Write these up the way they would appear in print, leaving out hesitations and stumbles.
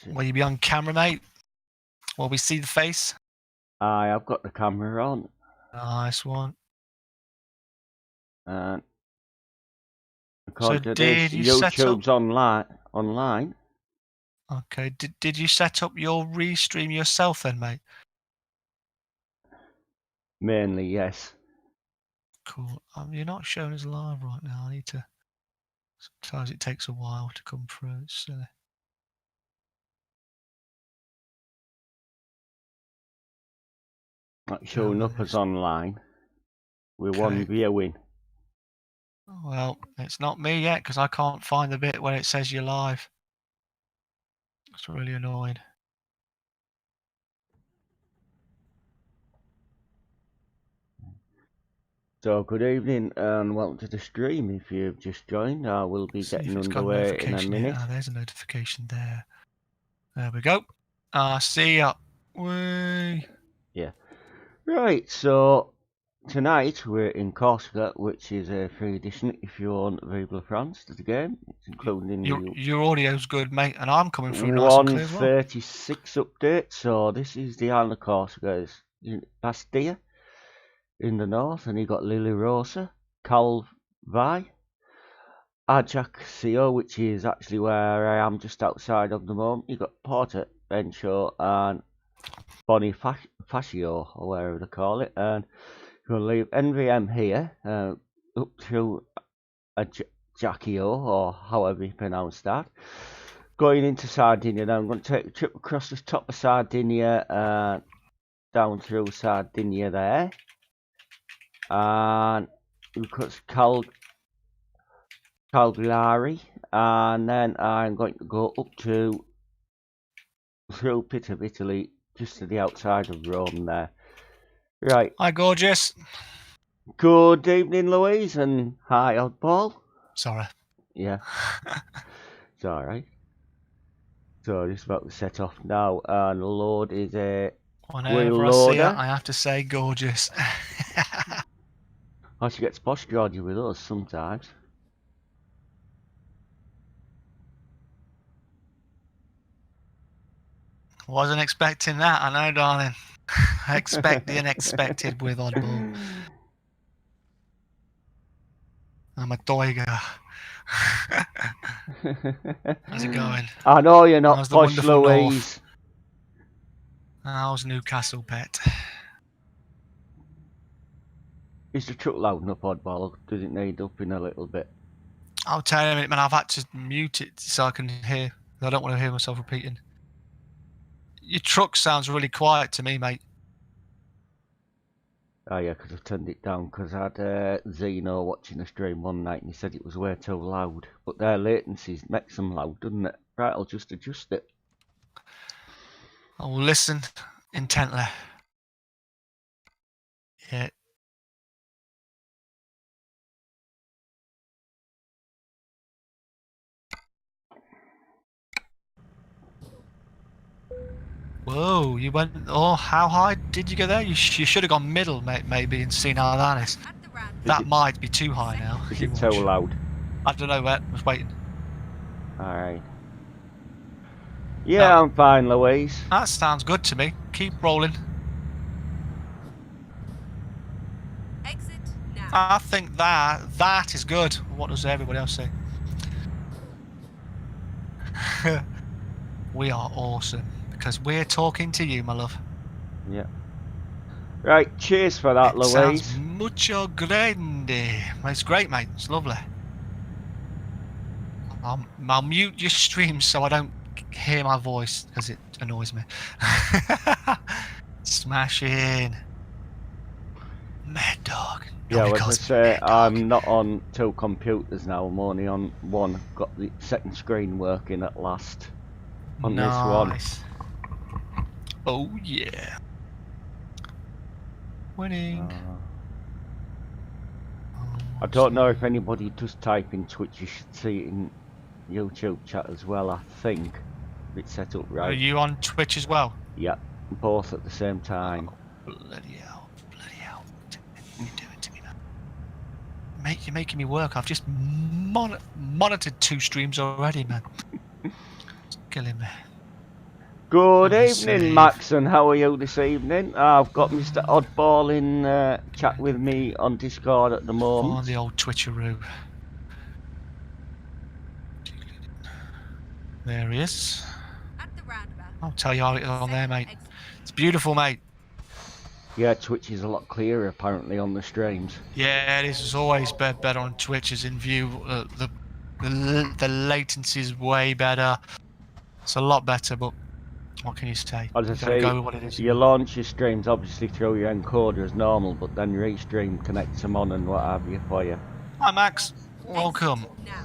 Will you be on camera, mate? Will we see the face? I've got the camera on. Nice one. And So did you set up? YouTube's online. Okay. Did you set up your restream yourself then, mate? Mainly, yes. Cool. You're not showing us live right now. I need to. Sometimes it takes a while to come through. It's silly. Not showing up as online. We're one viewing. Well, it's not me yet because I can't find the bit where it says you're live. It's really annoying. So good evening and welcome to the stream. If you've just joined, I will be getting underway in a minute. There's a notification there. There we go. See ya. Whee. Yeah. Right, so tonight we're in Corsair, which is a free edition if you own Vive France to the game. It's including your audio's good, mate, and I'm coming through nice and clear as well. 136 update. So this is the island of Corsair, in Bastia in the north, and you got Lily Rosa, Calvi, Ajaccio, which is actually where I am just outside of the moment. You got Porta Bencho and Bonifacio, or whatever they call it, and you'll leave NVM here up to Ajaccio, or however you pronounce that. Going into Sardinia, now I'm going to take a trip across the top of Sardinia, down through Sardinia there, and we've got Cagliari, and then I'm going to go up to through pit of Italy, just to the outside of Rome there. Right. Hi, gorgeous. Good evening, Louise, and hi, Oddball. Sorry. Yeah. It's alright. So just about to set off now, and the load is a whenever I see her, I have to say gorgeous. Oh, she gets postured with us sometimes. Wasn't expecting that, I know, darling. I expect the unexpected with Oddball. I'm a doiger. How's it going? I know you're not posh, Louise. How's Newcastle, pet? Is the truck loud enough, Oddball? Does it need upping a little bit? I'll tell you in a minute, man. I've had to mute it so I can hear. I don't want to hear myself repeating. Your truck sounds really quiet to me, mate. Oh yeah, because I've turned it down because I had Zeno watching the stream one night and he said it was way too loud. But their latencies makes them loud, doesn't it? Right, I'll just adjust it. I will listen intently. Yeah. Whoa, you went. Oh, how high did you go there? You should have gone middle, maybe, and seen how that is. That might be too high now. Is it too loud? I don't know, I was waiting. Alright. Yeah, I'm fine, Louise. That sounds good to me. Keep rolling. Exit now. I think that is good. What does everybody else say? We are awesome. Because we're talking to you, my love. Yeah. Right, cheers for that, Louise. Sounds mucho grande. It's great, mate. It's lovely. I'll mute your stream so I don't hear my voice because it annoys me. Smashing. Mad dog. Yeah, like I say, I'm not on two computers now. I'm only on one. Got the second screen working at last on this one. Oh yeah. Winning. I don't know if anybody does type in Twitch. You should see it in YouTube chat as well. I think it's set up right. Are you on Twitch as well? Yeah, both at the same time. Oh, bloody hell! Bloody hell! What are you doing to me, man? You're making me work. I've just monitored 2 streams already, man. It's killing me. Good Let me evening, see. Max, and how are you this evening? I've got Mr. Oddball in chat with me on Discord at the moment. Find the old Twitcheroo. There he is. At the roundabout. I'll tell you how it is on there, Second mate. exit. It's beautiful, mate. Yeah, Twitch is a lot clearer apparently on the streams. Yeah, it is. It's always better on Twitch as in view. The latency is way better. It's a lot better, but what can you say? As I You gotta say, go with what it is. you launch your streams obviously through your encoder as normal, but then Restream connects them on and what have you for you. Hi, Max. Welcome. Exit now.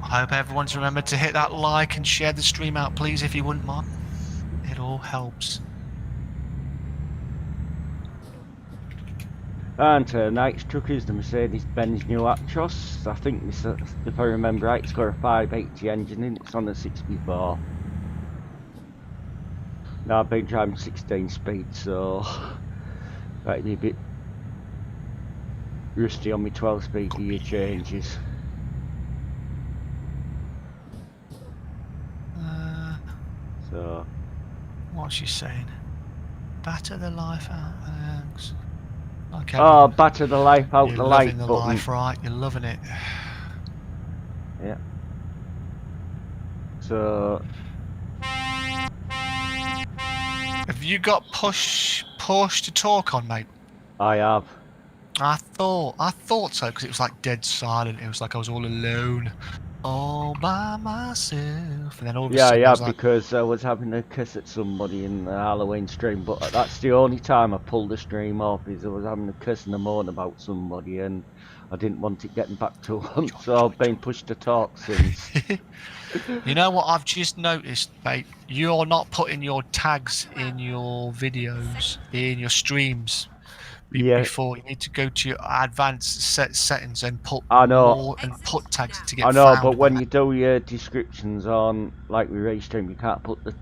I hope everyone's remembered to hit that like and share the stream out, please, if you wouldn't mind. It all helps. And tonight's truck is the Mercedes-Benz new Actros. I think this, if I remember right, it's got a 580 engine in it. It's on a 64. Now I've been driving 16 speed, so might be a bit rusty on my 12 speed gear changes. So What's she saying? Batter the life out, thanks. Okay. oh, batter the life out You're the loving light the button. life, right? You're loving it. Yeah. So Have you got push to talk on, mate? I have. I thought so, because it was like dead silent. It was like I was all alone, all by myself, and then all of a Yeah, sudden I yeah, was like, because I was having a kiss at somebody in the Halloween stream, but that's the only time I pulled the stream off, is I was having a kiss and a moan about somebody, and I didn't want it getting back to them, so I've been pushed to talk since. You know what I've just noticed, mate? You're not putting your tags in your videos, in your streams. Yeah. Before you need to go to your advanced settings and put I know. more and put tags to get I know, found. but when you do your descriptions on, like with Restream, you can't put the...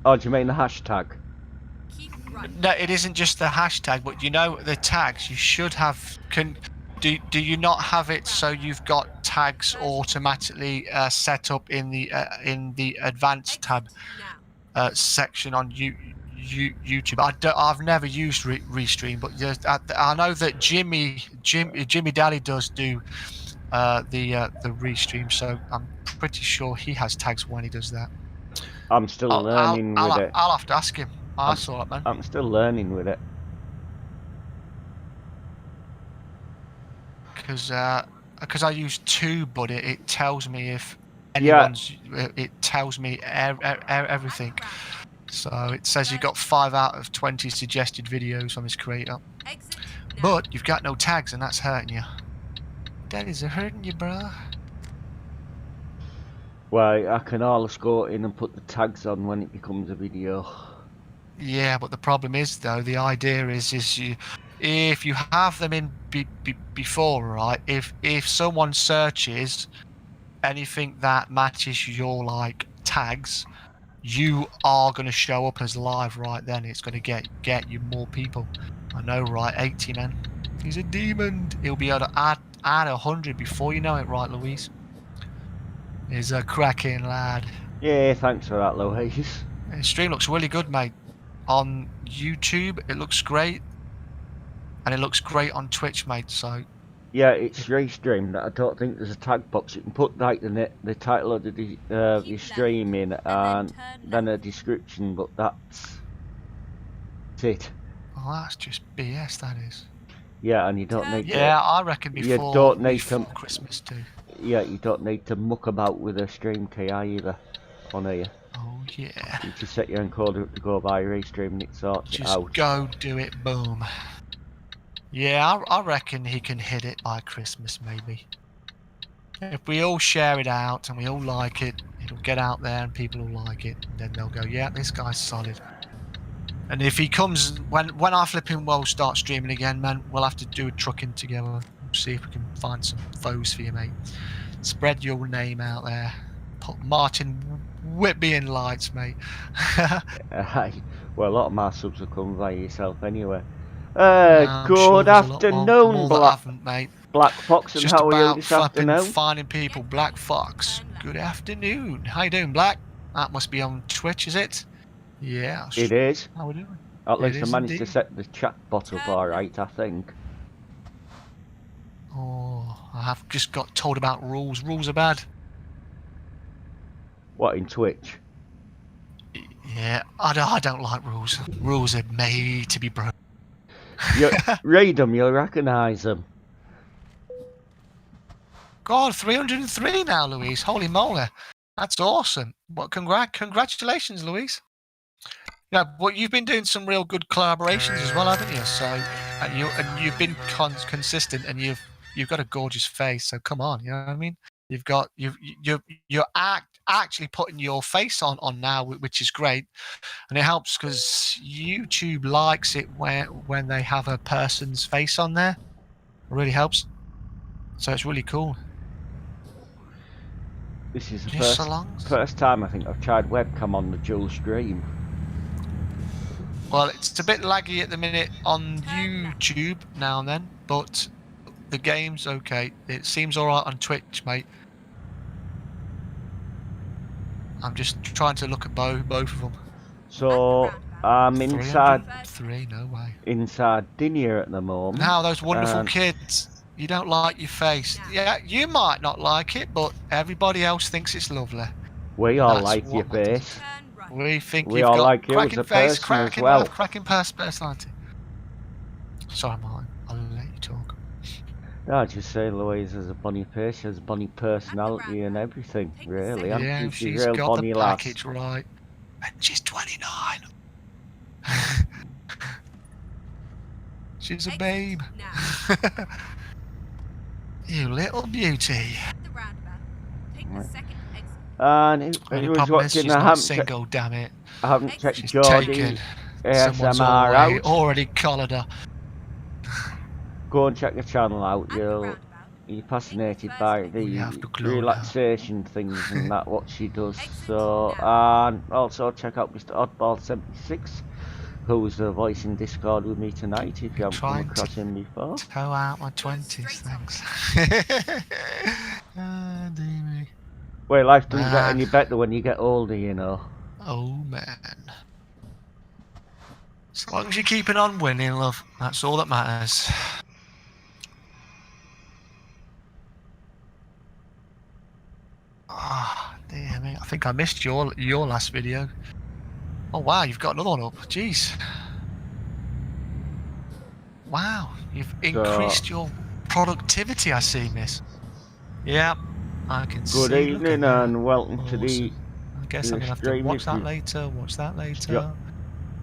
Oh, do you mean the hashtag? Keep right. No, it isn't just the hashtag, but you know the tags you should have. Do you not have it so you've got tags automatically set up in the advanced tab Now. section on YouTube? I've never used Restream, but I know that Jimmy Daly does do the Restream, so I'm pretty sure he has tags when he does that. I'm still learning with it. I'll have to ask him. I saw it, man. I'm still learning with it. Because I use TubeBuddy, it tells me if anyone's. It tells me everything. So it says you've got 5 out of 20 suggested videos from this creator, Exit now. but you've got no tags, and that's hurting you. That is hurting you, bro. Well, I can always go in and put the tags on when it becomes a video. Yeah, but the problem is, though, the idea is if you have them in before, right? If someone searches anything that matches your like tags, you are going to show up as live right then. It's going to get you more people. I know, right? 80, man. He's a demon. He'll be able to add 100 before you know it, right, Louise? He's a cracking lad. Yeah, thanks for that, Louise. The stream looks really good, mate. On YouTube, it looks great. And it looks great on Twitch, mate, so... Yeah, it's Restream. I don't think there's a tag box. You can put like the title of the stream in and then a description, but that's it. Oh, that's just BS, that is. Yeah, and you don't need to... Yeah, I reckon before, you don't need before to, Christmas too. Yeah, you don't need to muck about with a stream key either on here. Oh, yeah. You just set your encoder up to go by Restream and it sorts it Just out. go do it, boom. Yeah, I reckon he can hit it by Christmas, maybe. If we all share it out and we all like it, it'll get out there and people will like it. And then they'll go, yeah, this guy's solid. And if he comes, when I flipping well start streaming again, man, we'll have to do a trucking together. We'll see if we can find some foes for you, mate. Spread your name out there. Put Martin Whitby in lights, mate. Well, a lot of my subs will come via yourself anyway. I'm sure Good there's a lot afternoon, more that haven't, mate. Black Fox, and Just how are you about this flipping afternoon? finding people. Black Fox. Good afternoon. How you doing, Black? That must be on Twitch, is it? Yeah. It is. How we doing? At It least I is managed to indeed. set the chat bot up Turn alright, I think. Oh, I have just got told about rules. Rules are bad. What, in Twitch? Yeah, I don't like rules. Rules are made to be broken. You read them, you'll recognise them. God, 303 now, Louise. Holy moly. That's awesome. Well, congratulations, Louise. Yeah, well, you've been doing some real good collaborations as well, haven't you? So, and you've been consistent, and you've got a gorgeous face. So come on, you know what I mean? You're actually putting your face on now, which is great, and it helps because YouTube likes it when they have a person's face on there. It really helps. So it's really cool. This is the Just so long. first time I think I've tried webcam on the dual stream. Well, it's a bit laggy at the minute on YouTube now and then, but the game's okay. It seems alright on Twitch, mate. I'm just trying to look at both of them. So I'm inside 303, no way. in Sardinia at the moment. Now those wonderful and kids, you don't like your face. Yeah, you might not like it, but everybody else thinks it's lovely. we all That's like your what matters. face. Turn right. We think We you've all got like you as cracking a face, person as cracking well. laugh, cracking personality. Sorry, Martin. I'll let you talk. No, I just say Louise has a bunny face, she has a bunny personality and everything, really. Yeah, She's she's a real got bunny the lass. package right. And she's 29. She's a Exit babe. now. You little beauty. At the roundabout. Take the Right. second exit. And he Only was problem is watching, she's not single, damn it. I haven't checked She's Geordie taken. Someone's ASMR out. already collared her. Go and check the channel out, At the you'll roundabout. be fascinated by We the have to glow now. relaxation things and that what she does. Exit So and also check out Mr. Oddball76, who's the voice in Discord with me tonight if you haven't come Trying across to him before. toe out my 20s, thanks. Ah, dear me. Well, life doesn't get Man. any better when you get older, you know. Oh man. As long as you're keeping on winning, love, that's all that matters. Ah, dear me. I think I missed your last video. Oh wow, you've got another one up. Jeez. Wow, you've increased your productivity, I see, miss. Yep, I can see. Good look at evening that. and welcome to the Awesome. I guess I'm the gonna have to stream watch if that you- later. Watch that later. Yeah.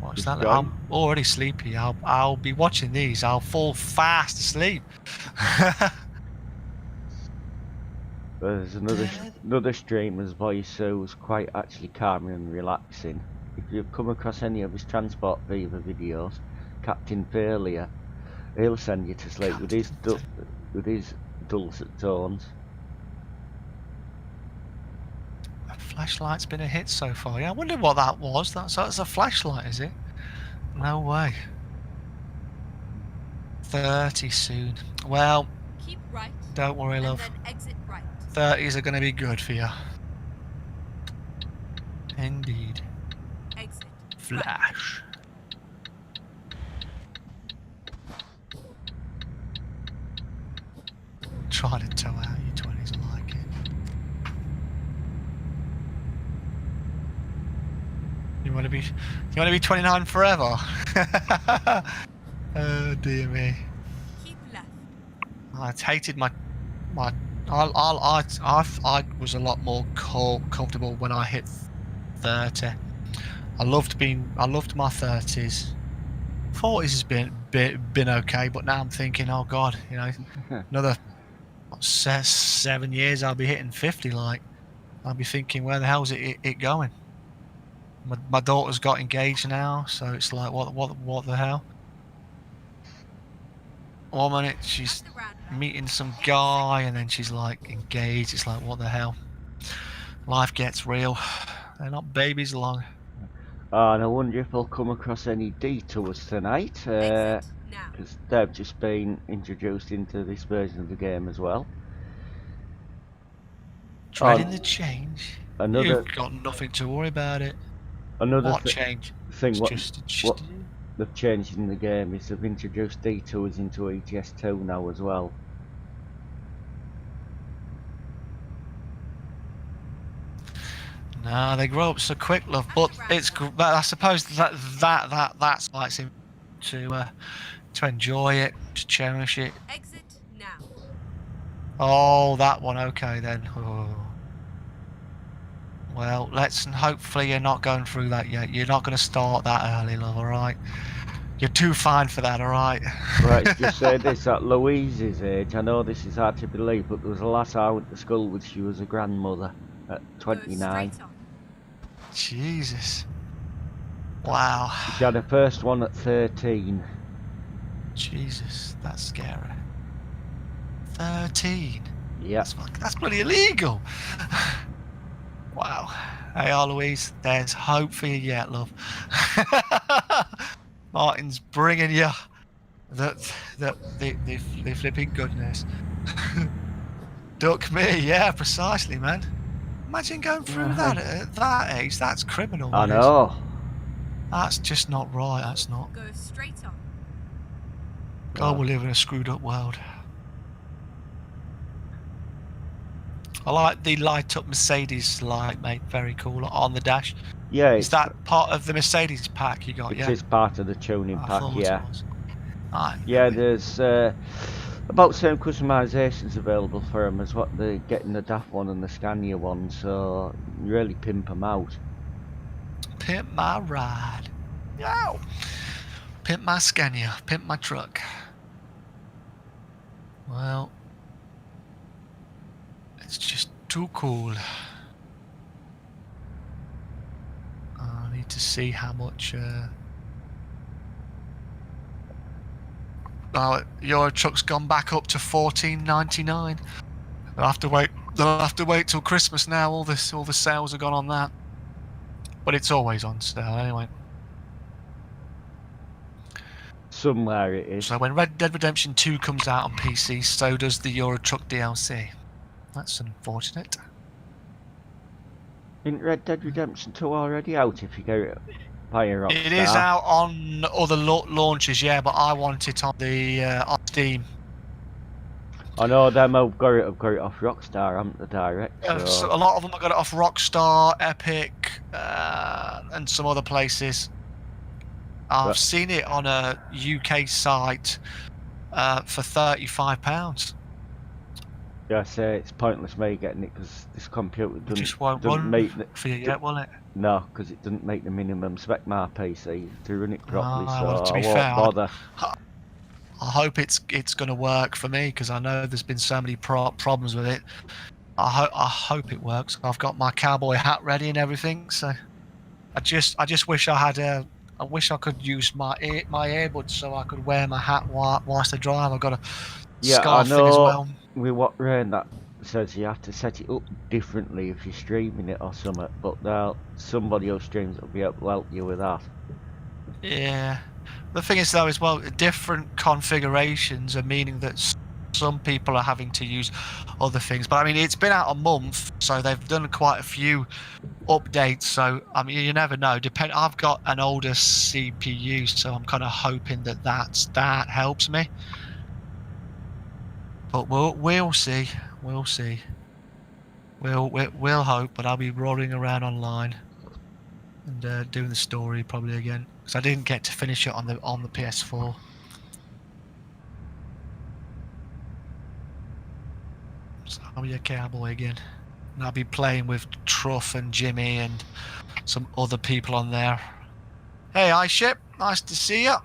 Watch Just that later. join. I'm already sleepy. I'll be watching these. I'll fall fast asleep. There's another streamer's voice who's quite actually calming and relaxing. If you've come across any of his Transport Fever videos, Captain Failure, he'll send you to sleep with his dulcet tones. A flashlight's been a hit so far. Yeah, I wonder what that was. That's a flashlight, is it? No way. 30 soon. Well, Keep right. don't worry, And love. then exit right. 30s are going to be good for you. Indeed. Exit. Right. Flash. Try to toe out your 20s, I like it. You want to be 29 forever? Oh dear me. Keep left. I hated I was a lot more comfortable when I hit 30. I loved my 30s. 40s has been okay, but now I'm thinking, oh god, you know, another 7 years I'll be hitting 50. Like, I'll be thinking, where the hell's it going? My daughter's got engaged now, so it's like, what the hell? 1 minute she's At the roundabout. meeting some guy, and then she's like engaged. It's like, what the hell? Life gets real. They're not babies long. And I wonder if I'll come across any detours tonight, Exit now. because they've just been introduced into this version of the game as well. Dreading the change. Another You've got nothing to worry about it. another What change? thing It's what just they've changed in the game is they've introduced D2s into ets2 now as well. no, they grow up so quick, love. But but I suppose that's why it's to enjoy it, to cherish it. Exit now. Oh, that one. Okay then. Oh. Well, hopefully you're not going through that yet. You're not going to start that early, love. All right. You're too fine for that. All right. Right, just say this, at Louise's age, I know this is hard to believe, but there was a lass I went to school with, she was a grandmother at Go 29. straight on. Jesus. Wow. She had her first one at 13. Jesus, that's scary. 13. Yep. That's bloody illegal. Wow. Hey, Louise, there's hope for you yet, love. Martin's bringing you the flipping goodness. Duck me, yeah, precisely, man. Imagine going through that at that age. That's criminal. I that is. know. That's just not right. That's not. Go straight on. God, we live in a screwed up world. I like the light up Mercedes light, mate. Very cool on the dash. Yeah, Is that part of the Mercedes pack you got? it Yeah. is part of the tuning I pack, thought yeah. it was. Aye, Yeah, okay. there's about the same customisations available for them as what they get in the DAF one and the Scania one, so you really pimp them out. Pimp my ride. Yow. Pimp my Scania. Pimp my truck. Well, it's just too cool. I need to see how much. Your truck's gone back up to $14.99. They'll have to wait. They'll have to wait till Christmas now. All the sales are gone on that. But it's always on sale anyway. Somewhere it is. So when Red Dead Redemption 2 comes out on PC, so does the Euro Truck DLC. That's unfortunate. Isn't Red Dead Redemption 2 already out if you get it by a Rockstar? It is out on other launches, yeah, but I want it on the on Steam. I know them have got it off Rockstar, haven't they, direct? So a lot of them have got it off Rockstar, Epic, and some other places. I've seen it on a UK site for £35. Yeah, I say it's pointless me getting it because this computer It just won't doesn't run make for you yet, will it? No, because it doesn't make the minimum spec my PC to run it properly, so Well, to I be won't fair, bother. I hope it's going to work for me because I know there's been so many problems with it. I hope it works. I've got my cowboy hat ready and everything, so I just wish I had I wish I could use my earbuds so I could wear my hat whilst I drive. I've got a scarf thing as well. With what Rain that says you have to set it up differently if you're streaming it or something, but somebody who streams it will be able to help you with that. Yeah. The thing is though as well, different configurations are meaning that some people are having to use other things. But I mean, it's been out a month, so they've done quite a few updates. So I mean, you never know. I've got an older CPU, so I'm kind of hoping that helps me. But we'll see. We'll see. We'll hope. But I'll be rolling around online and doing the story probably again because I didn't get to finish it on the PS4. So I'll be a cowboy again, and I'll be playing with Truff and Jimmy and some other people on there. Hey, iShip, nice to see you.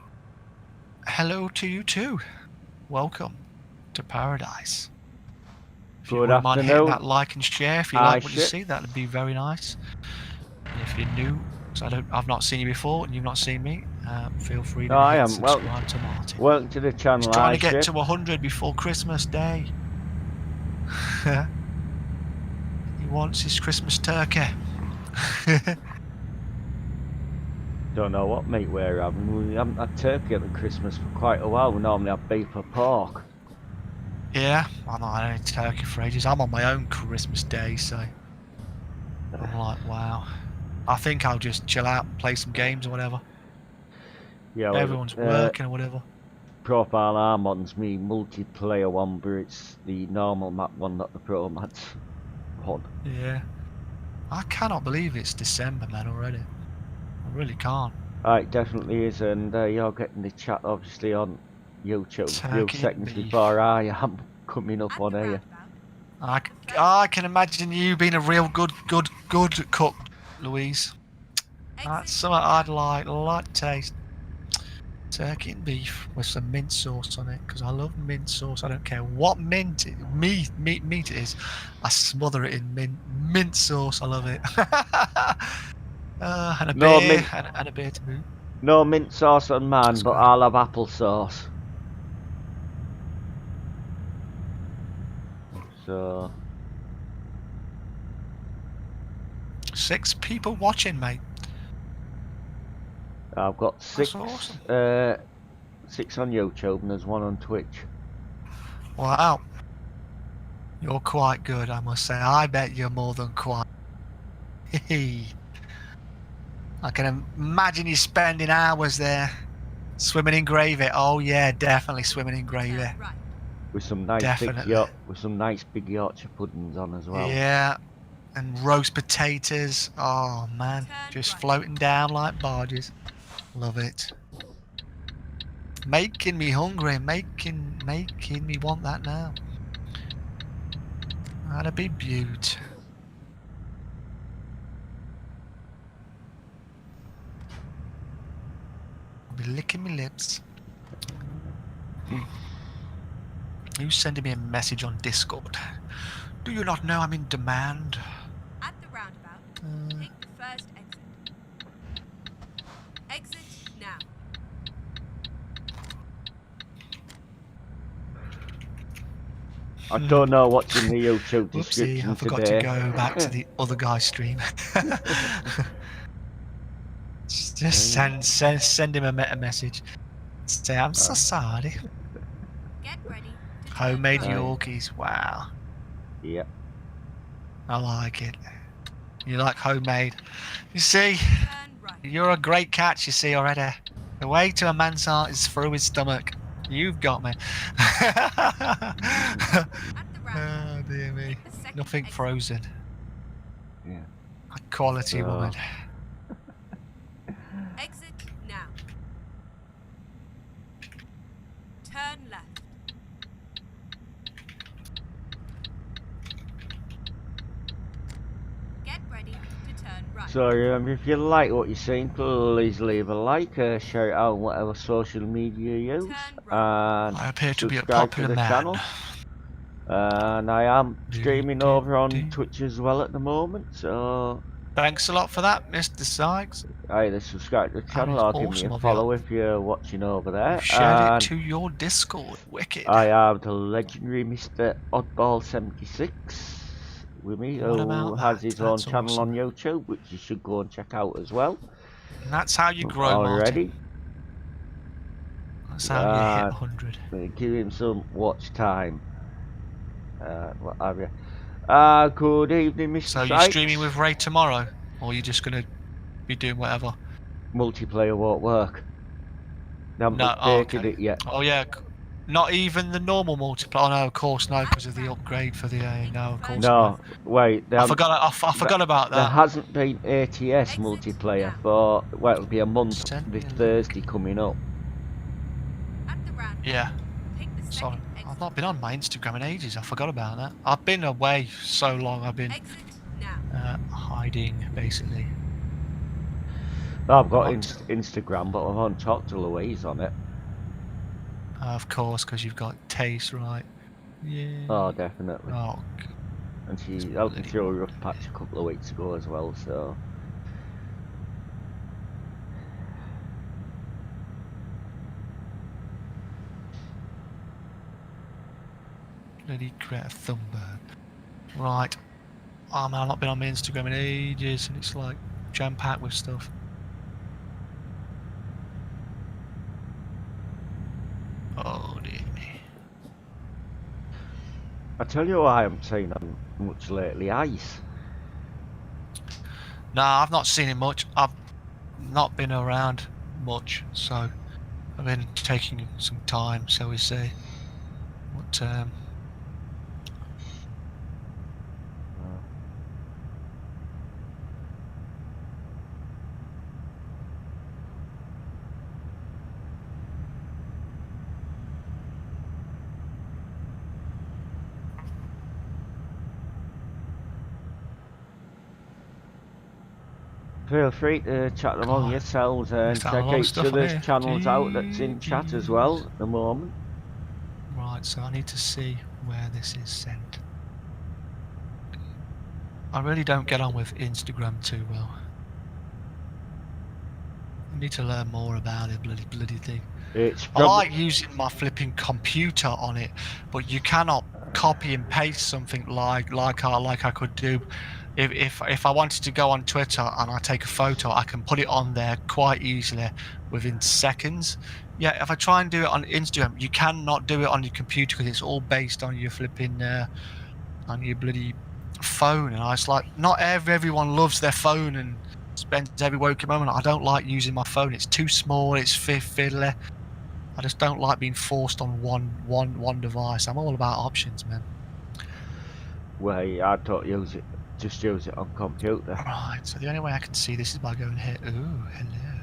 Hello to you too. Welcome to paradise. If you wouldn't mind hitting that like and share if you like what you see, that'd be very nice. And if you're new, because I've not seen you before and you've not seen me, feel free to subscribe to Martin. Welcome to the channel. He's trying to get to 100 before Christmas Day. He wants his Christmas turkey. Don't know what meat we're having. We haven't had turkey at Christmas for quite a while. We normally have beef or pork. Yeah, I'm not had any turkey for ages. I'm on my own Christmas Day, so I'm like, wow. I think I'll just chill out and play some games or whatever. Yeah, Everyone's working or whatever. Profile Armon's me multiplayer one, but it's the normal map one, not the pro mods one. Yeah. I cannot believe it's December, man, already. I really can't. It definitely is, and you're getting the chat obviously on YouTube a few Turkey and seconds beef. before I am coming up At on the here. roundabout. I can imagine you being a real good cook, Louise. That's Exit something I'd like to taste. Turkey and beef with some mint sauce on it, because I love mint sauce. I don't care what meat it is. I smother it in mint sauce. I love it. And a No beer, mint, and a beer to boot. no mint sauce on mine, That's but good. I'll have apple sauce. So 6 people watching, mate. I've got That's 6, awesome. 6 on YouTube and there's 1 on Twitch. Wow. You're quite good, I must say. I bet you're more than quite. I can imagine you spending hours there swimming in gravy. Oh yeah, definitely swimming in gravy. turn right. With some nice Definitely. big Yorkshire puddings on as well. Yeah, and roast potatoes. Oh man, Turn just right. floating down like barges. Love it. Making me hungry, making me want that now. That'd be beaut. I'll be licking my lips. Who's sending me a message on Discord? Do you not know I'm in demand? At the roundabout, take the first exit. Exit now. I don't know what's in the YouTube Whoopsie, description I forgot today. to go back to the other guy's stream. Just send him a message. Say, I'm so sorry. Get ready to turn Homemade right. Yorkies, wow. Yeah. I like it. You like homemade. You see, Turn right. you're a great catch, you see, already. The way to a man's heart is through his stomach. You've got me. At the roundabout, Oh, dear me. take the second Nothing exit. frozen. Yeah. A quality woman. Exit now. Turn left. Get ready to turn right. So if you like what you're seeing, please leave a like, share it out on whatever social media you use, Turn right. and I appear to be a subscribe to popular the man. channel. And I am streaming over on do. Twitch as well at the moment, so Thanks a lot for that, Mr. Sykes. either subscribe to the channel is or give me awesome a of you. follow if you're watching over there. You've shared it And to your Discord. Wicked. I have the legendary Mr. Oddball76 with me, What who about has that? his own That's channel on awesome. YouTube, which you should go and check out as well. And that's how you grow, Already. Martin. That's how you hit 100. Give him some watch time. What have you? Good evening, Mr. So you're Sykes. streaming with Ray tomorrow? Or are you just going to be doing whatever? Multiplayer won't work. They haven't No, updated okay. it yet. Oh yeah, not even the normal multiplayer. Oh no, of course no, because of the upgrade for the no, of course No, not. wait. They I haven't- forgot about There that. hasn't been ATS multiplayer for, well, it'll be a month Send me this a link. Thursday coming up. At the roundabout, Yeah. take the Sorry, second exit. I've not been on my Instagram in ages. I forgot about that. I've been away so long. I've been Exit now. hiding, basically. I've got What? Instagram, but I haven't talked to Louise on it. Of course, because you've got taste right. Yeah. Oh, definitely. Oh, And she helped me through a rough patch a couple of weeks ago as well, so... bloody Greta Thunberg. Right. Oh man, I've not been on my Instagram in ages, and it's like jam-packed with stuff. Oh dear me. I tell you what I haven't seen on much lately, ice. No, I've not seen him much. I've not been around much, so I've been taking some time, shall we say. But feel free to chat among God, yourselves and missed out check on a lot of each stuff on other's here. channels out that's in chat as well at the moment. Right, so I need to see where this is sent. I really don't get on with Instagram too well. I need to learn more about it, bloody thing. It's I like using my flipping computer on it, but you cannot copy and paste something like I could do. If I wanted to go on Twitter and I take a photo, I can put it on there quite easily within seconds. Yeah, if I try and do it on Instagram, you cannot do it on your computer because it's all based on your flipping on your bloody phone. And I was like, not everyone loves their phone and spends every waking moment. I don't like using my phone. It's too small. It's fiddly. I just don't like being forced on one device. I'm all about options, man. Well, I don't use it. Just use it on computer. Right, so the only way I can see this is by going here. Ooh, hello.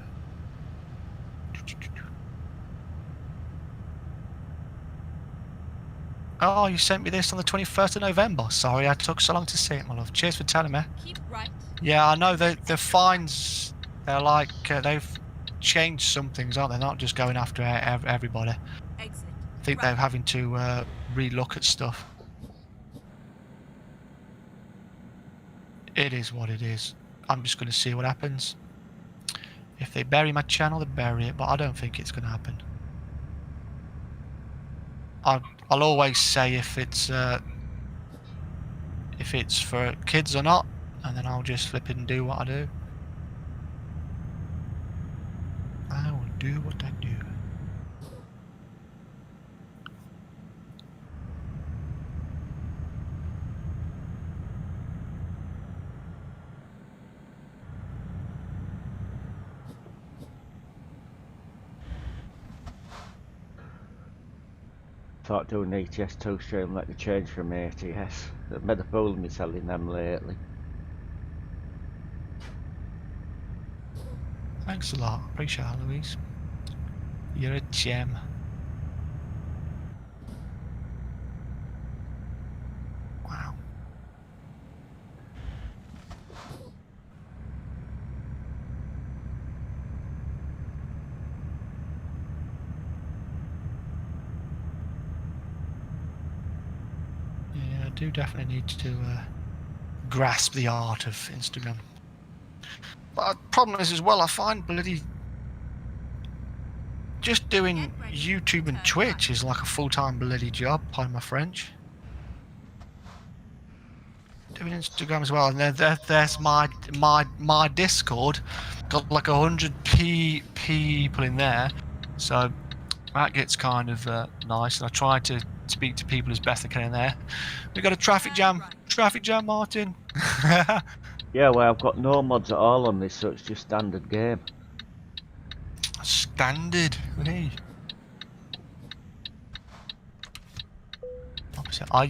Oh, you sent me this on the 21st of November. Sorry I took so long to see it, my love. Cheers for telling me. Keep right. Yeah, I know the fines, they're like, they've changed some things, aren't they? They're not just going after everybody. Exit. I think they're having to re-look at stuff. It is what it is. I'm just going to see what happens. If they bury my channel, they bury it, but I don't think it's going to happen. I'll always say if it's for kids or not, and then I'll just flip it and do what I do. I will do what I do. Thought doing an ets2 stream let me change from ATS. I've made a fool of me selling them lately. Thanks a lot. Appreciate it, Louise. You're a gem. Wow. Yeah, I do definitely need to grasp the art of Instagram. But the problem is as well, I find bloody just doing YouTube and Twitch is like a full-time bloody job, pardon my French. Doing Instagram as well, and there's my Discord, got like 100 people in there, so that gets kind of nice. And I try to speak to people as best I can in there. We got a traffic jam, Martin. Yeah, well, I've got no mods at all on this, so it's just standard game. Standard, hey.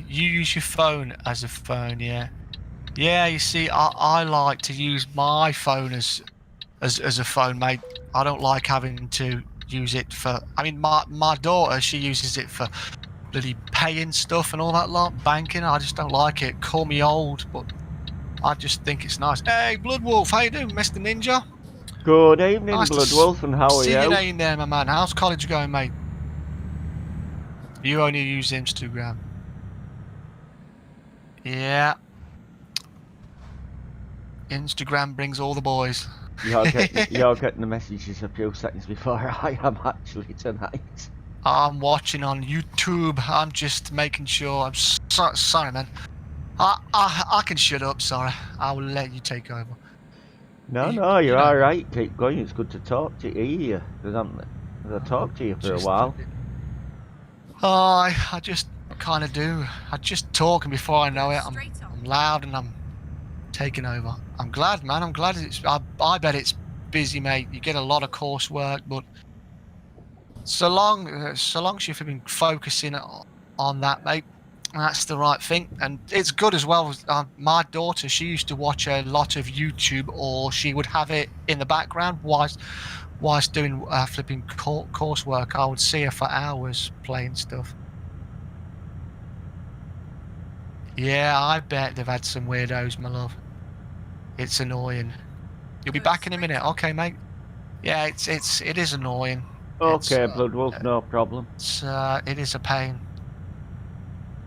You use your phone as a phone, yeah. Yeah, you see, I like to use my phone as a phone, mate. I don't like having to use it for. I mean, my daughter, she uses it for bloody paying stuff and all that lot, banking. I just don't like it. Call me old, but I just think it's nice. Hey, Bloodwolf, how you doing, Mr. Ninja? Good evening, Nice Bloodwolf, and how are see you? your name there, my man. How's college going, mate? You only use Instagram. Yeah. Instagram brings all the boys. You're getting the messages a few seconds before I am actually tonight. I'm watching on YouTube. I'm just making sure. I'm sorry, man. I can shut up. Sorry, I will let you take over. No, you're all right. Keep going. It's good to talk to you. Because I talked to you for a while. I just kind of do. I just talk, and before I know it, I'm loud and I'm taking over. I'm glad, man. I'm glad I bet it's busy, mate. You get a lot of coursework, but so long as you've been focusing on that, mate, that's the right thing. And it's good as well. My daughter, she used to watch a lot of YouTube, or she would have it in the background whilst doing flipping coursework. I would see her for hours playing stuff. Yeah, I bet they've had some weirdos, my love. It's annoying. You'll be back in a minute, okay, mate? Yeah, it is annoying. Okay, Bloodwolf, no problem. It is a pain.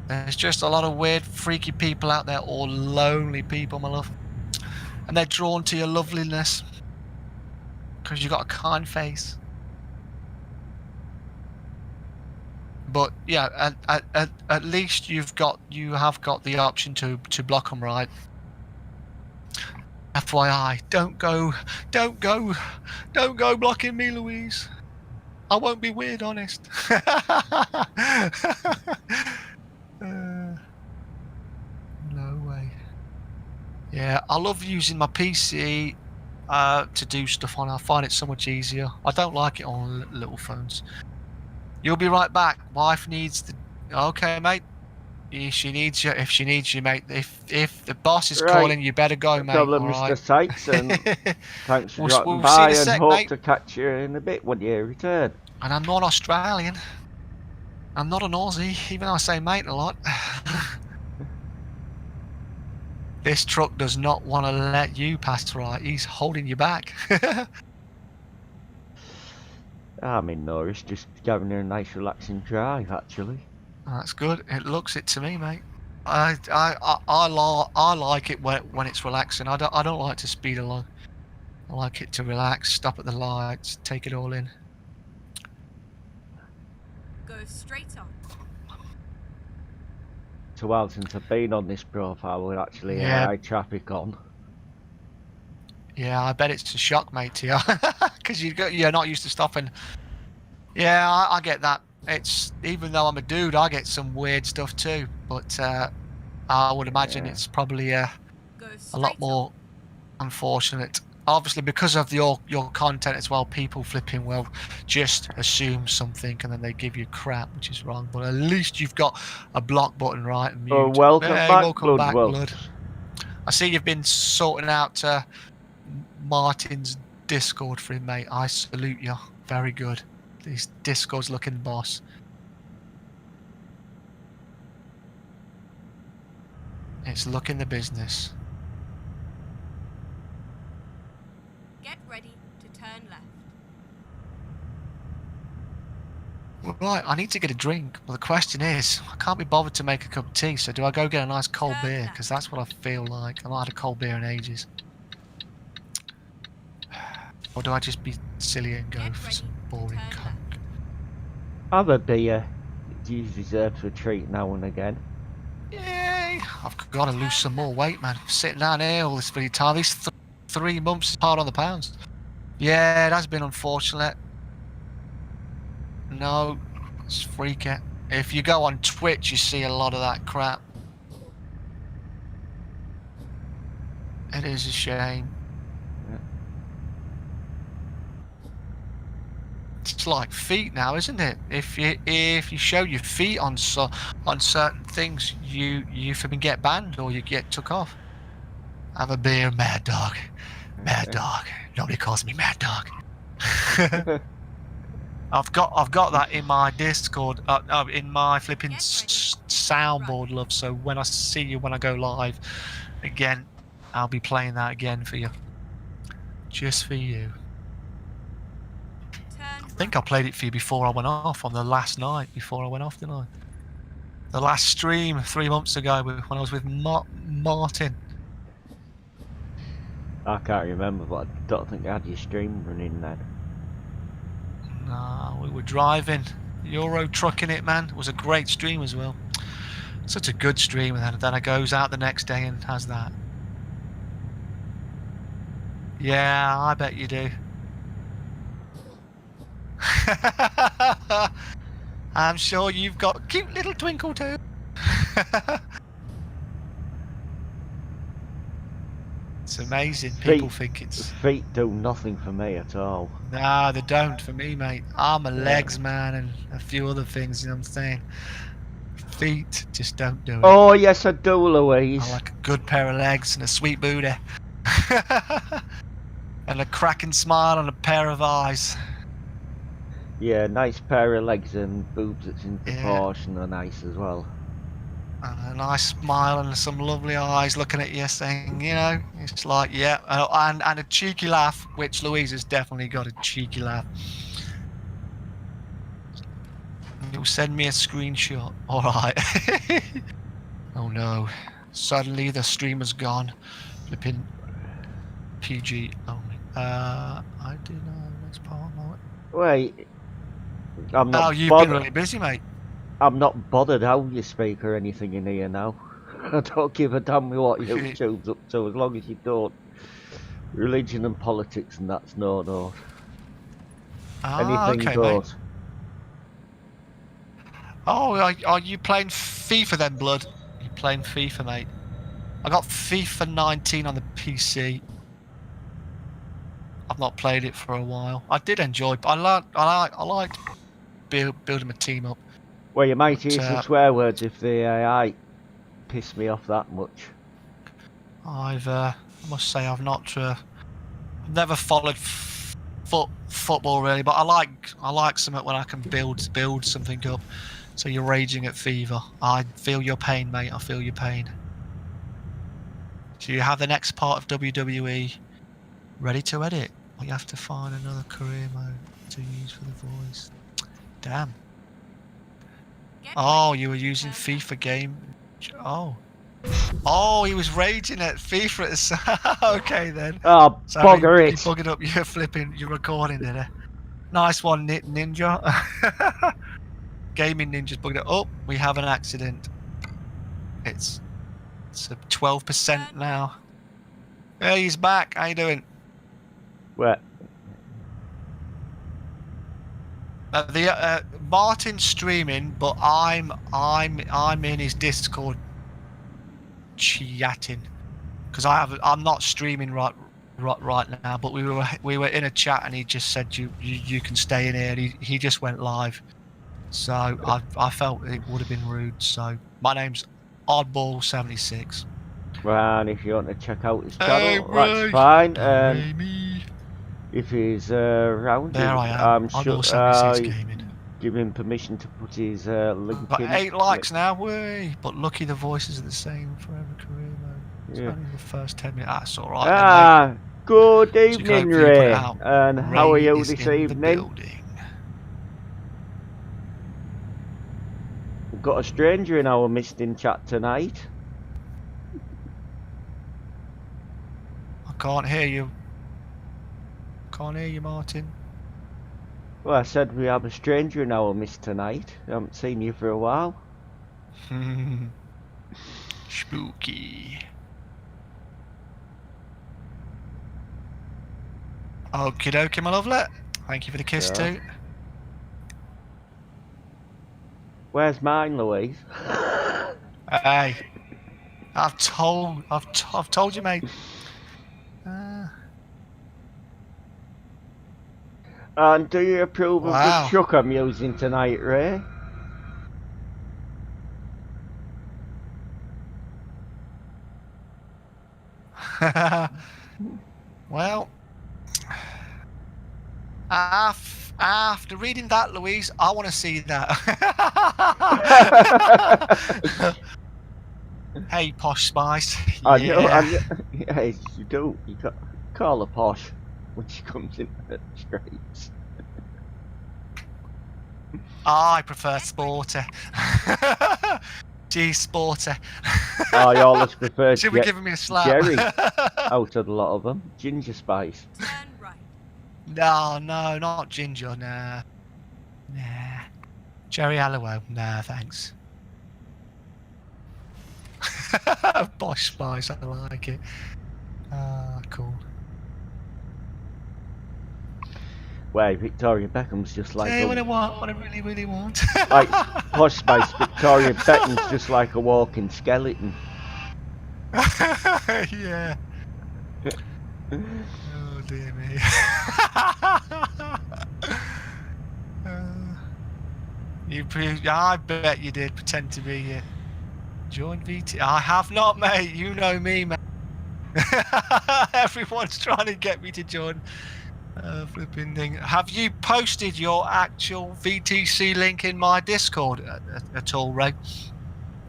There's just a lot of weird, freaky people out there, or lonely people, my love, and they're drawn to your loveliness because you got a kind face. But yeah, at least you have got the option to block them, right? FYI, don't go blocking me, Louise. I won't be weird, honest. No way. Yeah, I love using my PC to do stuff on. I find it so much easier. I don't like it on little phones. You'll be right back. Wife needs the... Okay, mate. If she needs you, mate. If the boss is calling, you better go, mate. Problem, all Mr. right? Sykes, and thanks for dropping we'll by, see you in a and sec, hope mate. to catch you in a bit when you return. And I'm not Australian. I'm not an Aussie, even though I say mate a lot. This truck does not want to let you pass, right? He's holding you back. I'm in no rush, just having a nice relaxing drive, actually. That's good. It looks it to me, mate. I like it when it's relaxing. I don't like to speed along. I like it to relax, stop at the lights, take it all in. Go straight on. It's a while since I've been on this profile with actually high traffic on. Yeah, I bet it's a shock, mate, to you, because you're not used to stopping. Yeah, I get that. It's, even though I'm a dude, I get some weird stuff too. But I would imagine it's probably a lot more unfortunate. Obviously, because of your content as well, people flipping will just assume something and then they give you crap, which is wrong. But at least you've got a block button, right? And mute. Welcome back, welcome back, Blood. Blood. I see you've been sorting out Martin's Discord for him, mate. I salute you. Very good. This Discord's looking boss. It's looking the business. Get ready to turn left. Right, I need to get a drink. Well, the question is, I can't be bothered to make a cup of tea, so do I go get a nice cold beer? Because that's what I feel like. I've not had a cold beer in ages. Or do I just be silly and go for some boring coke? Have a beer. You deserve a treat now and again. Yay! I've got to lose some more weight, man. Sitting down here all this bloody time. These 3 months is hard on the pounds. Yeah, it has been unfortunate. No, it's freaky. If you go on Twitch, you see a lot of that crap. It is a shame. It's like feet now, isn't it? If you show your feet on certain things, you get banned or you get took off. Have a beer, Mad Dog. Mad Dog. Nobody calls me Mad Dog. I've got that in my Discord, in my flipping soundboard, love. So when I see you when I go live again, I'll be playing that again for you, just for you. I think I played it for you before I went off on the last night. Before I went off, didn't I? The last stream 3 months ago when I was with Martin. I can't remember, but I don't think I had your stream running then. No, we were driving, Euro trucking it, man. It was a great stream as well. Such a good stream, and then it goes out the next day and has that. Yeah, I bet you do. I'm sure you've got a cute little twinkle too. It's amazing. Feet- People think it's... Feet do nothing for me at all. Nah, they don't for me, mate. I'm a Yeah. legs man and a few other things, you know what I'm saying? Feet just don't do it. Oh yes, I do, Louise. I like a good pair of legs and a sweet booty. And a cracking smile and a pair of eyes. Yeah, nice pair of legs and boobs that's in Yeah. proportion are nice as well. And a nice smile and some lovely eyes looking at you saying, you know, it's like, yeah. And a cheeky laugh, which Louise has definitely got a cheeky laugh. You'll send me a screenshot. Alright. Oh no. Suddenly the streamer's gone. Flipping PG only. I do know the next part of it. Wait, I'm not. Oh, you've bothered. been really busy, mate. I'm not bothered how you speak or anything in here now. I don't give a damn what YouTube's up to, as long as you don't. Religion and politics and that's no. Anything Okay, goes. mate. Oh, are you playing FIFA then, blood? You playing FIFA, mate? I got FIFA 19 on the PC. I've not played it for a while. I did enjoy. I like building my team up. Well, you might But, use some swear words if the AI piss me off that much. I must say I've not. I've never followed football really, but I like something when I can build something up. So you're raging at fever. I feel your pain, mate. I feel your pain. So you have the next part of WWE ready to edit. Or you have to find another career mode to use for the voice. Damn. Oh, you were using FIFA game. Oh, he was raging at FIFA. Okay then. Oh, So bugger he it. buggered up your recording, did he? Nice one, Ninja. Gaming Ninja's bugged it up. We have an accident. It's a 12% now. Hey, he's back. How you doing? Where? Martin's streaming, but I'm in his Discord chatting because I'm not streaming right now. But we were in a chat and he just said you can stay in here. And he just went live, so I felt it would have been rude. So my name's Oddball76. Well, and if you want to check out his channel, Ray. that's fine. Amy. If he's around, There I am. I'm sure Oddball76 gaming. give him permission to put his link Got in. 8 likes now, way. But lucky the voices are the same forever career mode. It's Yeah. only the first 10 minutes. That's alright. Ah, good you can evening, hopefully put it Ray. out. And how are Ray you is this in the evening? building. We've got a stranger in our midst in chat tonight. I can't hear you. Can't hear you, Martin. Well, I said we have a stranger in our midst tonight. I haven't seen you for a while. Spooky. Okie dokie, my lovely. Thank you for the kiss Sure. too. Where's mine, Louise? Hey, I've told you, mate. And do you approve of Wow. the truck I'm using tonight, Ray? Well, after reading that, Louise, I want to see that. Hey, Posh Spice. I know, Yeah. yeah, you do. You call her posh when she comes in the streets. I prefer Sporter. Gee, Sporter. I always prefer Should be giving me a slap. Jerry out of a lot of them. Ginger Spice. Turn right. No, not Ginger, nah. Jerry Halliwell, nah, thanks. Bosh Spice, I like it. Ah, cool. Where Victoria Beckham's just like Say a, what I want, what I really, really want. like Posh Spice. Victoria Beckham's just like a walking skeleton. Yeah. Oh dear me. I bet you did pretend to be join VT. I have not, mate. You know me, mate. Everyone's trying to get me to join. Flipping thing. Have you posted your actual VTC link in my Discord at all, Ray?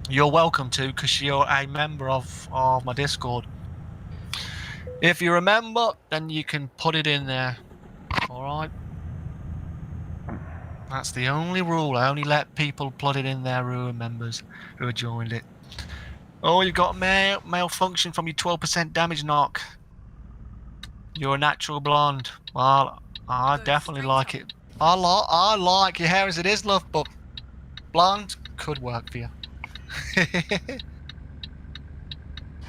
You're welcome to, because you're a member of my Discord. If you remember, then you can put it in there. All right. That's the only rule. I only let people put it in there who are members, who have joined it. Oh, you got malfunction from your 12% damage knock. You're a natural blonde. Well, I definitely like it. I like your hair as it is, love, but blonde could work for you.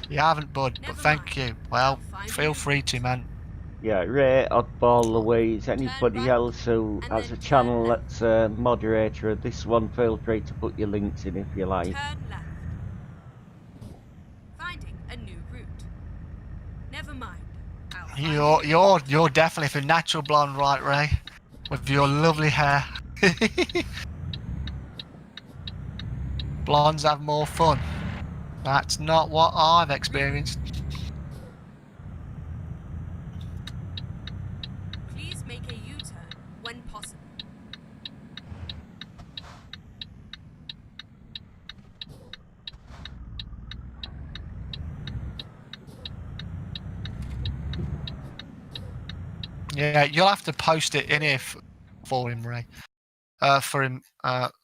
You haven't, bud, but thank you. Well, feel free to, man. Yeah, Ray, Oddball, Louise, anybody else who has a channel that's a moderator of this one, feel free to put your links in if you like. Turn left. Finding a new route. Never mind. You're definitely for natural blonde, right, Ray? With your lovely hair. Blondes have more fun. That's not what I've experienced. Please make a U-turn when possible. Yeah, you'll have to post it in here for him, Ray. For him,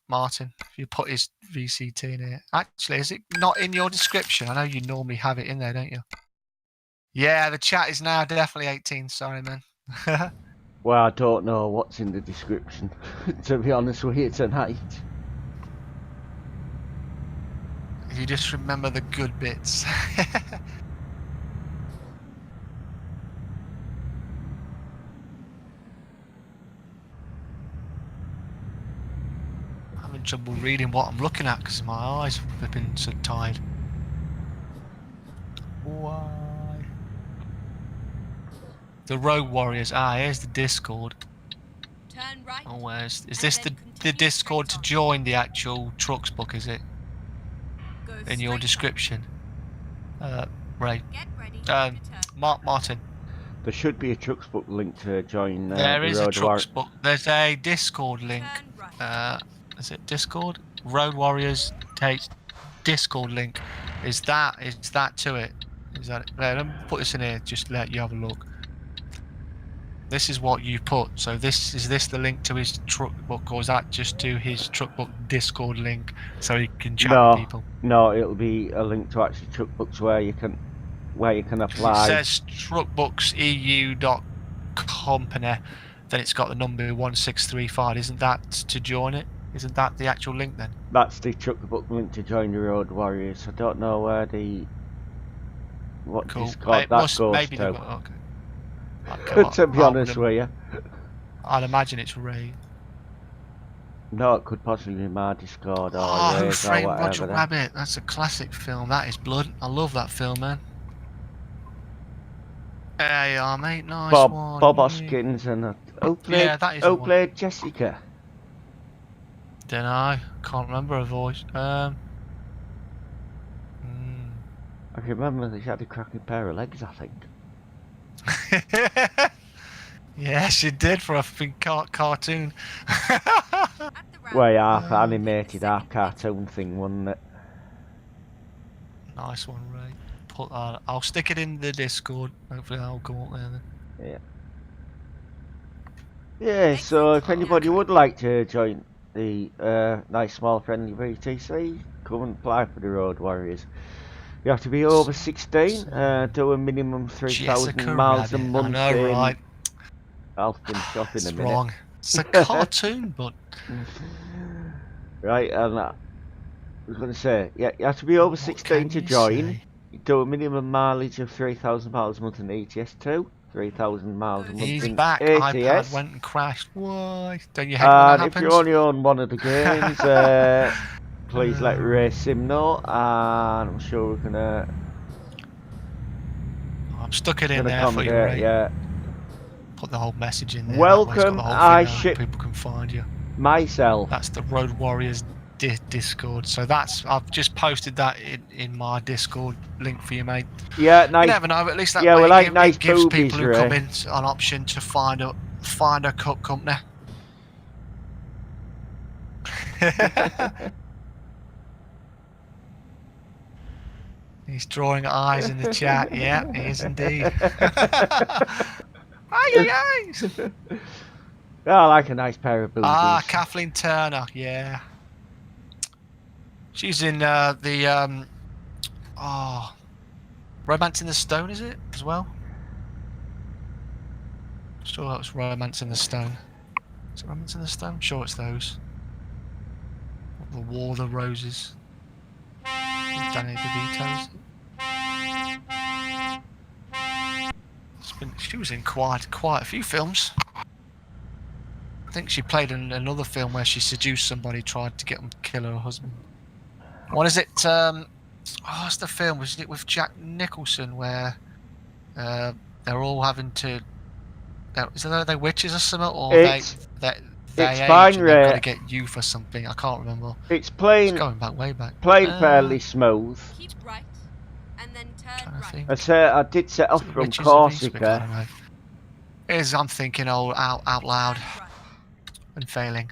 Martin. If you put his VCT in here. Actually, is it not in your description? I know you normally have it in there, don't you? Yeah, the chat is now definitely 18. Sorry, man. Well, I don't know what's in the description, to be honest with you tonight. You just remember the good bits. I'm having trouble reading what I'm looking at because my eyes have been so tired. Why? The Rogue Warriors. Ah, here's the Discord. Turn right. Oh, where's... Is this the Discord to join the actual trucks book, is it? Go In your straight. description? Ray. Get ready. Martin. There should be a trucks book link to join There the is a Road trucks book. There's a Discord link. Turn right. Is it Discord? Road Warriors take Discord link. Is that to it? Is that it? Let me put this in here just to let you have a look. This is what you put. So is this the link to his truck book, or is that just to his truck book Discord link so he can chat with people? No, it'll be a link to actually truck books where you can apply. It says truckbookseu.company, then it's got the number 1635. Isn't that to join it? Isn't that the actual link then? That's the truck book link to join the Road Warriors. I don't know where what Cool. Discord It that must, goes maybe to. Okay. To be honest with you. I'd imagine it's Ray. No, it could possibly be my Discord or Who Ray's or Framed whatever. Roger then. Rabbit? That's a classic film. That is blood. I love that film, man. There you are, mate. Nice one. Bob Hoskins and who played Jessica? Dunno. Can't remember her voice. I can remember that she had a cracking pair of legs, I think. Yeah, she did for a cartoon. Well, half animated, half cartoon thing, wasn't it? Nice one, Ray. Put that. I'll stick it in the Discord. Hopefully, that'll come up there then. Yeah. Yeah. So if anybody would like to join the nice small friendly VTC, come and apply for the Road Warriors. You have to be over 16, do a minimum 3,000 miles a month. I know, right? I'll finish shop in a minute. Wrong. It's a cartoon, but... Right, and I was going to say, yeah, you have to be over 16 to join. You do a minimum mileage of 3,000 miles a month in ets2, 3,000 miles a month He's in back. ATS. iPad went and crashed. Why? Don't you hate when that happens? If you only own one of the games, please let Ray Sim know, and I'm sure we're gonna. I've stuck it in Can there for you, accommodate, Ray. yeah. Put the whole message in there. That way it's got Welcome, the whole I thing out, ship people can find you. myself. That's the Road Warriors Discord. So that's, I've just posted that in my Discord link for you, mate. Yeah, You nice. never know. At least that Yeah, way we like nice it gives boobies, people who come Ray. in an option to find a cup company. He's drawing eyes in the chat. Yeah, he is indeed. Aye. Oh, I like a nice pair of boobies. Ah, Kathleen Turner. Yeah, she's in the Romance in the Stone, is it as well? Sure, that was Romance in the Stone. Is it Romance in the Stone? Sure, it's those. The War of the Roses. Danny DeVito's. She was in quite a few films. I think she played in another film where she seduced somebody, tried to get them to kill her husband. What is it? What's the film? Was it with Jack Nicholson where they're all having to? Is they witches or something, or they it's age fine, and they've got Ray. to get youth or something? I can't remember. It's playing. It's going back way back. Playing fairly smooth. Keep right, and then turn right. I did set off from Witches of Eastwick, I don't Corsica. know. I'm thinking out loud Turn right. and failing,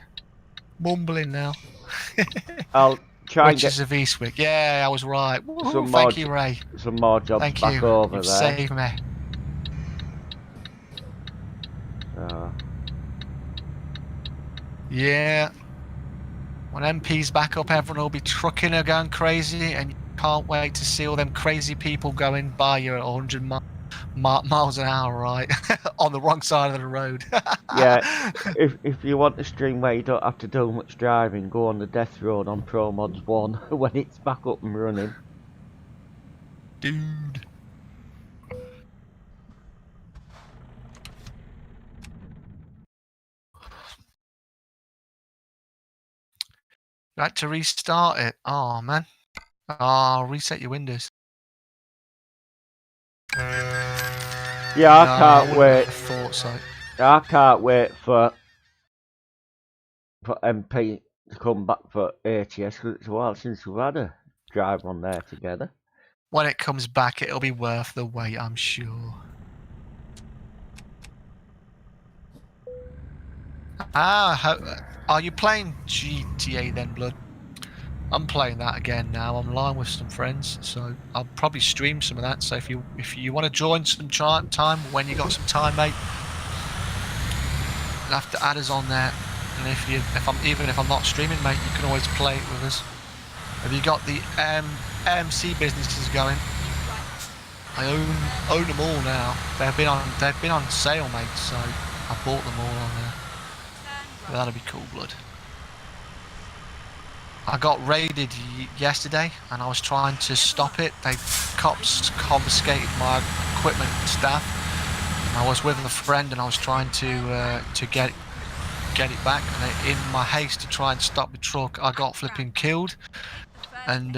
mumbling now. I'll try and Witches get of Eastwick. Yeah, I was right. some Thank you, Ray. some more jobs Thank back you. over You've there. saved me. Yeah. When MP's back up, everyone will be trucking her going crazy, and you can't wait to see all them crazy people going by you at 100 miles an hour, right? On the wrong side of the road. Yeah, if you want a stream where you don't have to do much driving, go on the Death Road on ProMods 1 when it's back up and running. Dude. Right to restart it. Oh man. Oh, reset your Windows. Yeah, I can't wait. Thought so. I can't wait for MP to come back for ATS because it's a while since we've had a drive on there together. When it comes back, it'll be worth the wait, I'm sure. Are you playing GTA then, Blood? I'm playing that again now. I'm live with some friends, so I'll probably stream some of that. So if you want to join some time when you got some time, mate, you'll have to add us on there. And even if I'm not streaming, mate, you can always play it with us. Have you got the AMC businesses going? I own them all now. They've been on sale, mate. So I bought them all on there. Well, that'll be cool, Blood. I got raided yesterday, and I was trying to stop it. Cops confiscated my equipment and stuff. And I was with a friend, and I was trying to get it back. And in my haste to try and stop the truck, I got flipping killed. And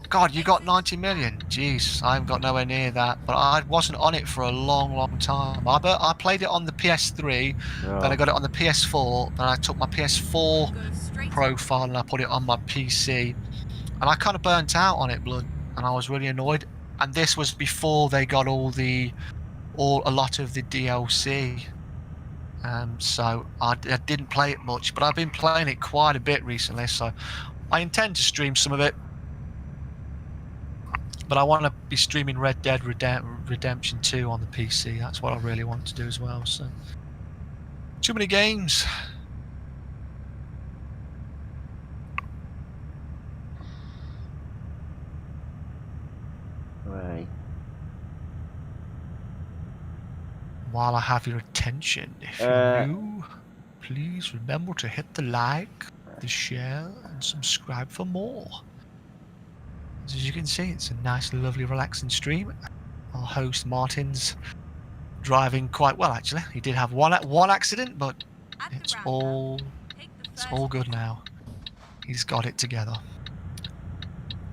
God, you got 90 million. Jeez, I haven't got nowhere near that. But I wasn't on it for a long time. I played it on the PS3, then I got it on the PS4, then I took my PS4 profile and I put it on my PC. And I kind of burnt out on it, Blood, and I was really annoyed. And this was before they got a lot of the DLC. So I didn't play it much, but I've been playing it quite a bit recently. So I intend to stream some of it. But I want to be streaming Red Dead Redemption 2 on the PC. That's what I really want to do as well. So, too many games. Right. While I have your attention, if you're new, please remember to hit the like, the share, and subscribe for more. As you can see, it's a nice, lovely, relaxing stream. Our host Martin's driving quite well, actually. He did have one accident, but it's all good now. He's got it together.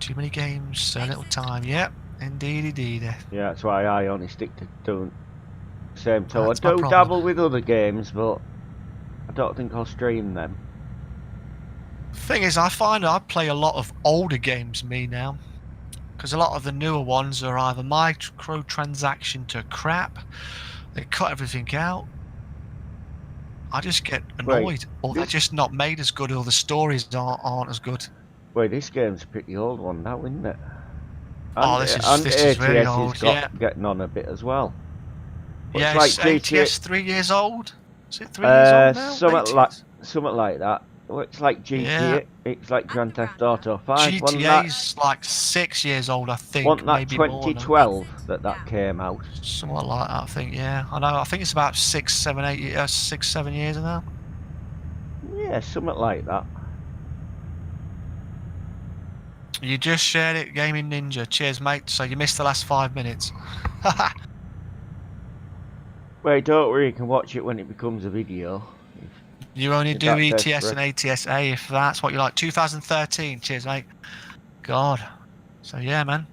Too many games, so little time. Yep, Indeed. Yeah, that's why I only stick to doing same. So That's I my do problem. dabble with other games, but I don't think I'll stream them. Thing is, I find I play a lot of older games me now, because a lot of the newer ones are either microtransaction to crap, they cut everything out. I just get annoyed, or they're this- just not made as good, or the stories aren't as good. Wait, this game's a pretty old one now, isn't it? Oh, And, this is very ATS has old. got Yeah, getting on a bit as well. But it's yeah. like It's GTA, ATS 3 years old. Is it 3 years old now? ATS? something like that. Well, it's like Yeah. GTA. It's like Grand At the Theft Auto 5. GTA's like 6 years old, I think, Wasn't that maybe more. No? 2012 Exit that now. came out? Somewhat like that, I think. Yeah, I know. I think it's about 6, 7 years now. Yeah, something like that. You just shared it, Gaming Ninja. Cheers, mate. So you missed the last 5 minutes. Wait, don't worry, you can watch it when it becomes a video. You only You're do that ETS desperate. and ATS-A if that's what you like. 2013. Cheers, mate. God. So yeah, man.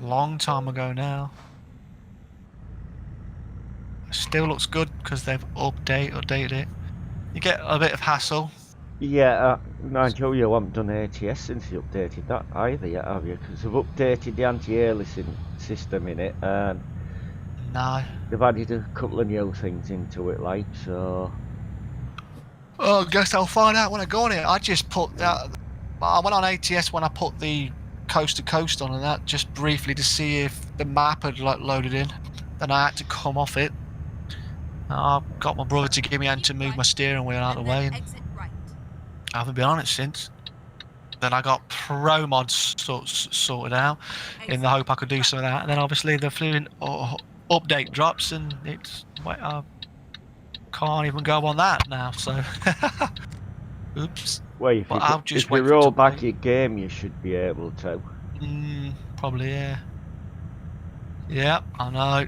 Long time ago now. Still looks good because they've updated it. You get a bit of hassle. Yeah, mind you haven't done ATS since you updated that either yet, have you? Because they've updated the anti-aliasing system in it, and No. they've added a couple of new things into it, like, so... Oh, I guess I'll find out when I go on it. I just put that. I went on ATS when I put the coast to coast on and that, just briefly to see if the map had loaded in. Then I had to come off it. I got my brother to give me a hand to move my steering wheel out of the way, and Exit right. I haven't been on it since. Then I got pro mods sorted out in the hope I could do some of that. And then obviously the fluent update drops, and it's I can't even go on that now. So, oops. Well, if But you, I'll just if you wait for it roll to back update. your game, you should be able to. Probably, yeah. Yeah, I know.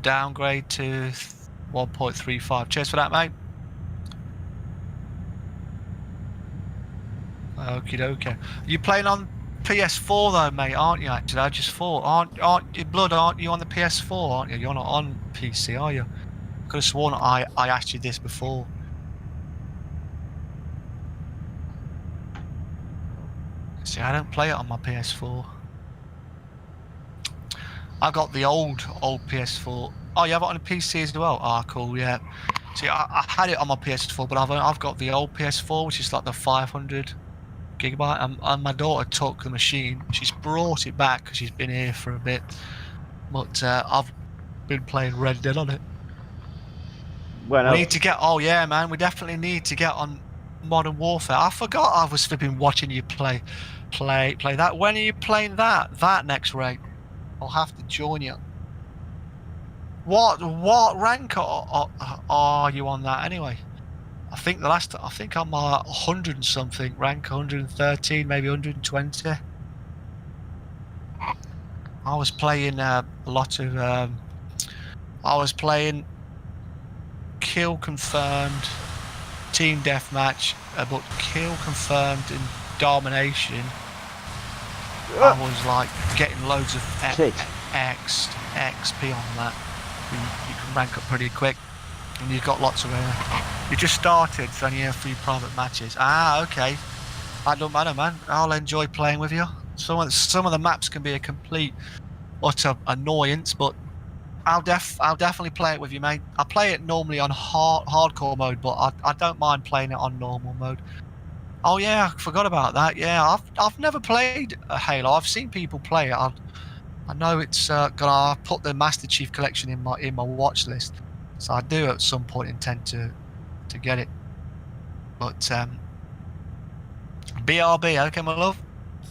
Downgrade to 1.35. Cheers for that, mate. Okie dokie. You playing on PS4 though, mate, aren't you? Actually, I just thought, aren't you Blood? Aren't you on the PS4? Aren't you? You're not on PC, are you? Could have sworn I asked you this before. See, I don't play it on my PS4. I got the old PS4. Oh, you have it on a PC as well? Ah, cool, yeah. See, I had it on my PS4, but I've got the old PS4, which is like the 500 gigabyte, and my daughter took the machine. She's brought it back because she's been here for a bit, but I've been playing Red Dead on it. When We need to get. Oh yeah, man, we definitely need to get on Modern Warfare. I forgot I was flipping watching you play that. When are you playing that next raid? I'll have to join you. What rank are you on that anyway? I think I'm 100 and something rank, 113, maybe 120. I was playing a lot of. I was playing kill confirmed, team deathmatch, but kill confirmed and domination. I was like getting loads of XP on that. You can rank up pretty quick, and you've got lots of. You just started, so you have 3 private matches. Ah, okay. I don't matter, man. I'll enjoy playing with you. Some of the maps can be a complete utter annoyance, but I'll definitely play it with you, mate. I play it normally on hardcore mode, but I don't mind playing it on normal mode. Oh yeah, I forgot about that. Yeah, I've never played Halo. I've seen people play it. I know it's gonna put the Master Chief Collection in my watch list, so I do at some point intend to get it. But BRB, okay, my love.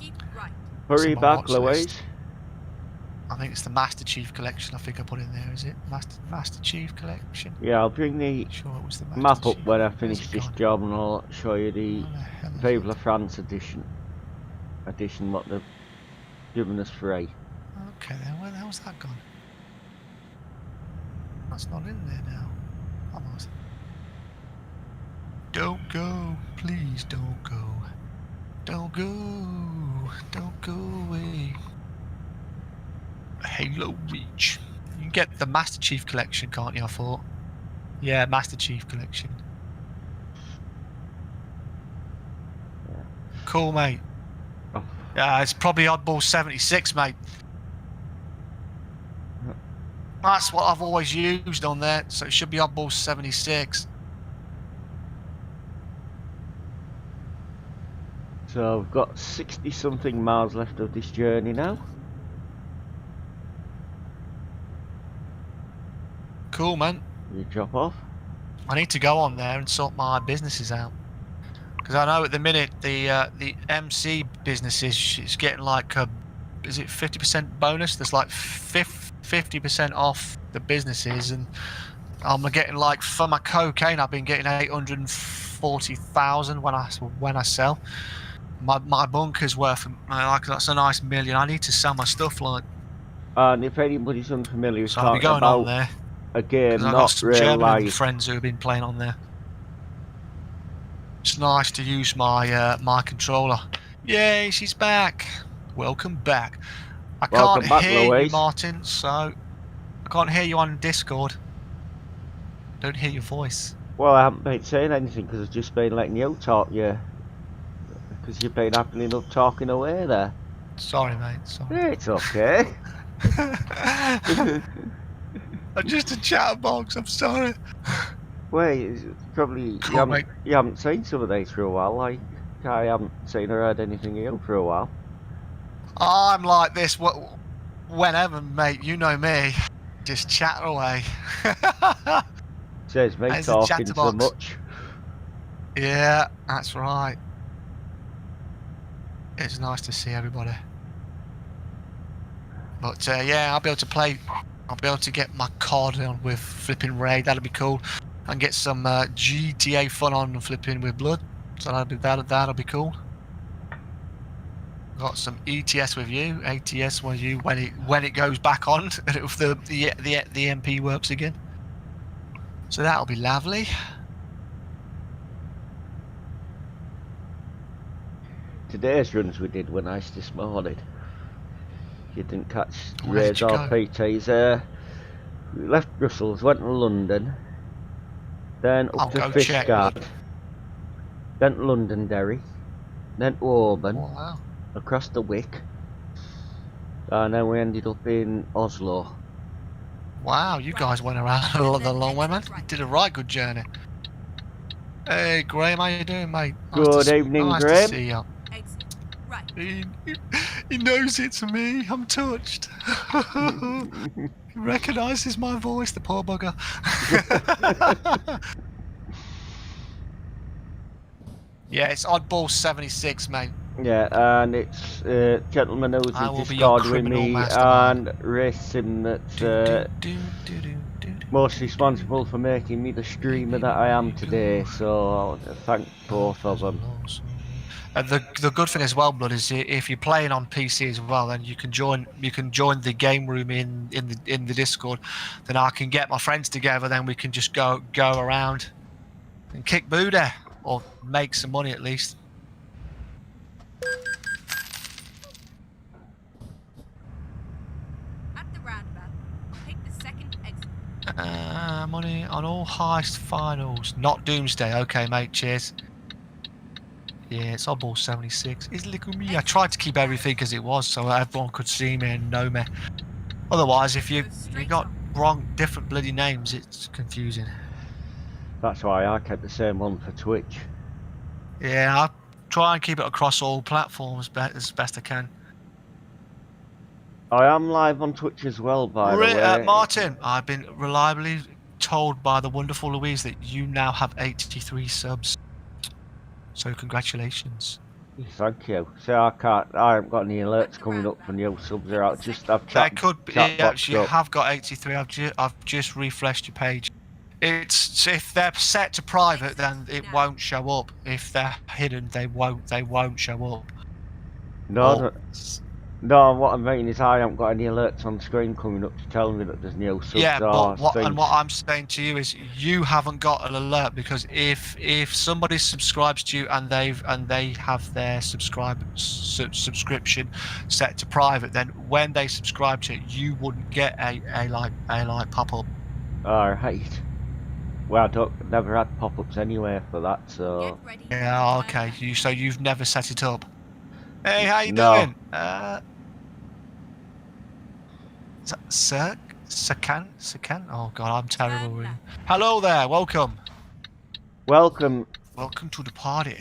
Keep right. Hurry my back, watch list. Louise. I think it's the Master Chief Collection. I think I put in there. Is it Master Chief Collection? Yeah, I'll bring the Sure, it was the Master map up Chief. when I Where's finish it this gone? job, and I'll show you the Where the hell is Vive it? la France edition what they've given us free. Okay, then where the hell's that gone? That's not in there now. Don't go, please don't go. Don't go, don't go away. Halo Reach. You can get the Master Chief Collection, can't you, I thought? Yeah, Master Chief Collection. Cool, mate. Oh. Yeah, it's probably Oddball 76, mate. That's what I've always used on there, so it should be Oddball 76. So I've got 60 something miles left of this journey now. Cool, man. You drop off. I need to go on there and sort my businesses out. Because I know at the minute the MC businesses, it's getting like a, is it 50% bonus? There's like 50% off the businesses, and I'm getting like, for my cocaine I've been getting 840,000 when I sell. My bunker's worth like, that's a nice million. I need to sell my stuff, like. And if anybody's unfamiliar with So I'll be talking going on about there. a game I've got not some real German life, friends who have been playing on there. It's nice to use my my controller. Yay, she's back. Welcome back. I Welcome can't back, hear you, Louise. Martin, so I can't hear you on Discord. Don't hear your voice. well, I haven't been saying anything because I've just been letting you talk, because you've been happy enough talking away there. Sorry, mate. Sorry. Yeah, it's okay. I'm just a chatterbox. I'm sorry. Well, it's probably Cool, mate. you haven't seen some of these for a while. Like, I haven't seen or heard anything of you for a while. I'm like this whenever, mate. You know me. Just chat away. Says me There's a talking so chatterbox. much. Yeah, that's right. It's nice to see everybody. But yeah, I'll be able to play. I'll be able to get my card on with flipping Raid. That'll be cool. And get some GTA fun on flipping with Blood. So that'll be cool. Got some ETS with you, ATS with you when it goes back on, and if the MP works again. So that'll be lovely. Today's runs we did were nice this morning. You didn't catch Where did Ray's you or go? PT's. We left Brussels, went to London, then I'll up to go check. Fishguard, then to Londonderry, then to Auburn, Wow. across the Wick, and then we ended up in Oslo. Wow, you guys went around the long way, man. You did a right good journey. Hey, Graham, how you doing, mate? Good evening, nice Graham. to see you. Exit. Right. He knows it's me. I'm touched. He recognises my voice, the poor bugger. Yeah, it's Oddball 76, mate. Yeah, and it's gentleman who's I in will be your Discord with criminal me mastermind. and Racing that's Do. most responsible for making me the streamer that I am today, so I want to thank both of them. The good thing as well, Blood, is if you're playing on PC as well, then you can join the game room in the Discord. Then I can get my friends together. Then we can just go around and kick booty or make some money at least. At the roundabout, take the second exit. Money on all heist finals, not Doomsday. Okay, mate. Cheers. Yeah, it's Oddball 76. It's look at me. I tried to keep everything as it was so everyone could see me and know me. Otherwise, if you got different bloody names, it's confusing. That's why I kept the same one for Twitch. Yeah, I try and keep it across all platforms as best I can. I am live on Twitch as well, by the way. Martin, I've been reliably told by the wonderful Louise that you now have 83 subs. So congratulations. Thank you. See, I haven't got any alerts coming up for new subs. I've There could be. chat Yeah, boxed you up. have got 83. I've just refreshed your page. It's if they're set to private, then it won't show up. If they're hidden, they won't show up. No, No, what I mean is I haven't got any alerts on screen coming up to tell me that there's new subs Yeah, or but what things. I'm saying to you is you haven't got an alert, because if somebody subscribes to you and they have their subscription set to private, then when they subscribe to it, you wouldn't get a light pop up. Alright. Well, I never had pop-ups anywhere for that, Get so... ready. Yeah, to okay. turn So you've never set it up. Hey, how you No. doing? Is that Sakan? Oh God, I'm terrible. Turn With... left. Hello there, welcome. Welcome, Welcome to the party.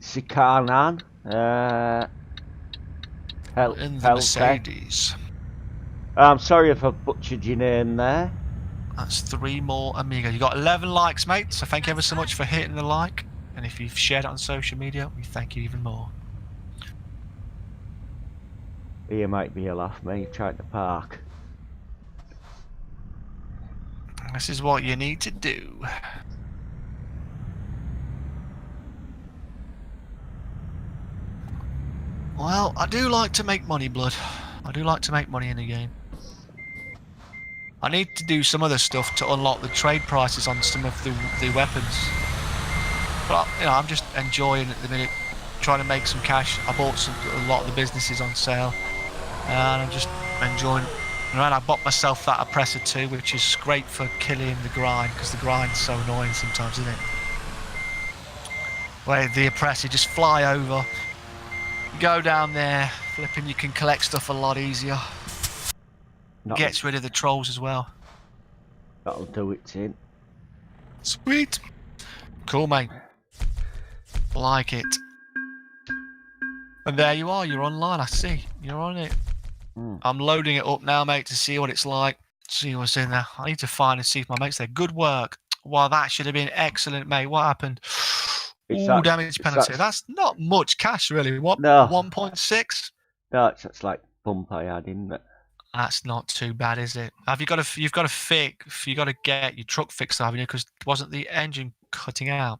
Sikanan. In the Peltec. Mercedes. I'm sorry if I butchered your name there. That's 3 more Amiga. You got 11 likes, mate. So thank you ever so much for hitting the like. And if you've shared it on social media, we thank you even more. You might be a laugh, mate, trying to park. This is what you need to do. Well, I do like to make money, blood. I do like to make money in the game. I need to do some other stuff to unlock the trade prices on some of the weapons. But you know, I'm just enjoying at the minute, trying to make some cash. I bought a lot of the businesses on sale, and I'm just enjoying. And I bought myself that oppressor too, which is great for killing the grind, because the grind's so annoying sometimes, isn't it? Where the oppressor, just fly over, go down there, flipping. You can collect stuff a lot easier. Gets rid of the trolls as well. That'll do it, Tin. Sweet. Cool, mate. Like it. And there you are, you're online, I see. You're on it. I'm loading it up now, mate, to see what it's like. See what's in there. I need to find and see if my mate's there. Good work. Well, that should have been excellent, mate. What happened? Ooh, damage penalty. That's not much cash, really. What? No. 1.6? No, that's like bump I had, isn't it? That's not too bad, is it? You've got to get your truck fixed, haven't you? Because wasn't the engine cutting out?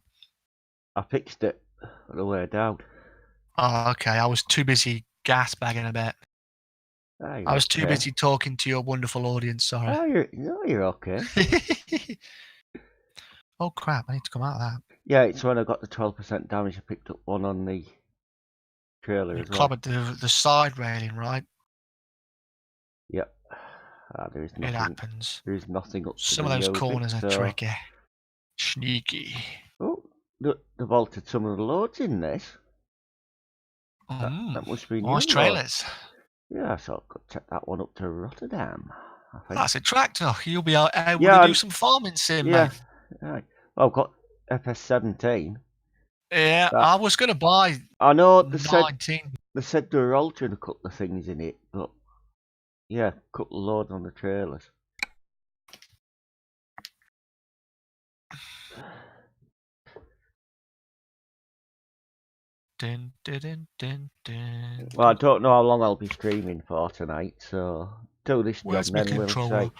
I fixed it on the way down. Oh, okay. I was too busy gas bagging a bit. I was too busy talking to your wonderful audience, sorry. Oh, you're okay. Oh, crap. I need to come out of that. Yeah, it's when I got the 12% damage, I picked up one on the trailer as well. Clobbered the side railing, right? Yep. There is nothing. It happens. There is nothing up to Some of those corners bit, are tricky. Sneaky. Oh, they've altered some of the loads in this. That must be nice trailers. Yeah, so I could take that one up to Rotterdam, I think. That's a tractor. You'll be able to do some farming sim, mate. Right. Well, I've got FS17. Yeah, I was going to buy. I know 19. They said they were altering a couple of things in it, but yeah, a couple of loads on the trailers. Dun, dun, dun, dun. Well, I don't know how long I'll be streaming for tonight, so do this job Where's my then we'll controller? see.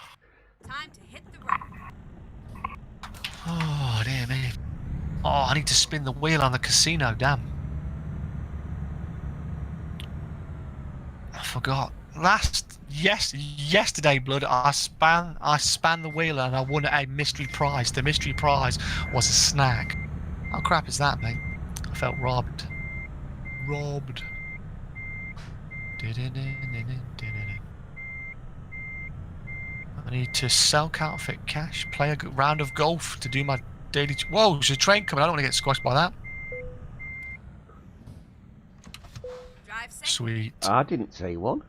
Time to hit the road. Oh, dear me. Oh, I need to spin the wheel on the casino, damn. I forgot. Yesterday, blood, I span the wheel and I won a mystery prize. The mystery prize was a snack. How crap is that, mate? I felt robbed. I need to sell counterfeit cash, play a round of golf to do my daily... Whoa, there's a train coming. I don't want to get squashed by that. Drive safe. Sweet. I didn't see one.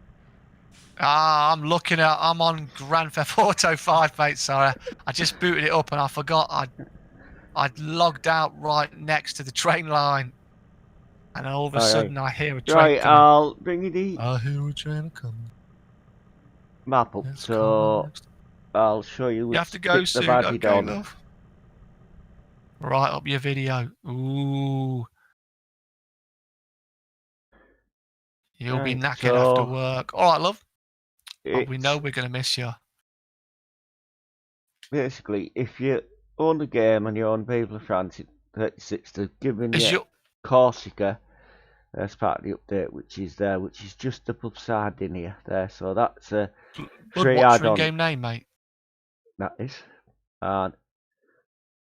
I'm on Grand Theft Auto 5, mate, sorry. I just booted it up and I forgot I'd logged out right next to the train line. And then all of a sudden I hear a train coming. I'll bring you the I hear a train coming. map up, so I'll show you. You have to go soon, okay, down. love. Right up your video. Ooh. You'll be knackered after work. All right, love. We know we're going to miss you. Basically, if you own the game and you own Vive la France 36, they're giving you Corsica That's part of the update which is there, which is just above Sardinia there. So that's a free What's your add-on. in-game name, mate? That is. And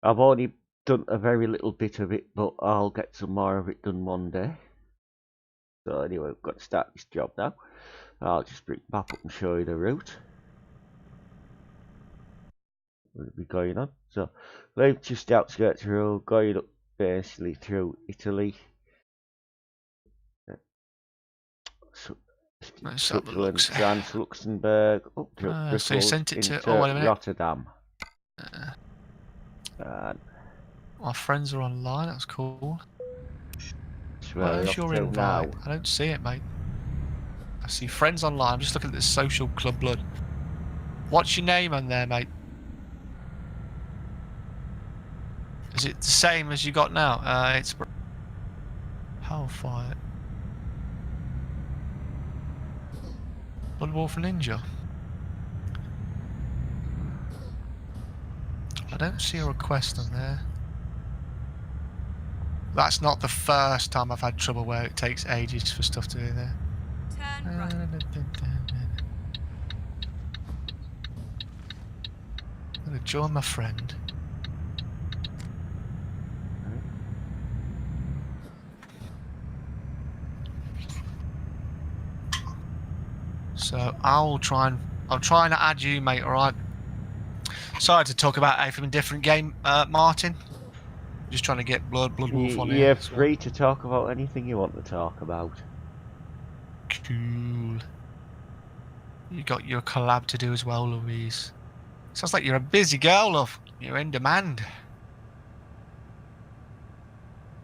I've only done a very little bit of it, but I'll get some more of it done one day. So anyway, we've got to start this job now. I'll just bring it back up and show you the route we'll be going on. So leave just the outskirts road, going up basically through Italy, Let's have a look. Switzerland, France, Luxembourg, up to So you Brussels, sent it to. into Oh, wait a minute. Rotterdam. And My friends are online. That's cool. that's where we're Where's off your to now. invite? I don't see it, mate. I see friends online. I'm just looking at the social club blood. What's your name on there, mate? Is it the same as you got now? It's Hellfire. Bloodwolf Ninja. I don't see a request on there. That's not the first time I've had trouble where it takes ages for stuff to do there. Turn right. I'm gonna join my friend. So I'm trying to add you, mate. All right. Sorry to talk about a from a different game, Martin. Just trying to get Bloodwolf on here. You're free to talk about anything you want to talk about. Cool. You got your collab to do as well, Louise. Sounds like you're a busy girl, love. You're in demand.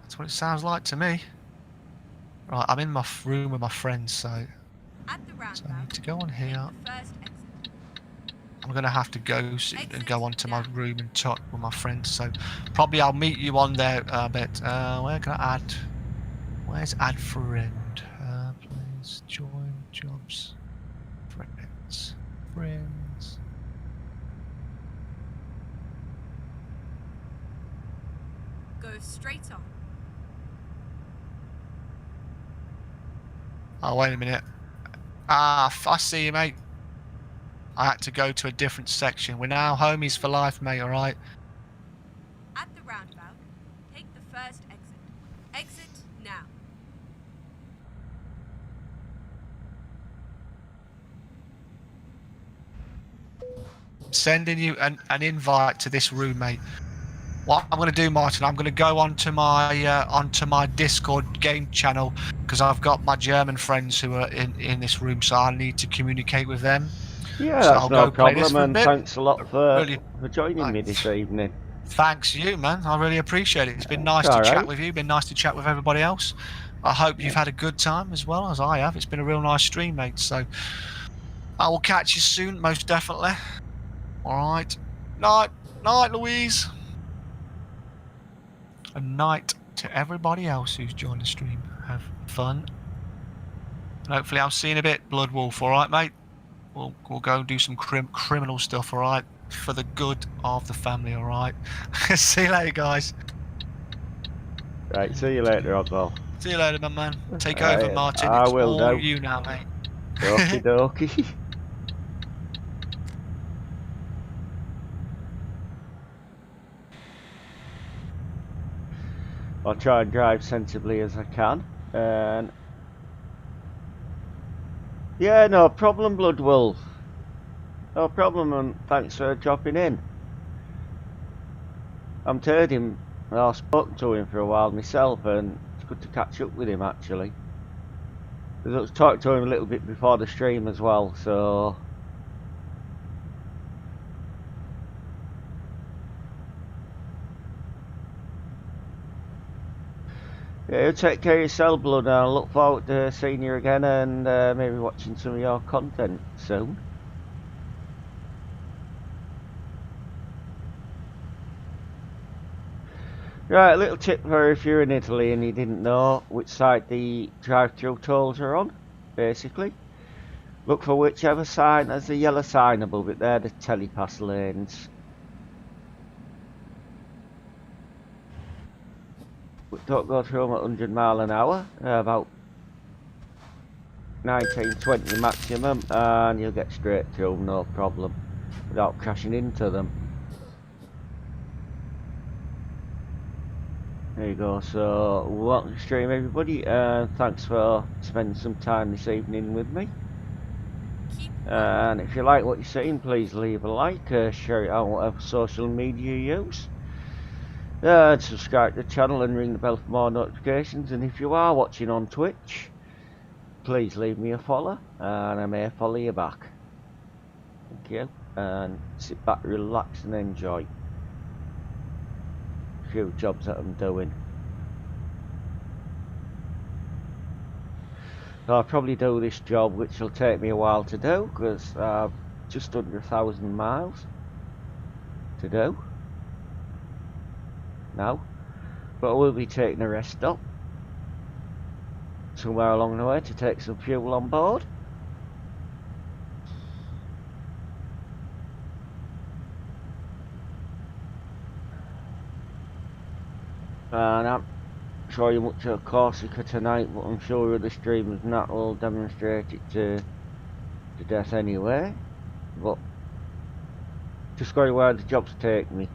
That's what it sounds like to me. Right, I'm in my room with my friends, so At the I need roundabout, to go on here. take the first exit. I'm gonna have to go and go onto my room and talk with my friends. So probably I'll meet you on there a bit. Where can I add? Where's add friend? Please join jobs. Friends. Go straight on. Oh, wait a minute. I see you, mate. I had to go to a different section. We're now homies for life, mate, alright? At the roundabout, take the first exit. Exit now. Sending you an invite to this room, mate. What I'm going to do, Martin, I'm going to go onto my Discord game channel because I've got my German friends who are in this room, so I need to communicate with them. Yeah, So that's I'll no go play this problem, for a and bit. thanks a lot for Really, joining me this evening. thanks you, man. I really appreciate it. It's been nice It's to all chat right. with you. Been nice to chat with everybody else. I hope you've had a good time as well as I have. It's been a real nice stream, mate. So I will catch you soon, most definitely. All right. Night, Louise. A night to everybody else who's joined the stream. Have fun. And hopefully I'll see you in a bit, Bloodwolf. All right, mate. We'll go and do some criminal stuff. All right, for the good of the family. All right. See you later, guys. Right, see you later, Oddball. See you later, my man. Take Right, over, Martin. I It's will all do. you now, mate. Okie dokie. I'll try and drive sensibly as I can. And yeah, no problem, Bloodwolf. No problem, and thanks for dropping in. I'm heard him. I've spoken to him for a while myself, and it's good to catch up with him actually. I was talking to him a little bit before the stream as well, so yeah, you take care of yourself, Blood, and I look forward to seeing you again and maybe watching some of your content soon. Right, a little tip for if you're in Italy and you didn't know which side the drive-through tolls are on, basically. Look for whichever sign has the yellow sign above it, they're the telepass lanes. But don't go through them at 100 miles an hour, about 1920 maximum, and you'll get straight through no problem without crashing into them. There you go. So welcome to the stream, everybody, and thanks for spending some time this evening with me. And if you like what you're seeing, please leave a like, share it on whatever social media you use, and subscribe to the channel and ring the bell for more notifications. And if you are watching on Twitch, please leave me a follow, and I may follow you back. Thank you, and sit back, relax, and enjoy a few jobs that I'm doing. So I'll probably do this job, which will take me a while to do, because I've just under 1,000 miles to do now. But I will be taking a rest stop somewhere along the way to take some fuel on board. And I'm show you much of Corsica tonight, but I'm sure other streamers and that will demonstrate it to death anyway. But just going where the jobs take me.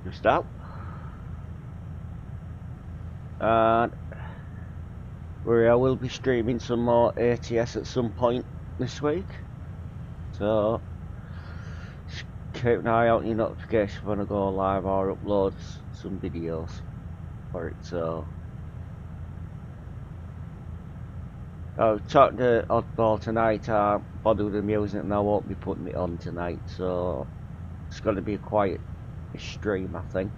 Just out. And where I will be streaming some more ATS at some point this week. So just keep an eye out on your notifications when I go live or upload some videos for it. So I was talking to Oddball tonight. I bothered with the music and I won't be putting it on tonight, so it's going to be a quiet stream, I think.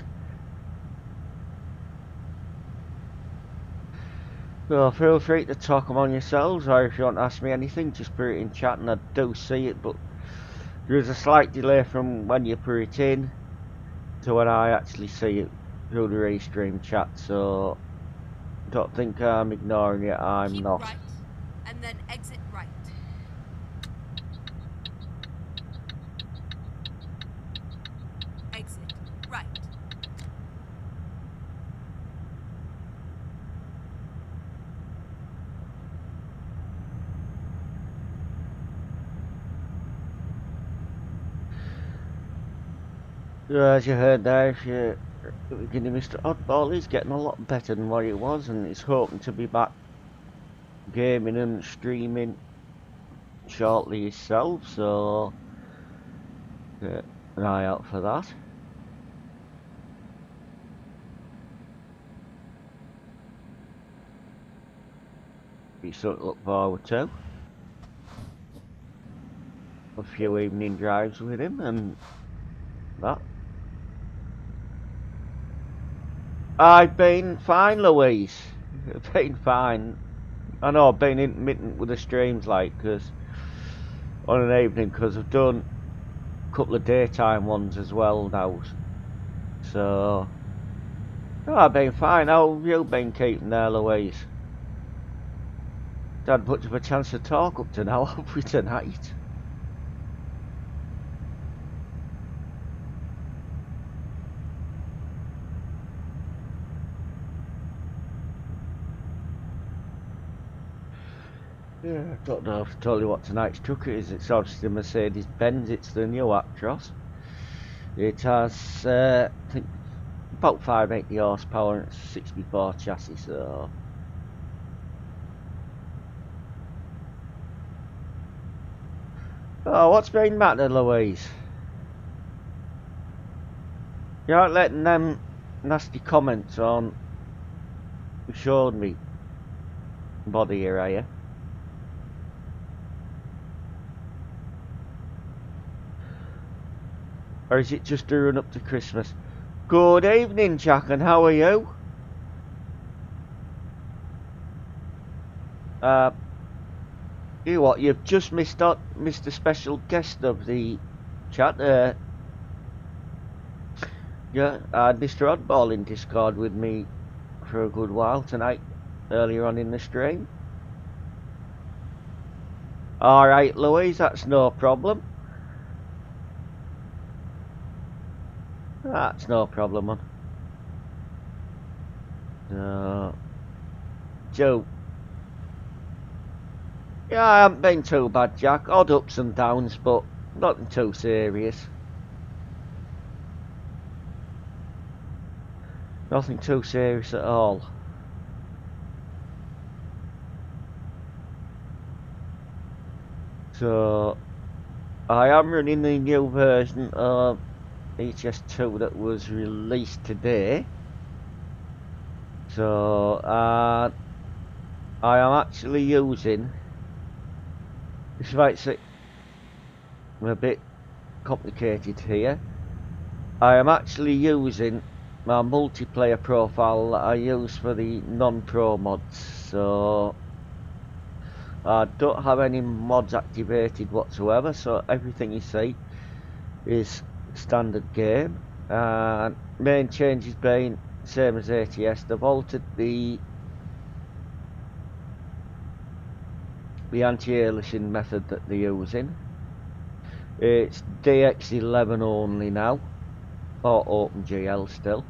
So feel free to talk among yourselves, or if you want to ask me anything, just put it in chat and I do see it, but there is a slight delay from when you put it in to when I actually see it through the restream chat, so don't think I'm ignoring it, I'm Keep not. right, and then exit right. Exit right. As you heard there, if you're at the beginning, Mr. Oddball is getting a lot better than what he was, and he's hoping to be back gaming and streaming shortly himself, so get an eye out for that. Be something to look forward to. A few evening drives with him and that. I've been fine, Louise. I've been fine. I know I've been intermittent with the streams, like, because on an evening, because I've done a couple of daytime ones as well now. So, no, I've been fine. How have you been keeping there, Louise? Had much of a chance to talk up to now, have we, tonight? Yeah, I don't know if I told you what tonight's truck is. It's obviously the Mercedes-Benz. It's the new Actros. It has, I think, about 580 horsepower and it's a 64 chassis, so... Oh, what's been matter, Louise? You aren't letting them nasty comments on who showed me body here, are you? Or is it just a run up to Christmas? Good evening, Jack, and how are you? You what, you've just missed a special guest of the chat. Yeah, I had Mr. Oddball in Discord with me for a good while tonight, earlier on in the stream. Alright, Louise, that's no problem. That's no problem, man. Joe. Yeah, I haven't been too bad, Jack. Odd ups and downs, but nothing too serious. Nothing too serious at all. So, I am running the new version of ets2 that was released today. So, I am actually using, this might seem a bit complicated here, I am actually using my multiplayer profile that I use for the non-pro mods. So, I don't have any mods activated whatsoever, so everything you see is standard game. And main changes being same as ATS. They've altered the anti-aliasing method that they're using. It's DX11 only now, or OpenGL still.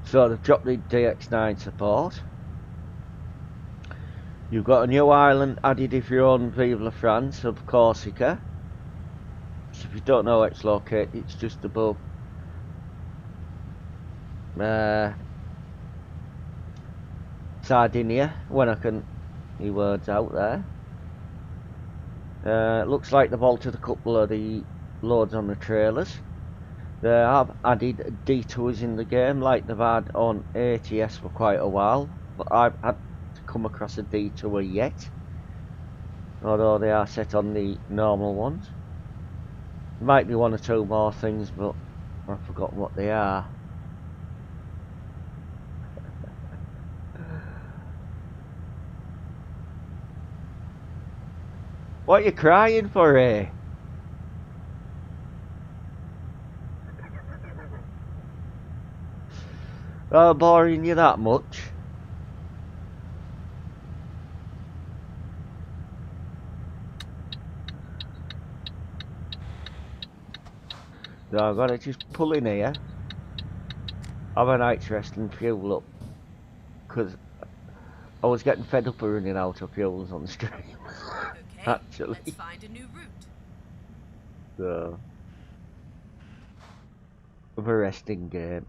So they've dropped the DX9 support. You've got a new island added if you're on Vive la France of Corsica. So if you don't know where it's located, it's just above Sardinia, when I can the words out there. Looks like they've altered a couple of the loads on the trailers. They have added detours in the game like they've had on ATS for quite a while, but I've had to come across a detour yet, although they are set on the normal ones. Might be one or two more things, but I've forgotten what they are. What are you crying for, eh? Oh, boring you that much? So I've got to just pull in here, have a night's rest and fuel up, because I was getting fed up of running out of fuels on the stream. Okay, Actually. let's find a new route. So, of a resting game.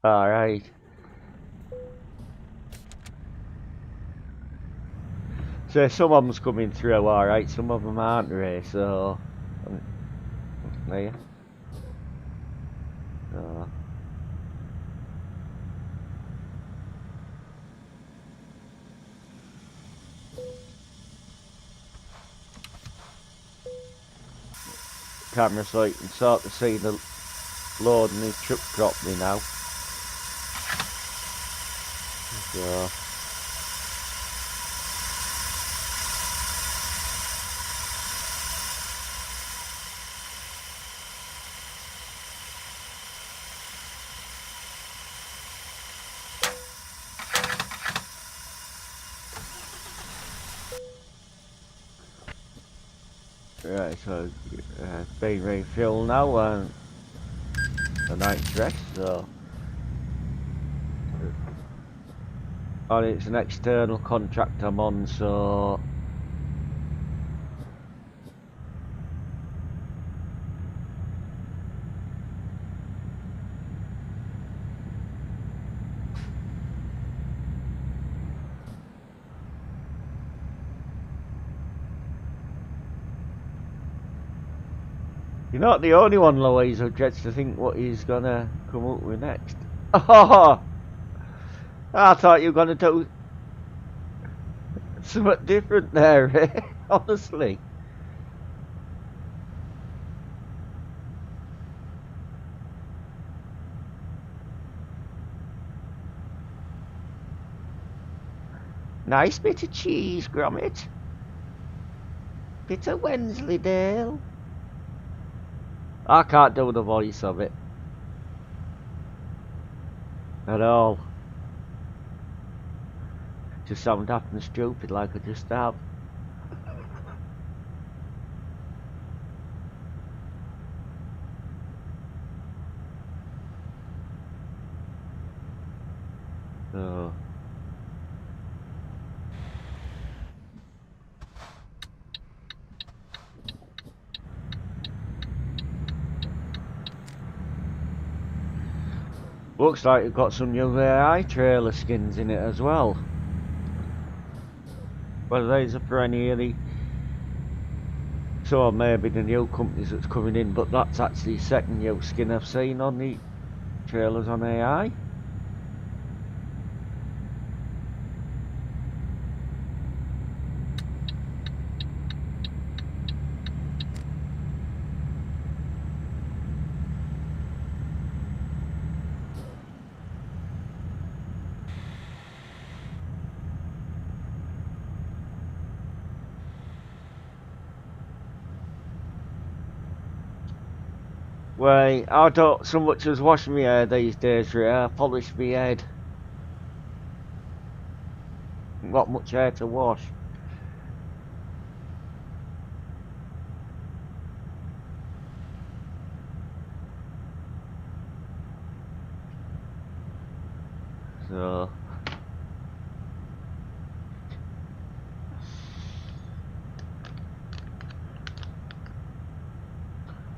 Alright. So some of them's coming through alright, some of them aren't really, so... There. So... Camera so you can sort of see the load and the truck properly now. So... Right, so being refueled now and a night's rest, so... And it's an external contract I'm on, so... You're not the only one, Louise, who dreads to think what he's gonna come up with next. Oh! I thought you were gonna do something different there, eh? Honestly. Nice bit of cheese, Gromit. Bit of Wensleydale. I can't do the voice of it. At all. To sound daft and stupid like I just have. So looks like you've got some new AI trailer skins in it as well. Whether these are for any of the, so maybe the new companies that's coming in, but that's actually the second new skin I've seen on the trailers on AI. Well, I don't so much as wash my hair these days, really. I polish my head. Not much hair to wash. So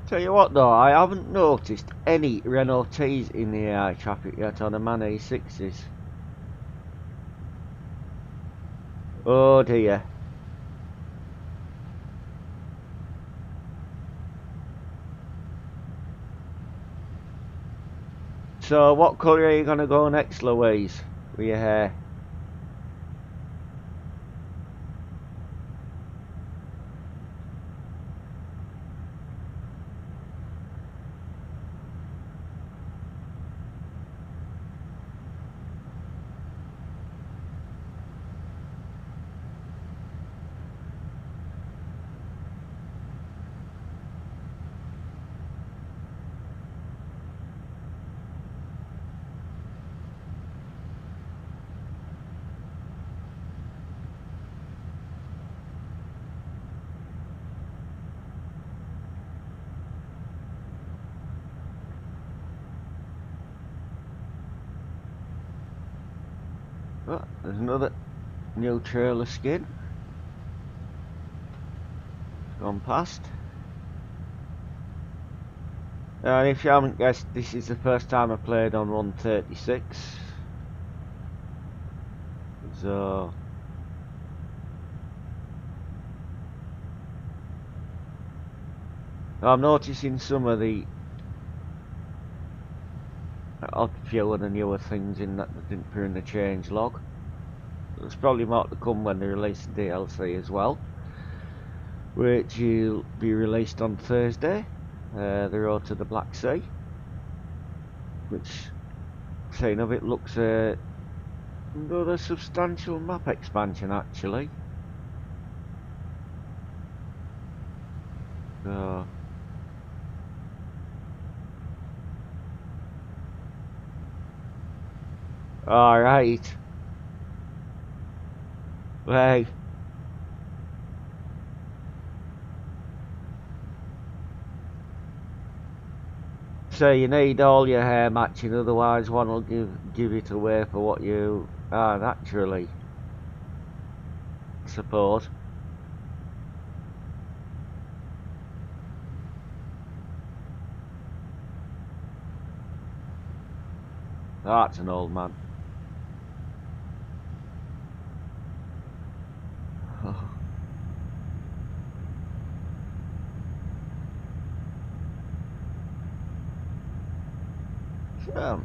tell you what though, I haven't noticed any Renault T's in the AI traffic yet on the Man A6s. Oh dear. So what colour are you going to go next, Louise, with your hair? Oh, there's another new trailer skin. Gone past. And if you haven't guessed, this is the first time I played on 136. So I'm noticing some of the odd few of the newer things in that they didn't put in the change log. There's probably more to come when they release the DLC as well, which will be released on Thursday. The Road to the Black Sea, which, saying of it, looks another substantial map expansion actually. So alright. Hey. So you need all your hair matching, otherwise one will give it away for what you are naturally, I suppose. That's an old man. So,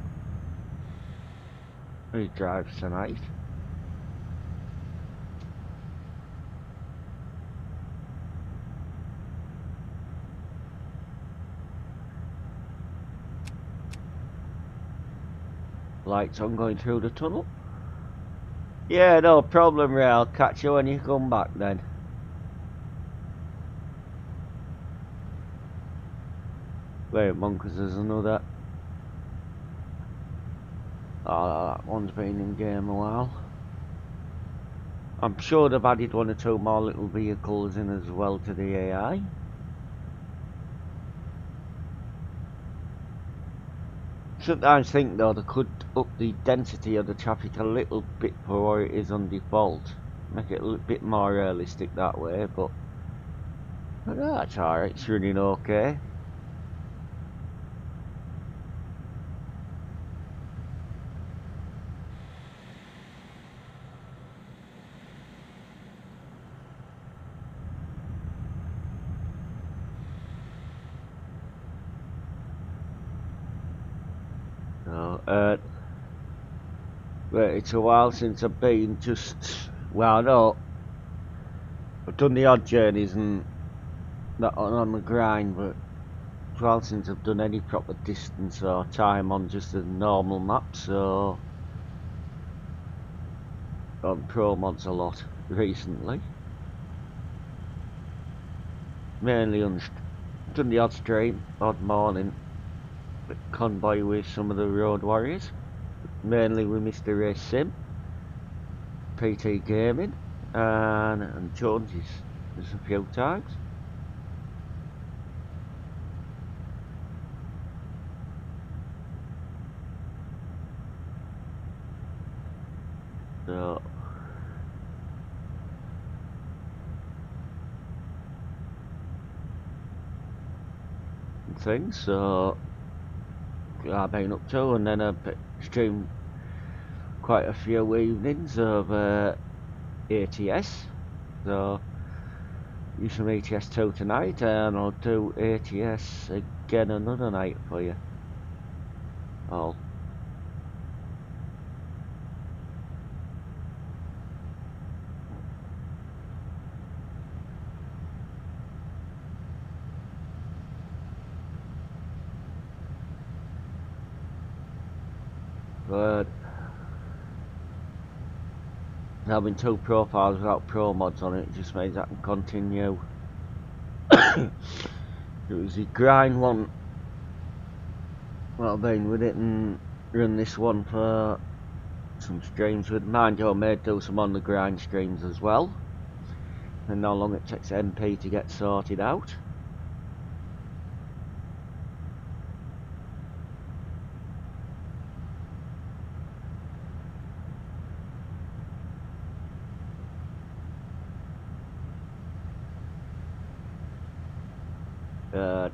who drives tonight? Lights on going through the tunnel? Yeah, no problem, Ray. I'll catch you when you come back then. Wait a moment, because there's another. Oh, that one's been in game a while. I'm sure they've added 1 or 2 more little vehicles in as well to the AI. Sometimes think though they could up the density of the traffic a little bit for what it is on default. Make it a little bit more realistic that way, but that's alright, it's running okay. So, well, it's a while since I've been well, no, I've done the odd journeys and that on the grind, but it's a while since I've done any proper distance or time on just a normal map, so on Pro Mods a lot recently. Mainly done the odd stream, odd morning, convoy with some of the Road Warriors. Mainly with Mr. Race Sim, PT Gaming, and Jonesy's. There's a few times. So things. So I've been up to, and then I've streamed quite a few evenings of ATS. So use some ets2 tonight, and I'll do ATS again another night for you all. But having 2 profiles without pro mods on it just means I can continue. It was the grind one. Well, I've been with it and run this one for some streams with. Mind you, I may do some on the grind streams as well. And how long it takes MP to get sorted out. But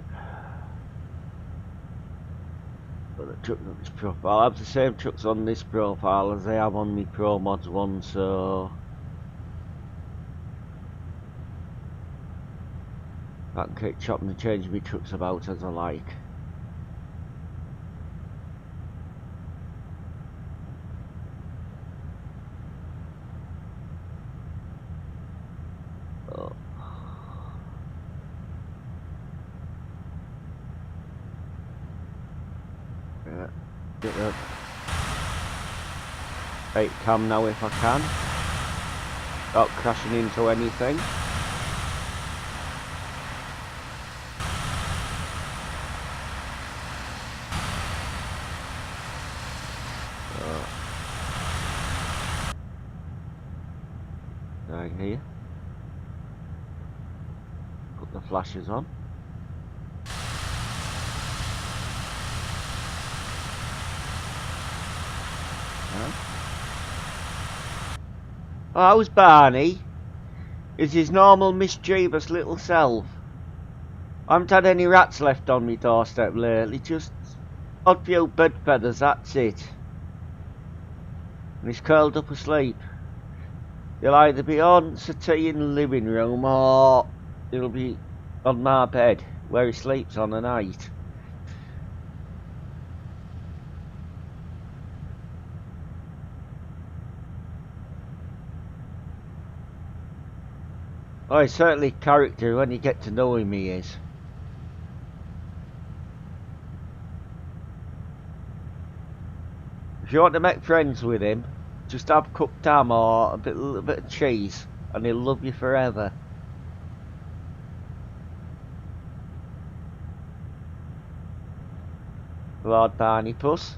the truck on this profile, I have the same trucks on this profile as I have on my Pro Mods one, so I can keep chopping and changing my trucks about as I like. Oh. Yeah. Get the 8 cam now if I can, without crashing into anything. Down here, put the flashes on. Oh, how's Barney? Is his normal mischievous little self. I haven't had any rats left on my doorstep lately, just odd few bed feathers, that's it. And he's curled up asleep. He'll either be on settee in the living room or he'll be on my bed where he sleeps on the night. Oh, he's certainly character when you get to know him, he is. If you want to make friends with him, just have cooked ham or a little bit of cheese and he'll love you forever. Lord Barney Puss.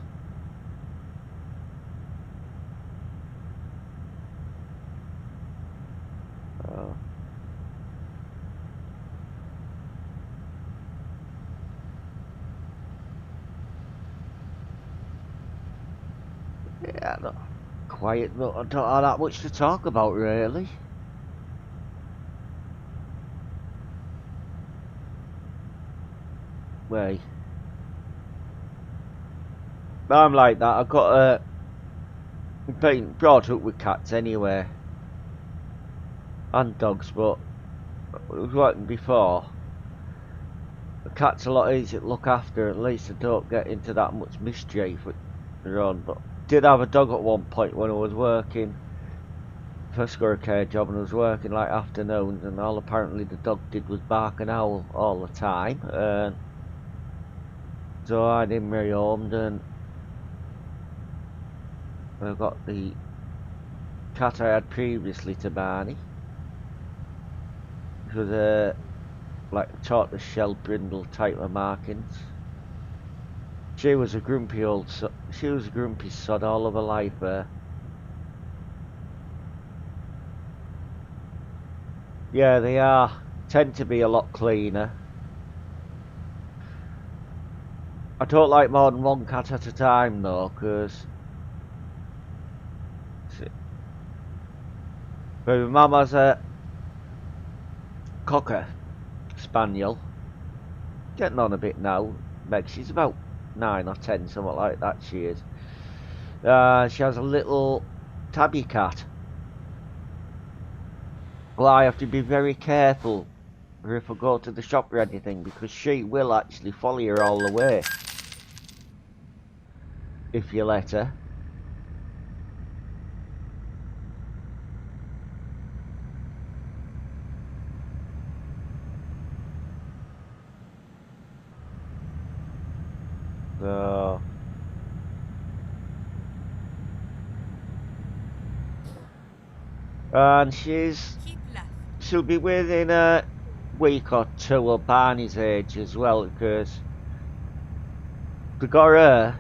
Yeah, not quiet, but I don't have that much to talk about, really. Wait. I'm like that. I've got been brought up with cats anyway. And dogs, but I was working before. The cat's a lot easier to look after, at least they don't get into that much mischief with their own. But did have a dog at one point when I was working first got a care job, and I was working like afternoons, and all apparently the dog did was bark and howl all the time. So I had him rehomed, and I got the cat I had previously to Barney, which was like tortoise shell brindle type of markings. She was a grumpy sod all of her life there. Yeah, they tend to be a lot cleaner. I don't like more than one cat at a time though, because my mum has a cocker spaniel, getting on a bit now. Meg, she's about 9 or 10, something like that. She is. She has a little tabby cat. Well, I have to be very careful if I go to the shop or anything, because she will actually follow you all the way if you let her. So and she'll be within a week or two of Barney's age as well, because we got her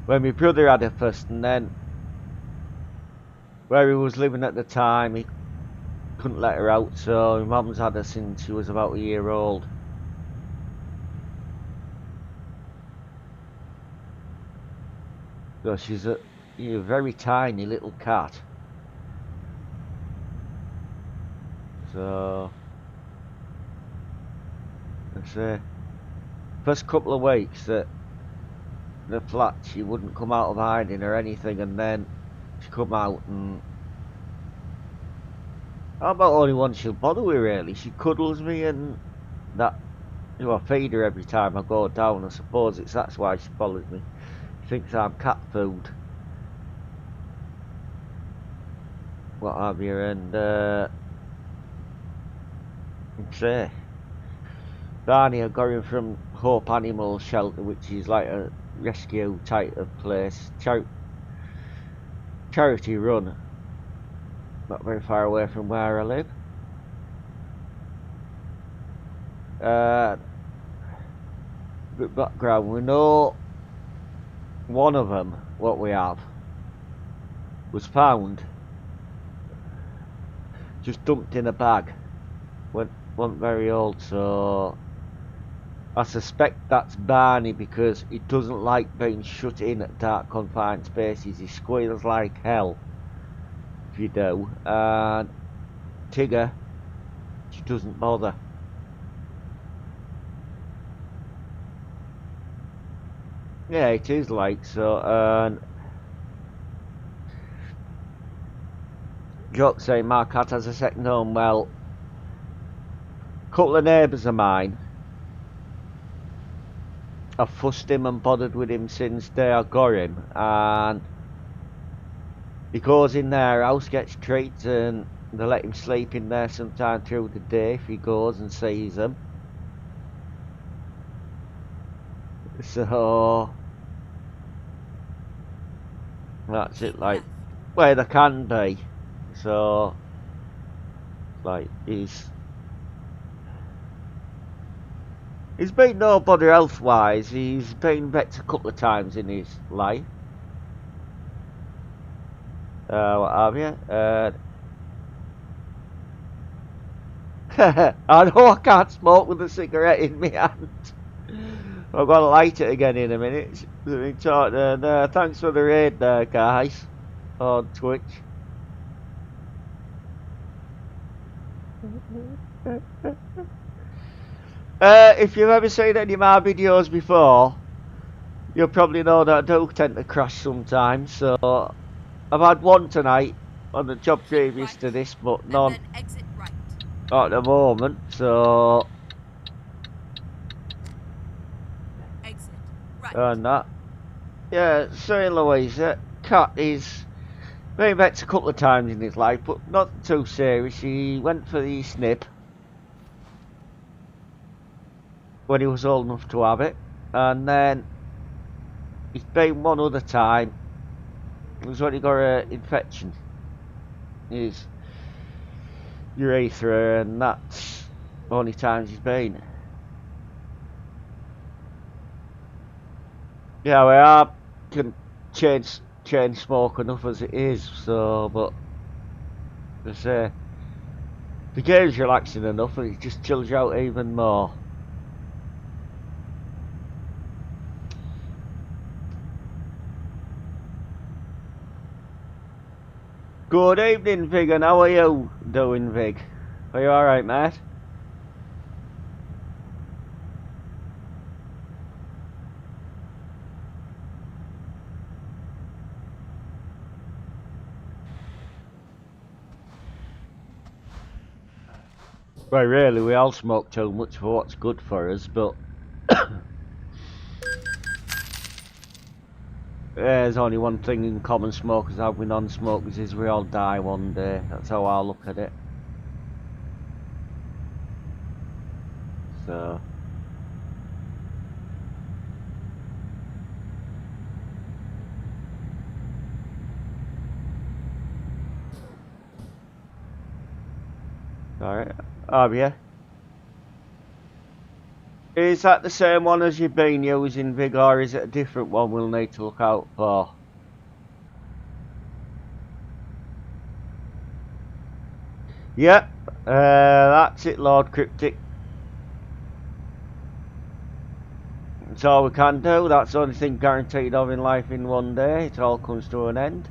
when my brother had her first, and then where he was living at the time he couldn't let her out, so my mum's had her since she was about a year old. So she's a very tiny little cat. So I say, first couple of weeks that the flat, she wouldn't come out of hiding or anything, and then she come out, and I'm about the only one she'll bother with really. She cuddles me, and that, I feed her every time I go down. I suppose that's why she follows me. She thinks I'm cat food, what have you, and say, Barney, I got him from Hope Animal Shelter, which is like a rescue type of place, charity run, not very far away from where I live. Bit background, we know one of them, what we have, was found just dumped in a bag. Wasn't very old, so I suspect that's Barney, because he doesn't like being shut in at dark confined spaces. He squeals like hell if you do. And Tigger, she doesn't bother. Yeah, it is like so. And joke saying my cat has a second home. Well, a couple of neighbours of mine, I've fussed him and bothered with him since day I got him, and he goes in their house, gets treats, and they let him sleep in there sometime through the day if he goes and sees them. So that's it, like where they can be. So like he's been no bother health-wise. He's been vets a couple of times in his life. What have you? I know I can't smoke with a cigarette in my hand. I've got to light it again in a minute. Thanks for the raid there, guys, on Twitch. If you've ever seen any of my videos before, you'll probably know that I do tend to crash sometimes. So I've had one tonight on the job previous to this, but none And then exit right. at the moment. So Exit right. and that, yeah. Saying Louisa, Cat is been vexed a couple of times in his life, but not too serious. He went for the snip when he was old enough to have it, and then he's been one other time. It was when he got an infection, his urethra, and that's the only times he's been. Yeah, we are can chain smoke enough as it is. So, but I say the game's relaxing enough, and it just chills you out even more. Good evening, Vig, and how are you doing, Vig? Are you alright, mate? Well, really, we all smoke too much for what's good for us, but there's only one thing in common, smokers have with non-smokers, is we all die one day. That's how I look at it. So alright, have you? Is that the same one as you've been using, Vig, or is it a different one we'll need to look out for? Yep, that's it, Lord Cryptic. That's all we can do. That's the only thing guaranteed of in life in one day. It all comes to an end.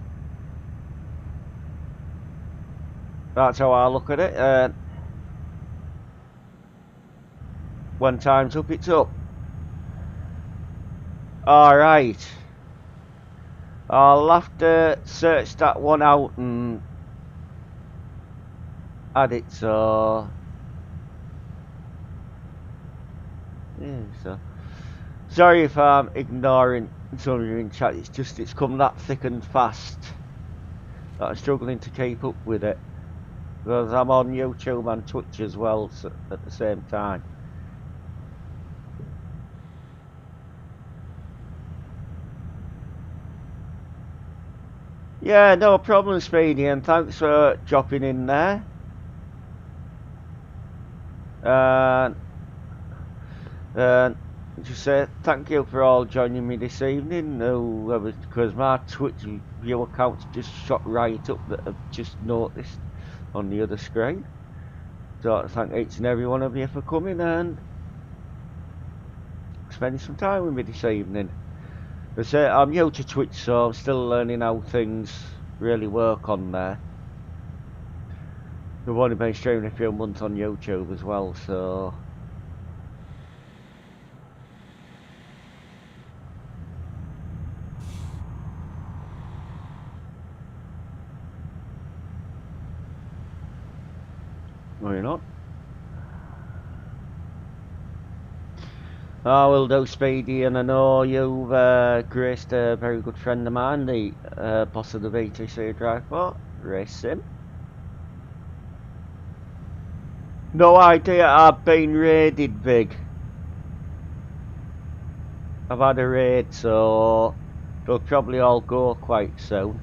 That's how I look at it. When time's up, it's up. Alright. I'll have to search that one out and add it, so yeah, so sorry if I'm ignoring some of you in chat. It's just it's come that thick and fast that I'm struggling to keep up with it, because I'm on YouTube and Twitch as well, so at the same time. Yeah, no problem, Speedy, and thanks for dropping in there. Just say thank you for all joining me this evening. Because my Twitch view account's just shot right up that I've just noticed on the other screen. So I thank each and every one of you for coming and spending some time with me this evening. As I'm new to Twitch, so I'm still learning how things really work on there. We've only been streaming a few months on YouTube as well, so why not? I will do, Speedy, and I know you've graced a very good friend of mine, the boss of the VTC Drive 4, Race Sim. No idea I've been raided, Vig. I've had a raid, so they'll probably all go quite soon.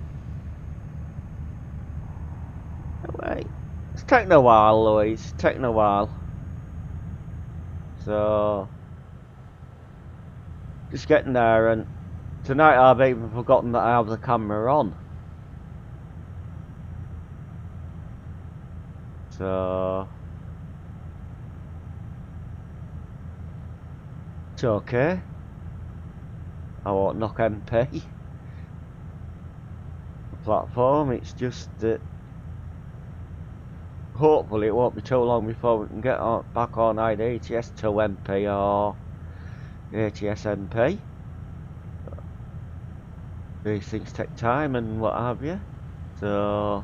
Wait, it's taking a while, Louise. It's taking a while. So just getting there, and tonight I've even forgotten that I have the camera on. So it's okay. I won't knock MP platform. It's just that hopefully it won't be too long before we can get back on either ets2 MP or ATS MP. These things take time and what have you, so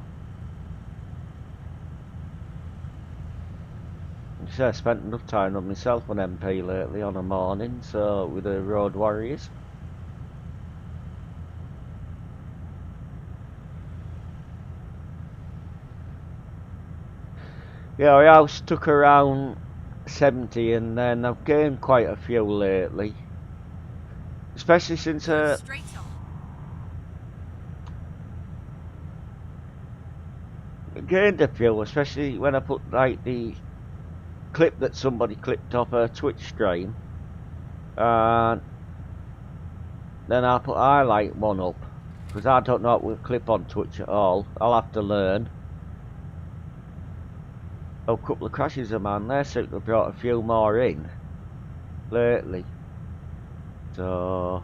I spent enough time on myself on MP lately on a morning, so with the Road Warriors. Yeah, I was stuck around 70 and then I've gained quite a few lately. Especially since Straight on. gained a few, especially when I put like the clip that somebody clipped off a Twitch stream, and then I put highlight one up because I don't know how to clip on Twitch at all. I'll have to learn. A couple of crashes of man there, so they've brought a few more in lately. So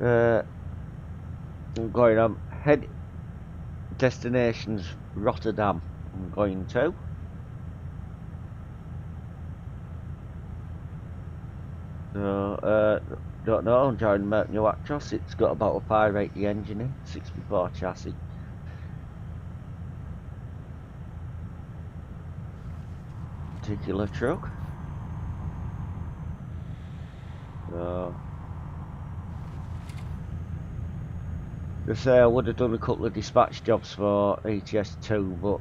I'm going on head destinations Rotterdam. I'm going to. So don't know. I'm driving the new Actros. It's got about a 580 engine in, 64 chassis. Particular truck. So just say I would have done a couple of dispatch jobs for ets2, but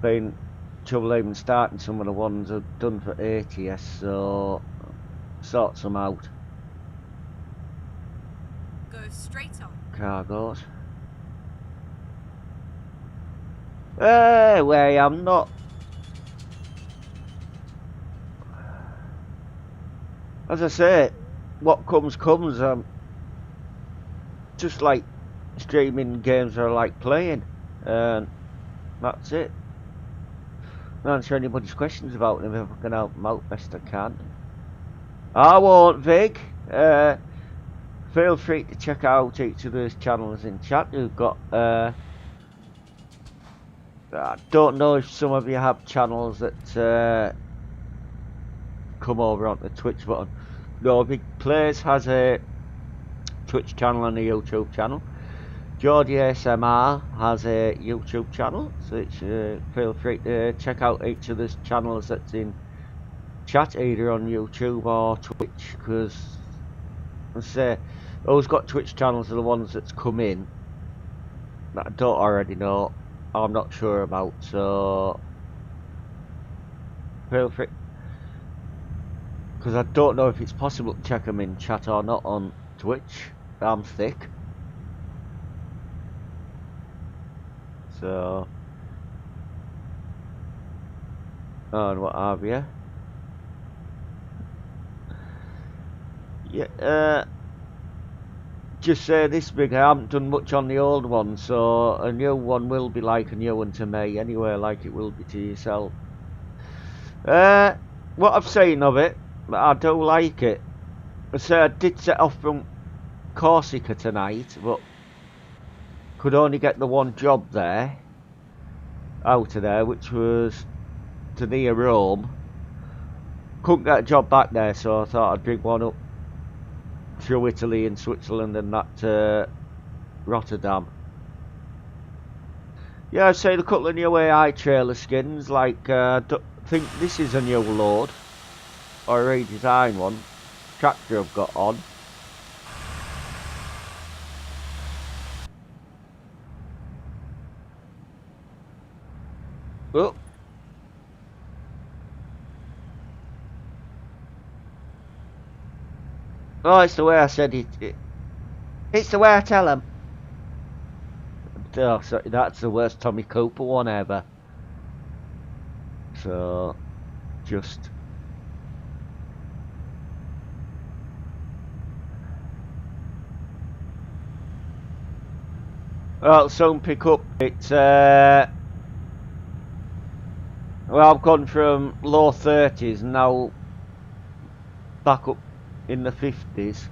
been trouble even starting some of the ones I've done for ATS, so sort some out. Go straight on. Cargoes. Anyway, I'm not. As I say, what comes comes. Just like streaming games I like playing, and that's it. Not answer anybody's questions about them if I can help them out best I can. I won't, Vig. Feel free to check out each of those channels in chat who've got. I don't know if some of you have channels that come over onto Twitch, but no, Big Players has a Twitch channel and a YouTube channel. Geordie ASMR has a YouTube channel, so it's, feel free to check out each of the channels that's in chat, either on YouTube or Twitch, because I say those got Twitch channels are the ones that's come in that I don't already know, I'm not sure about, so feel free, because I don't know if it's possible to check them in chat or not on Twitch. I'm thick, so and what have you. Yeah, just say this big, I haven't done much on the old one, so a new one will be like a new one to me anyway, like it will be to yourself. What I've seen of it, I do like it. So I did set off from Corsica tonight, but could only get the one job there, out of there, which was to near Rome. Couldn't get a job back there, so I thought I'd bring one up through Italy and Switzerland and that to Rotterdam. Yeah, I'd say a couple of new AI trailer skins, like I think this is a new load, or a redesigned one. Tractor I've got on. Oh. Oh, it's the way I said it. It's the way I tell them. Oh, sorry, that's the worst Tommy Cooper one ever. So, just. Well, soon pick up. It's well, I've gone from low 30s now. back up in the 50s.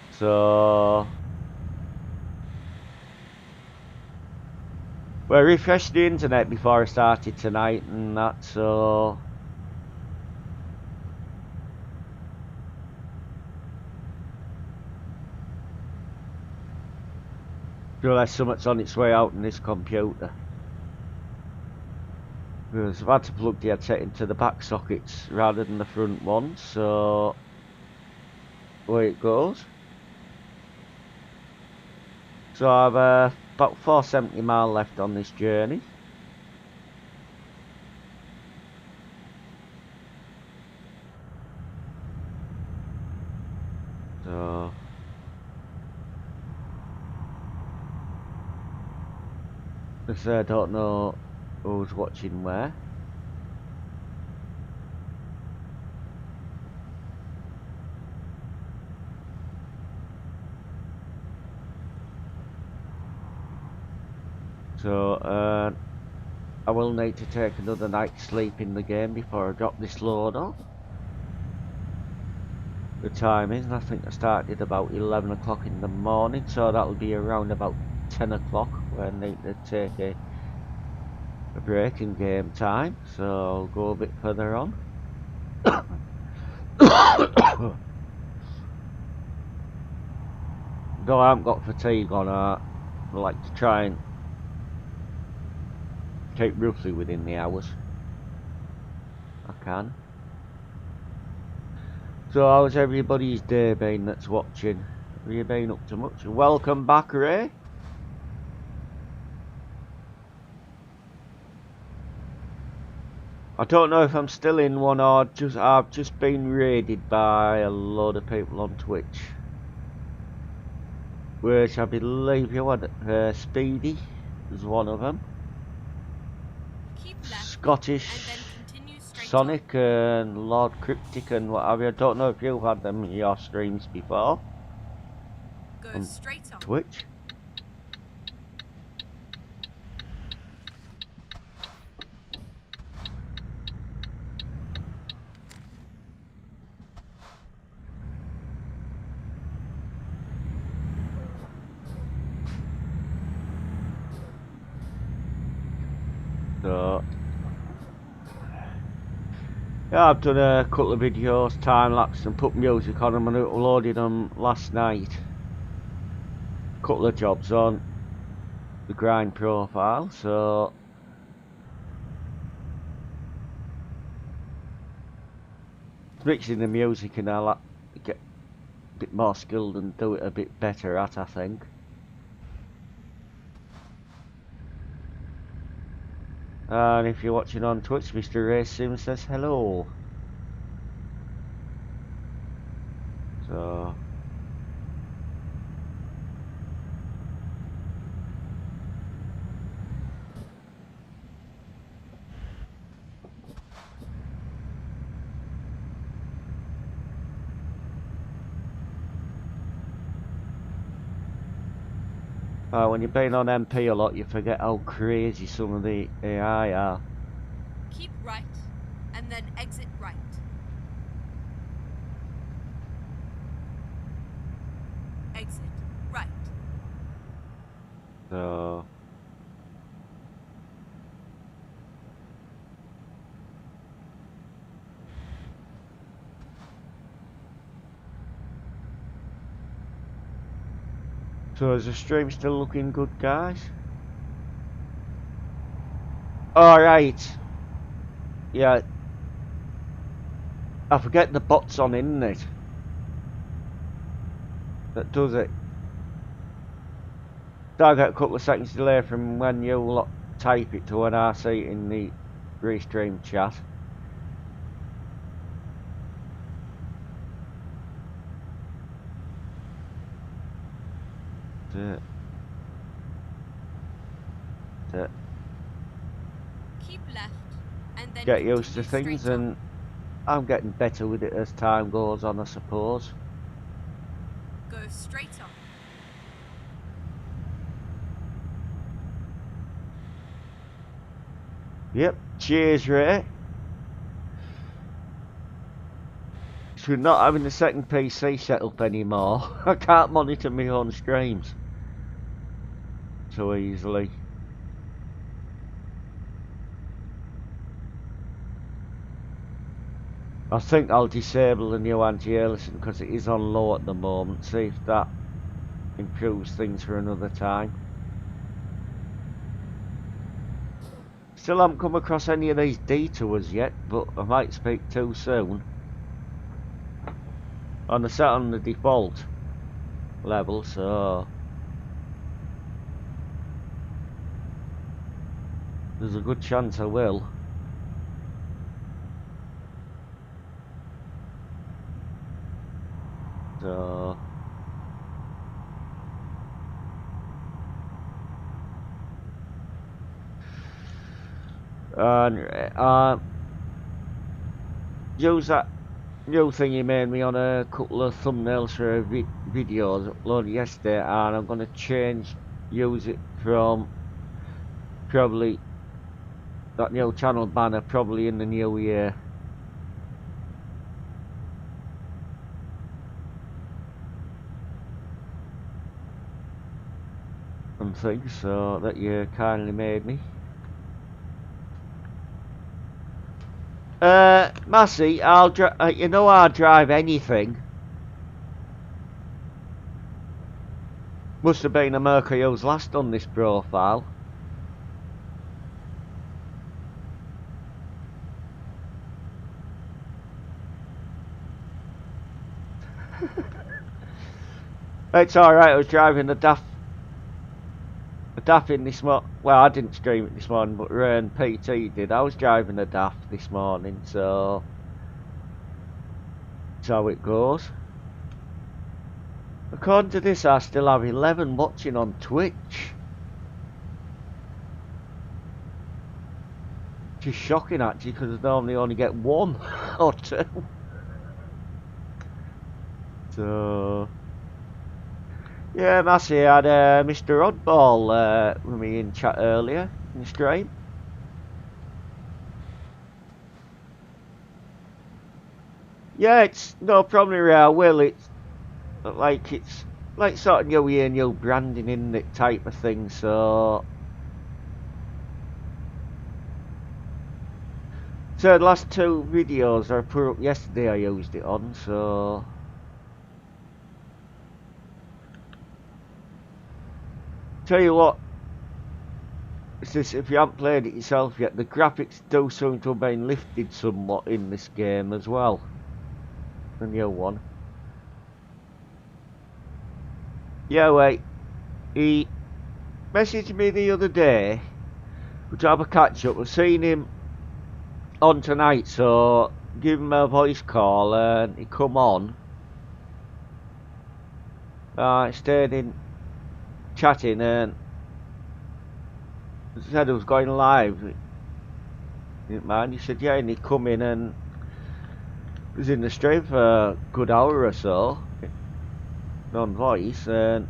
So well, I refreshed the internet before I started tonight and that, so unless something's on its way out in this computer. Because I've had to plug the headset into the back sockets rather than the front ones, so away it goes. So I've about 470 mile left on this journey. So I don't know who's watching where. So I will need to take another night's sleep in the game before I drop this load off. The time is, I think I started about 11 o'clock in the morning, so that'll be around about 10 o'clock where I need to take a break in game time, so I'll go a bit further on. Though I haven't got fatigue on, I like to try and keep roughly within the hours I can. So how's everybody's day been that's watching? Have you been up to much? Welcome back, Ray. I don't know if I'm still in one or I've just been raided by a load of people on Twitch. Which I believe you had Speedy was one of them. Keep left, Scottish, and then continue straight Sonic and Lord Cryptic and what have you. I don't know if you've had them in your streams before. on. Go straight on. Twitch. So yeah, I've done a couple of videos, time lapse, and put music on them and uploaded them last night. Couple of jobs on the grind profile, so mixing the music and I'll get a bit more skilled and do it a bit better at, I think. And if you're watching on Twitch, Mr. Ray Sims says hello. So when you've been on MP a lot, you forget how crazy some of the AI are. Keep right, and then exit right. Exit right. So is the stream still looking good, guys? Alright. Yeah. I forget the bot's on, isn't it? That does it. So I get a couple of seconds delay from when you lot type it to when I see it in the restream chat. Keep left, and then Get used to continue things, straight on. and I'm getting better with it as time goes on, I suppose. Go straight on. Yep, cheers, Ray. So not having the second PC set up anymore, I can't monitor my own streams so easily. I think I'll disable the new anti-aliasing because it is on low at the moment. See if that improves things for another time. Still haven't come across any of these detours yet, but I might speak too soon. And they're set on the default level, so there's a good chance I will. So and use that new thing you made me on a couple of thumbnails for a videos uploaded yesterday, and I'm going to use it from probably that new channel banner probably in the new year. And things, so that you kindly made me. Massey, you know I'll drive anything. Must have been a Mercury who's last on this profile. It's alright, I was driving the DAF in this morning. Well, I didn't stream it this morning, but Ren PT did. I was driving a DAF this morning, so that's how it goes. According to this, I still have 11 watching on Twitch. Which is shocking actually, because I normally only get 1 or 2. So yeah, Massey had Mr. Oddball with me in chat earlier in the stream. Yeah, it's no problem here, I will. It's like sort of new year, new branding in it type of thing, so the last 2 videos I put up yesterday I used it on, so tell you what, it's just, if you haven't played it yourself yet, the graphics do seem to have been lifted somewhat in this game as well. The new one. Yeah, wait. He messaged me the other day to have a catch up. I've seen him on tonight, so give him a voice call and he come on. I stayed in chatting and said I was going live. Didn't mind. He said yeah, and he come in and was in the stream for a good hour or so on voice, and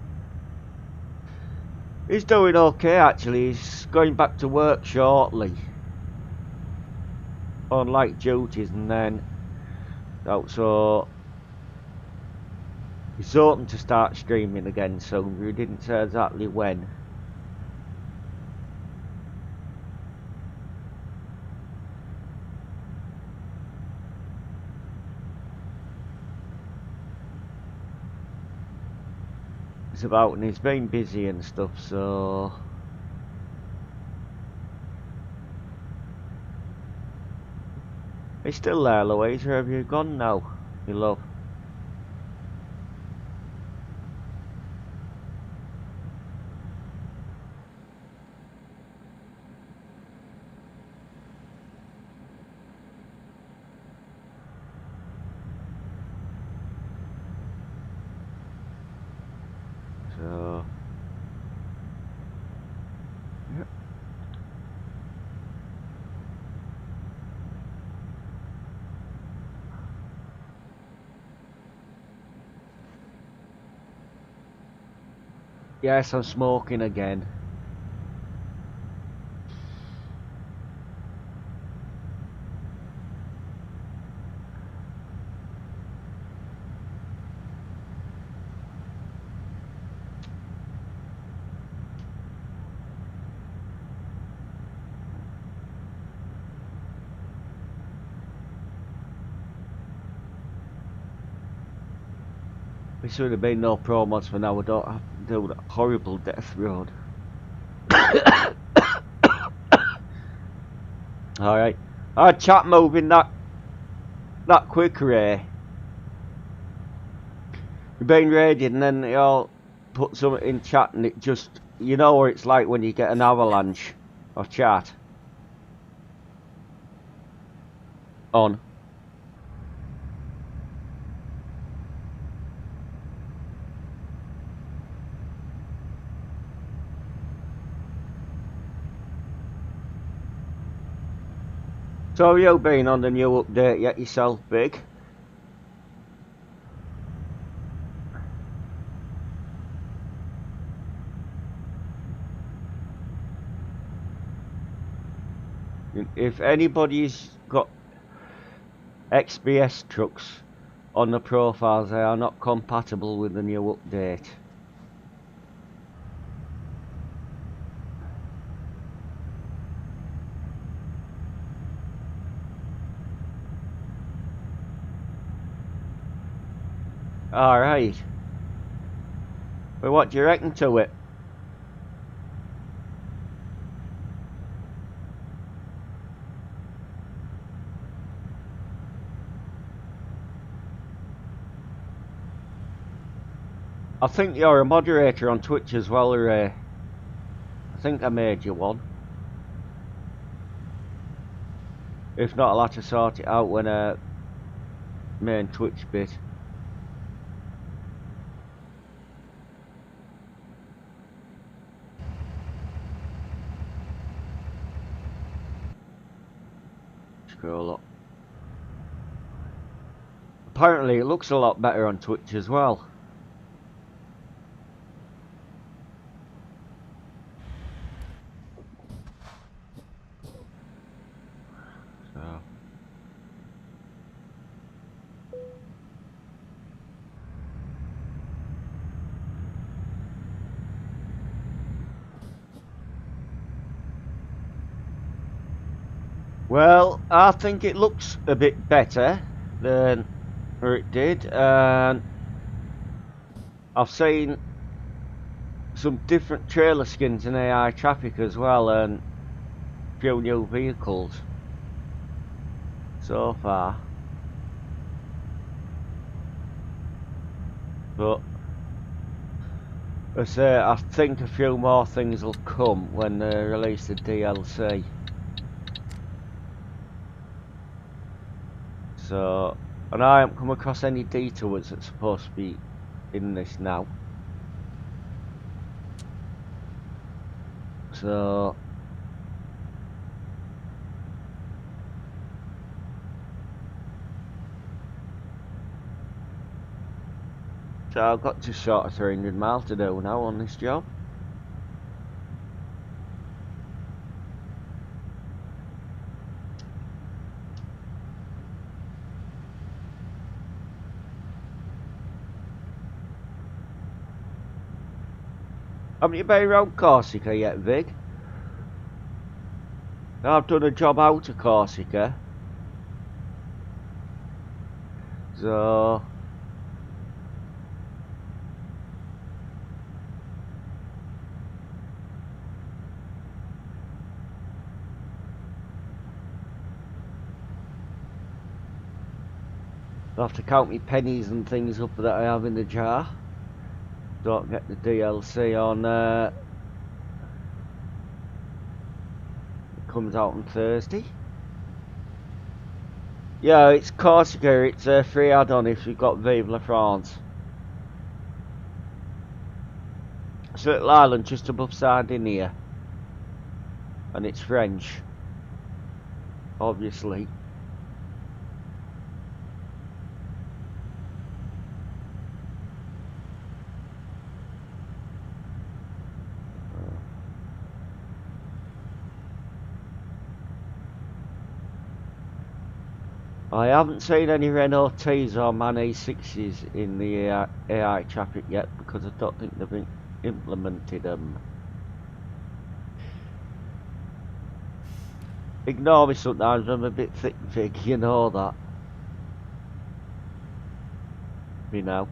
he's doing okay actually. He's going back to work shortly on light duties, and then so he's hoping to start streaming again soon. He didn't say exactly when. It's about, and he's been busy and stuff, so he's still there, Louise, or have you gone now, you love? So yep. Yes, I'm smoking again. There should have been no pro mods for now. I don't have to do that horrible death road. Alright. Our chat moving that quick, Ray. You've been raiding and then they all put something in chat and it just, you know what it's like when you get an avalanche of chat on. So have you been on the new update yet yourself, Big? If anybody's got XBS trucks on the profiles, they are not compatible with the new update. Alright. Well, what do you reckon to it? I think you're a moderator on Twitch as well, Ray. I think I made you one. If not, I'll have to sort it out when main Twitch bit. Scroll up. Apparently it looks a lot better on Twitch as well. Well, I think it looks a bit better than it did, and I've seen some different trailer skins in AI traffic as well, and a few new vehicles so far. But I think a few more things will come when they release the DLC. So, and I haven't come across any detours that's supposed to be in this now. So, I've got just short of 300 miles to do now on this job. Haven't you been around Corsica yet, Vig? I've done a job out of Corsica. So I'll have to count my pennies and things up that I have in the jar. Don't get the DLC on it comes out on Thursday. Yeah, it's Corsica, it's a free add-on if you've got Vive la France. It's a little island just above Sardinia. And it's French. Obviously. I haven't seen any Renault T's or MAN A6s in the AI traffic yet because I don't think they've been implemented them. Ignore me sometimes, I'm a bit thick and thick, you know that. Me now.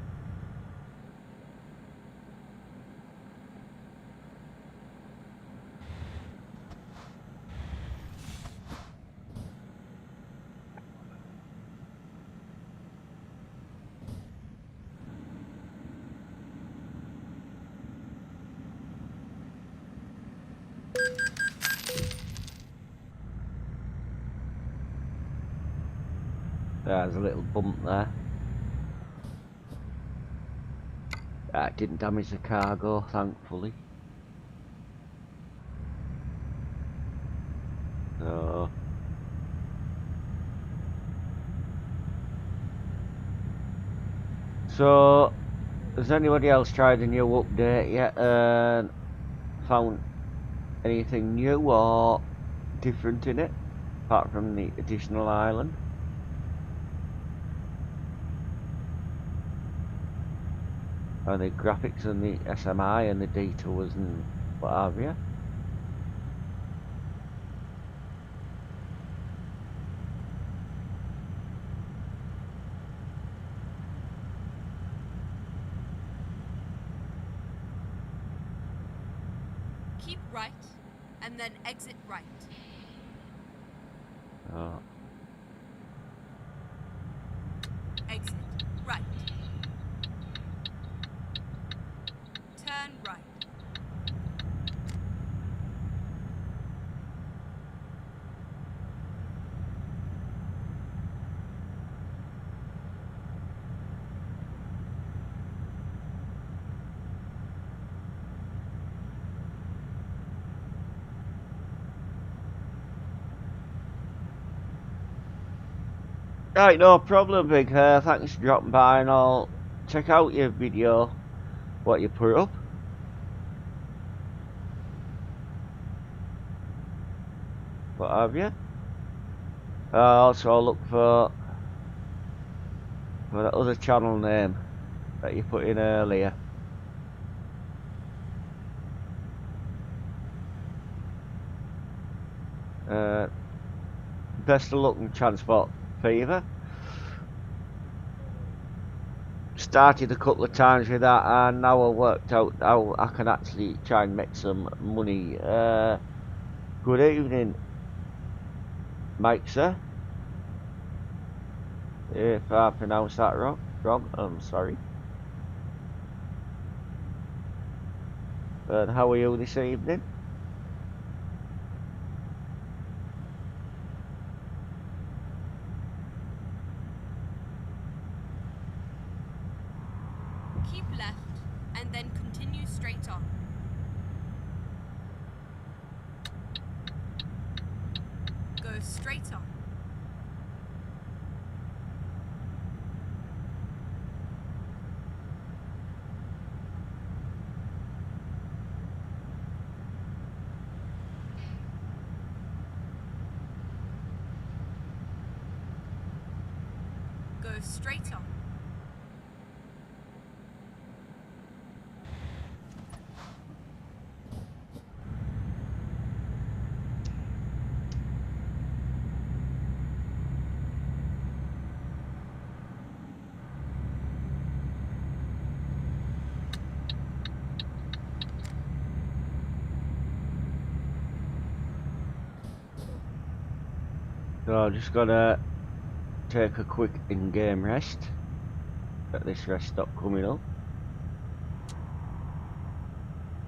there's a little bump there. That didn't damage the cargo, thankfully. So, has anybody else tried a new update yet and found anything new or different in it, apart from the additional island? And the graphics and the SMI and the details and what have you? Keep right, and then exit right. Oh. Exit right. Turn right. Right, no problem, Big Hair. Thanks for dropping by, and I'll check out your video, what you put up. What have you? Also, I'll look for that other channel name that you put in earlier. Best of luck in Transport Fever. Started a couple of times with that, and now I've worked out how I can actually try and make some money. Good evening, Mike, sir. If I pronounced that wrong, I'm sorry. And how are you this evening? Keep left, and then continue straight on. Go straight on. Go straight on. So I'm just gonna take a quick in-game rest. Get this rest stop coming up.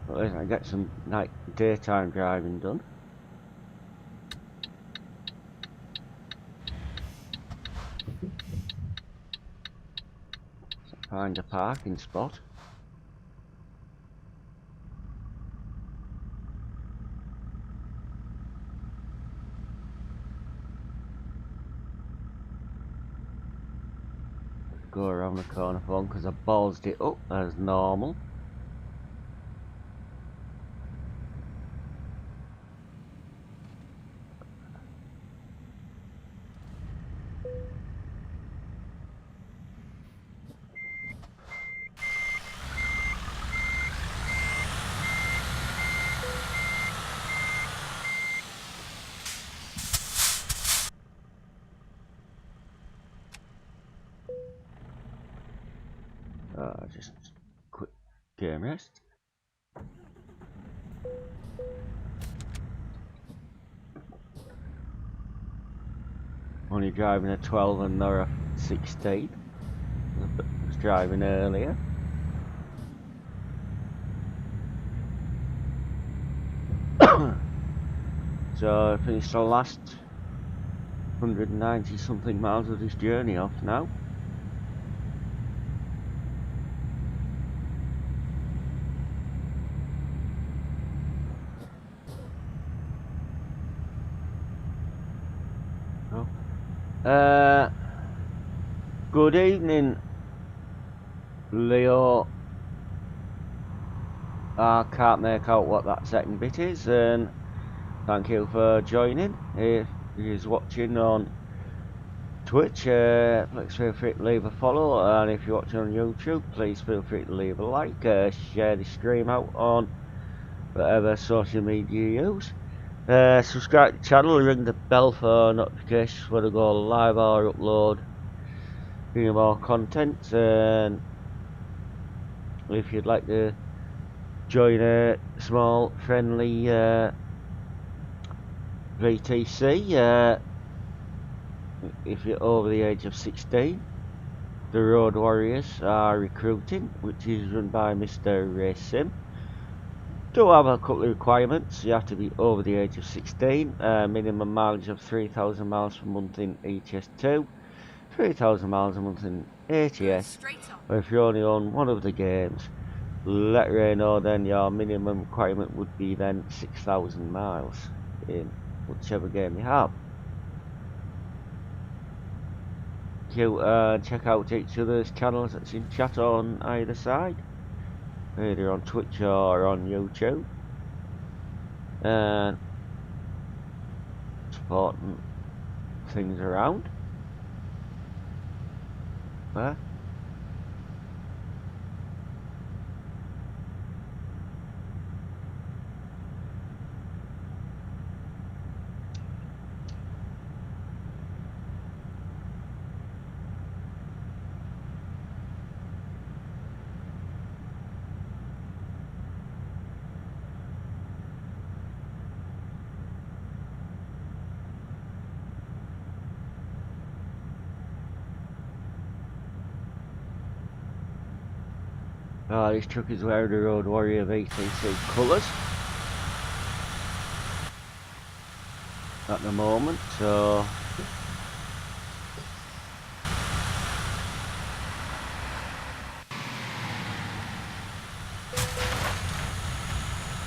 At least I get some daytime driving done. Find a parking spot. Go around the corner for one because I ballsed it up as normal. Just quick game rest. Only driving a 12 and not a 16. I was driving earlier. So I finished the last 190 something miles of this journey off now. Good evening, Leo. I can't make out what that second bit is, and thank you for joining. If you're watching on Twitch, please feel free to leave a follow, and if you're watching on YouTube, please feel free to leave a like, share the stream out on whatever social media you use. Subscribe to the channel, ring the bell for notifications when I go live or upload more content, and if you'd like to join a small friendly VTC, if you're over the age of 16, the Road Warriors are recruiting, which is run by Mr. Sim. Do have a couple of requirements. You have to be over the age of 16, minimum mileage of 3,000 miles per month in ets2, 3,000 miles a month in ATS, or if you only own one of the games, let Ray know then your minimum requirement would be then 6,000 miles in whichever game you have. Check out each other's channels that's in chat on either side, either on Twitch or on YouTube, and supporting things around. This truck is wearing the Road Warrior VTC colours at the moment, so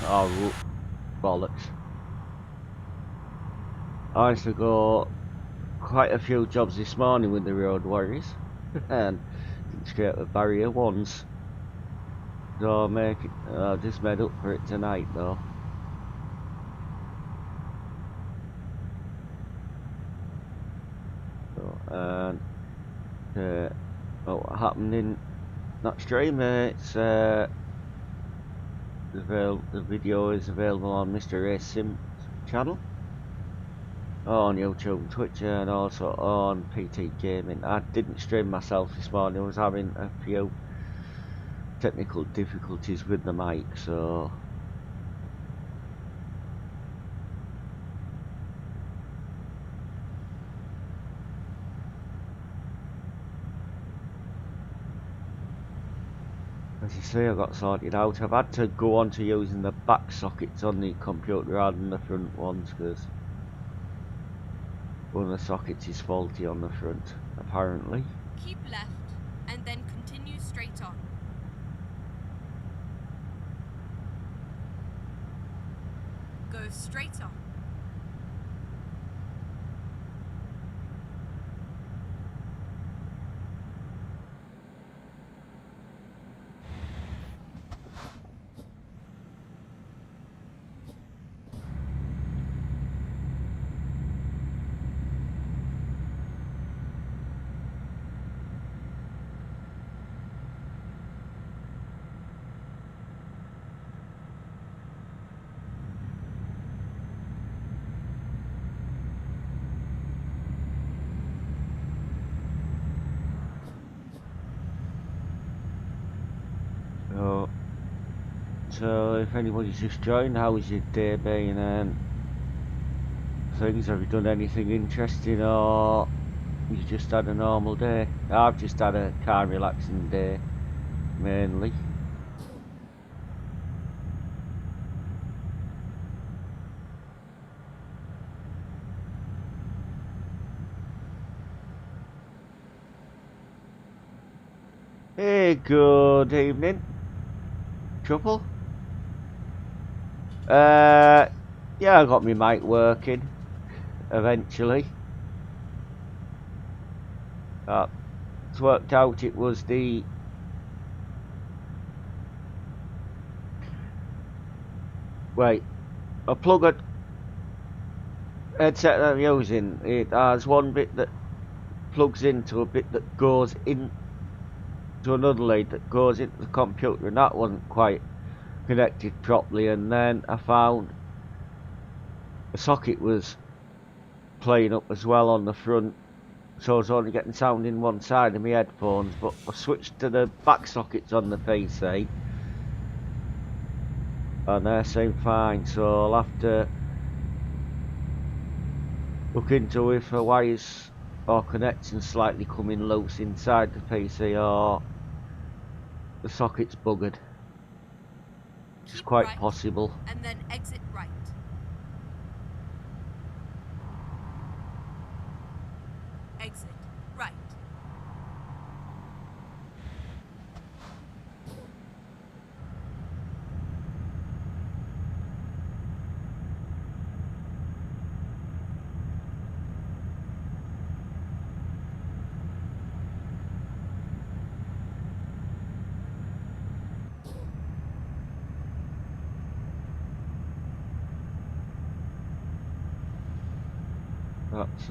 oh bollocks. I used to go quite a few jobs this morning with the Road Warriors and didn't scrape the barrier once. So I just made up for it tonight though. So, and what happened in that stream? The video is available on Mr. Sim's channel on YouTube and Twitch, and also on PT Gaming. I didn't stream myself this morning. I was having a few technical difficulties with the mic, so as you see, I got sorted out. I've had to go on to using the back sockets on the computer rather than the front ones because one of the sockets is faulty on the front, apparently. Keep left and then continue straight on. Go straight on. So if anybody's just joined, how was your day been and things? Have you done anything interesting, or you just had a normal day? I've just had a calm, relaxing day, mainly. Hey, good evening, couple. Yeah, I got my mic working eventually. It's worked out. It was the a plug headset that I'm using. It has one bit that plugs into a bit that goes in to another lead that goes into the computer, and that wasn't quite connected properly. And then I found the socket was playing up as well on the front, so I was only getting sound in one side of my headphones. But I switched to the back sockets on the PC, and they seem fine. So I'll have to look into if the wires or connections slightly coming loose inside the PC, or the socket's buggered. It's Keep quite right, possible. and then exit right. Exit right. That's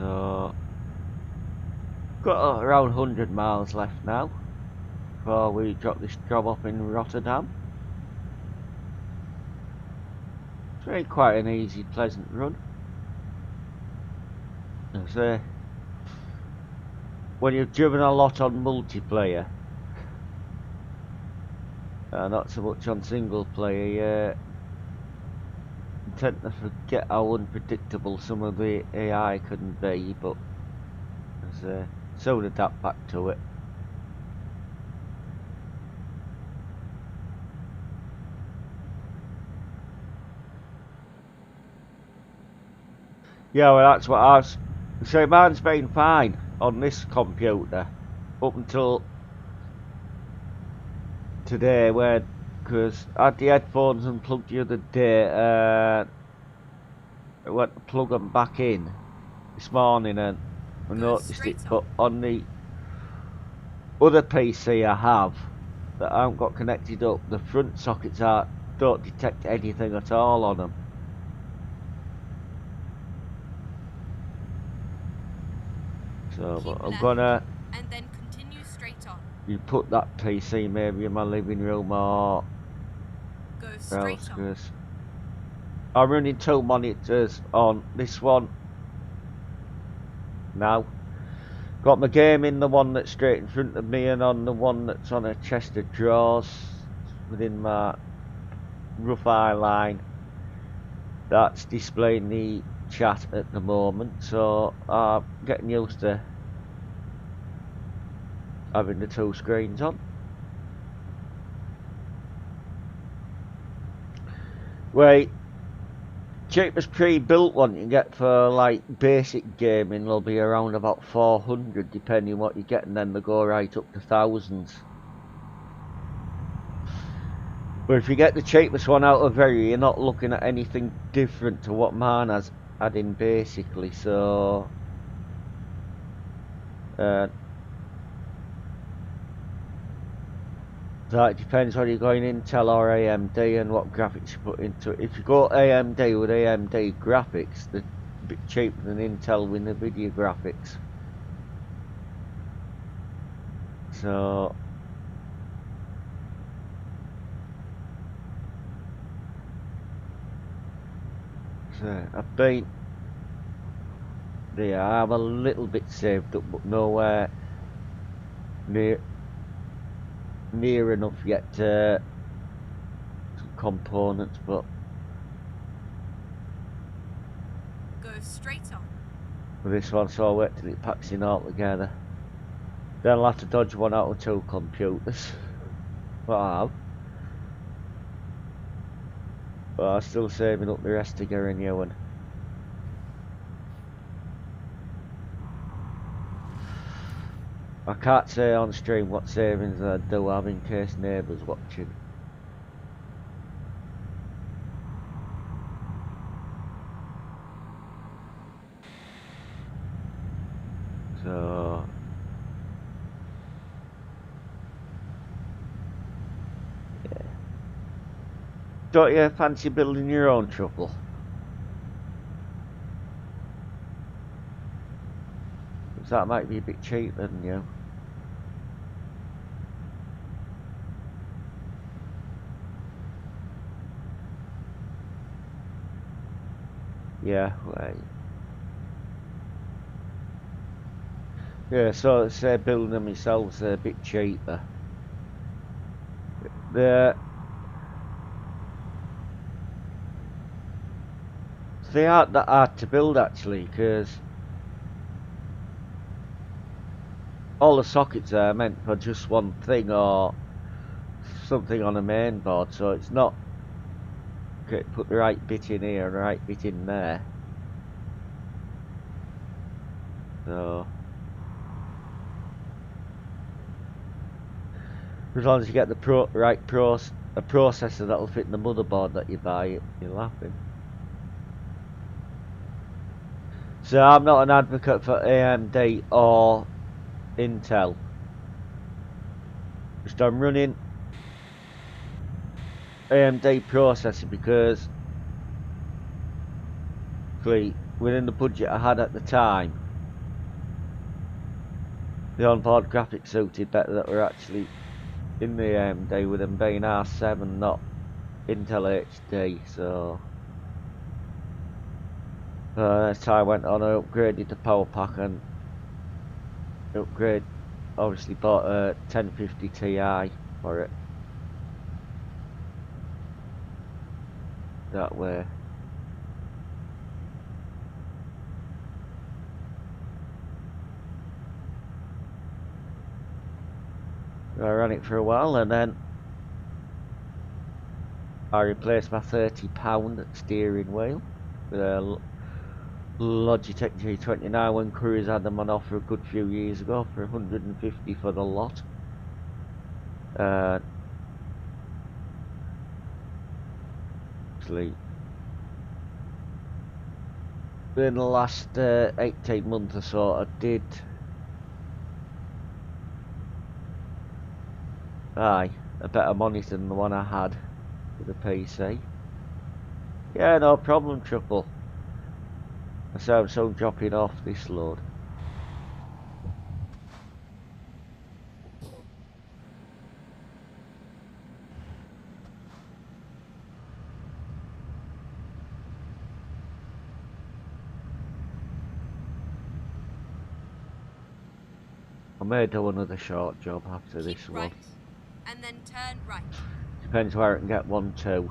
got around 100 miles left now before we drop this job off in Rotterdam. It's really quite an easy, pleasant run. As when you've driven a lot on multiplayer, not so much on single player, you tend to forget how unpredictable some of the AI can be, but soon adapt back to it. Yeah, well, that's what I was. So mine's been fine on this computer up until today, because I had the headphones unplugged the other day. I went to plug them back in this morning and I noticed it. But on the other PC I have that I haven't got connected up, the front sockets don't detect anything at all on them. So, but I'm gonna and then continue straight on. you put that PC maybe in my living room or Go straight else, on. because I'm running 2 monitors on this one now. Got my game in the one that's straight in front of me, and on the one that's on a chest of drawers within my rough eye line. That's displaying the chat at the moment, so I'm getting used to having the 2 screens on. Wait, cheapest pre-built one you can get for like basic gaming will be around about 400 depending what you get, and then they go right up to thousands. But if you get the cheapest one out of very, you're not looking at anything different to what mine has had in basically, so so it depends whether you're going Intel or AMD and what graphics you put into it. If you go AMD with AMD graphics, they're a bit cheaper than Intel with NVIDIA graphics. So I've been I'm a little bit saved up, but nowhere near enough yet to some components. But Go straight on. for this one, so I'll wait till it packs in all together. Then I'll have to dodge one out of 2 computers. But I have. But I'm still saving up the rest to get a new one. I can't say on stream what savings I do have in case neighbours watching. So yeah. Don't you fancy building your own truffle? Because that might be a bit cheaper than you. Yeah, right. Yeah, so say building them myself a bit cheaper. They aren't that hard to build actually, because all the sockets are meant for just one thing or something on a main board, so it's not okay, put the right bit in here and the right bit in there. So as long as you get the processor that'll fit in the motherboard that you buy, you're laughing. So I'm not an advocate for AMD or Intel. Just I'm running AMD processor because within the budget I had at the time, the onboard graphics suited better that were actually in the AMD, with them being R7, not Intel HD. So as time went on, I upgraded the power pack and obviously bought a 1050 Ti for it. That way. I ran it for a while and then I replaced my £30 steering wheel with a Logitech G29 when Couriers had them on offer a good few years ago for 150 for the lot. Actually, in the last 18 months or so, I did a better monitor than the one I had with the PC. Yeah, no problem, Triple. I said I'm so dropping off this load. I may do another short job after Keep this right, one. and then turn right. Depends where I can get one to.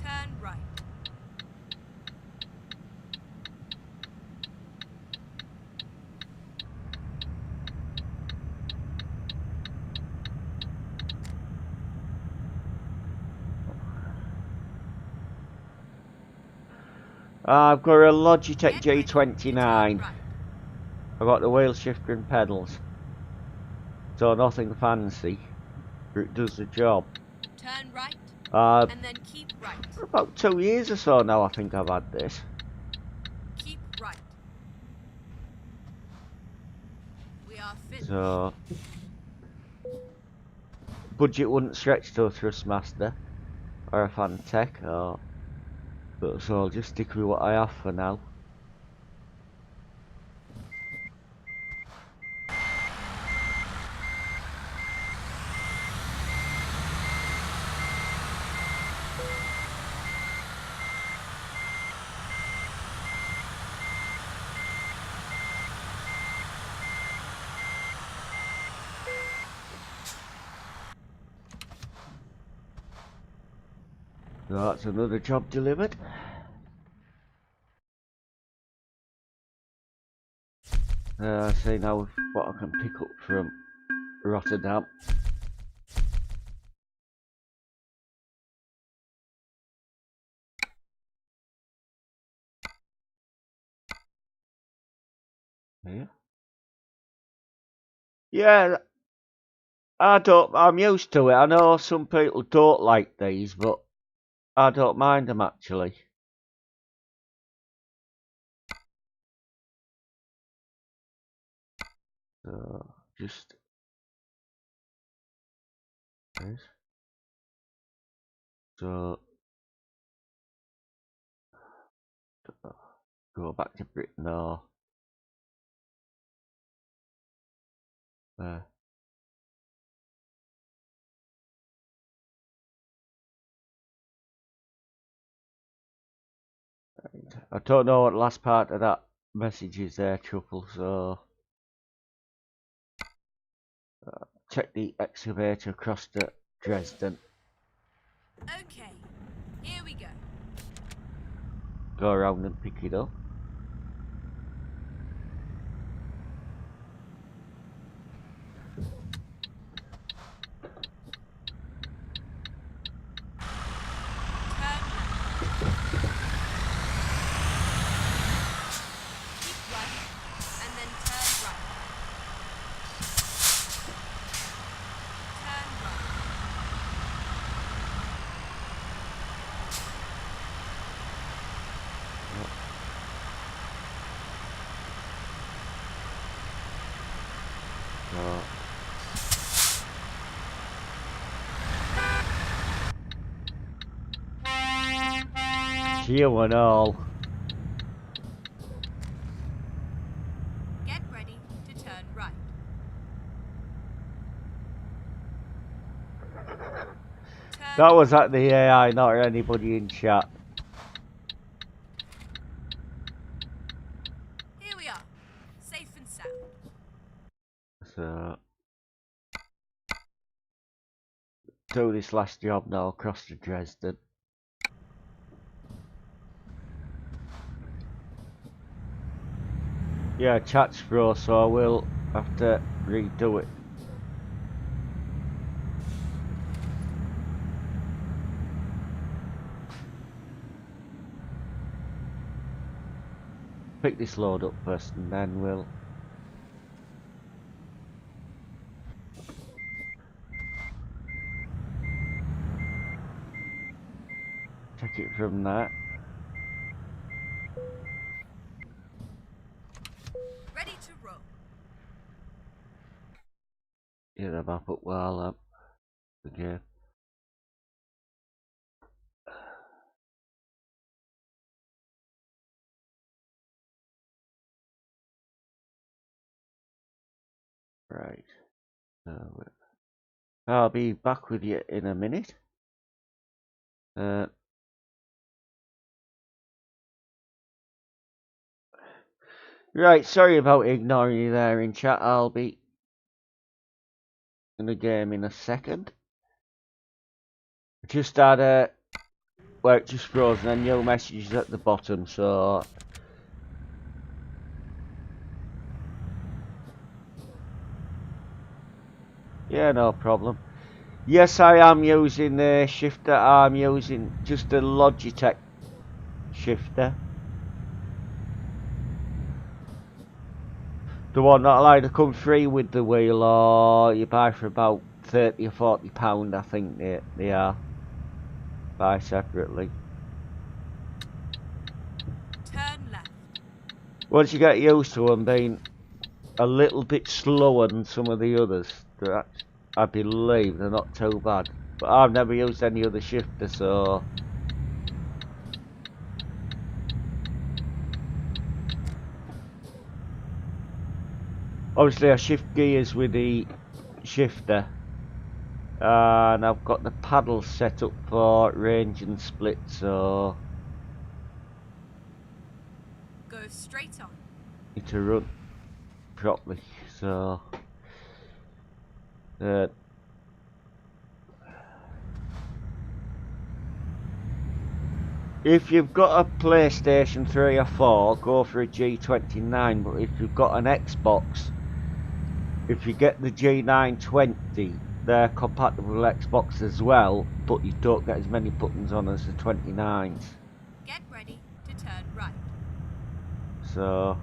Turn right. I've got a Logitech Get ready to turn G29. right. I've got the wheel shifter and pedals. So nothing fancy, but it does the job. Turn right, and then keep right. For about 2 years or so now I think I've had this. Keep right. We are finished. So budget wouldn't stretch to a Thrustmaster or a Fantech, so I'll just stick with what I have for now. So that's another job delivered. See now what I can pick up from Rotterdam. Yeah. Yeah, I'm used to it. I know some people don't like these, but I don't mind them actually. So, just this. So, go back to Britain or there. I don't know what last part of that message is there, Truffle, so check the excavator across to Dresden. Okay, here we go. Go around and pick it up. Turn left. Keep right, and then turn right. Turn right. Cheer and all. Get ready to turn right. Turn That was at the AI, not anybody in chat. Here we are, safe and sound. So, do this last job now across to Dresden. Yeah, chat's froze, so I will have to redo it. Pick this load up first and then we'll take it from there. Ready to roll. Get the map up while I'm again. Right. So, I'll be back with you in a minute. Right, sorry about ignoring you there in chat. I'll be in the game in a second. Just had a well, it just froze and then your message is at the bottom, so yeah, no problem. Yes, I am using the shifter. I'm using just a Logitech shifter. The one that'll either come free with the wheel or you buy for about £30 or £40, I think they are. Buy separately. Turn left. Once you get used to them being a little bit slower than some of the others, I believe they're not too bad. But I've never used any other shifter, so obviously I shift gears with the shifter, and I've got the paddle set up for range and split, so Go straight on. need to run properly. So if you've got a PlayStation 3 or 4, go for a G29, but if you've got an Xbox, if you get the G920, they're compatible with Xbox as well, but you don't get as many buttons on as the 29s. Get ready to turn right. So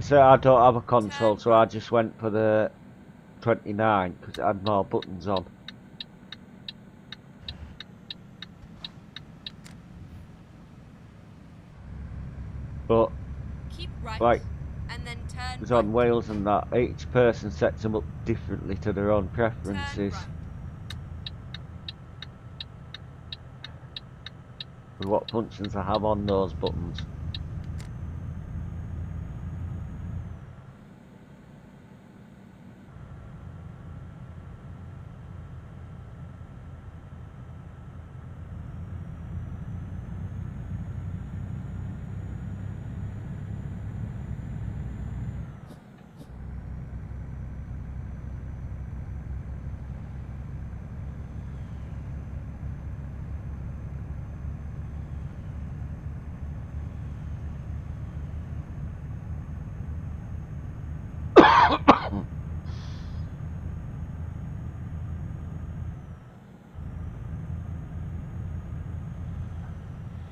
So I don't have a console, so I just went for the 29 because it had more buttons on. But Keep right, like and then turn it's right. on Wales and that, each person sets them up differently to their own Turn preferences right. with what functions I have on those buttons.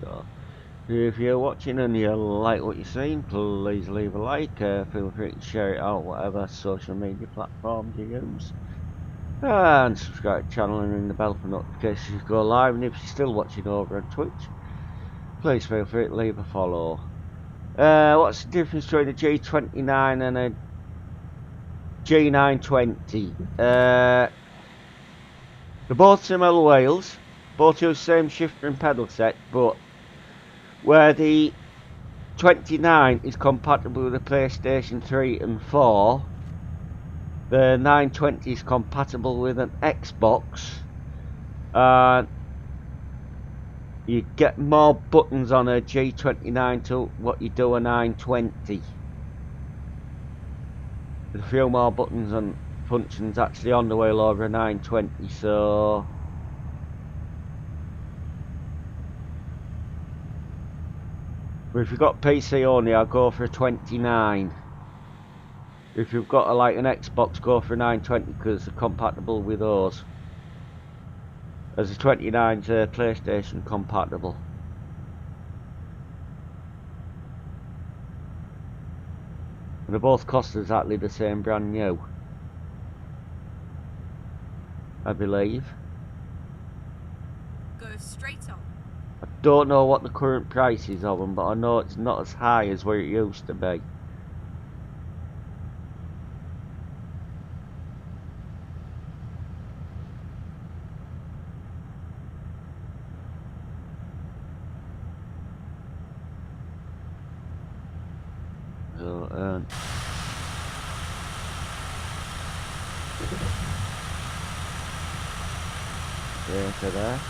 So, if you're watching and you like what you're seeing, please leave a like, feel free to share it out whatever social media platforms you use. And subscribe to the channel and ring the bell for notifications to go live. And if you're still watching over on Twitch, please feel free to leave a follow. What's the difference between a G29 and a G920? They're both similar wheels, both use the same shifter and pedal set, but where the 29 is compatible with the PlayStation 3 and 4, the 920 is compatible with an Xbox, and you get more buttons on a G29 to what you do a 920. There's a few more buttons and functions actually on the wheel over a 920, so but if you've got PC only, I'll go for a 29. If you've got like an Xbox, go for a 920 because they're compatible with those. As a 29's PlayStation compatible. And they both cost exactly the same, brand new, I believe. Go straight on. I don't know what the current price is of them, but I know it's not as high as where it used to be. So, there to there.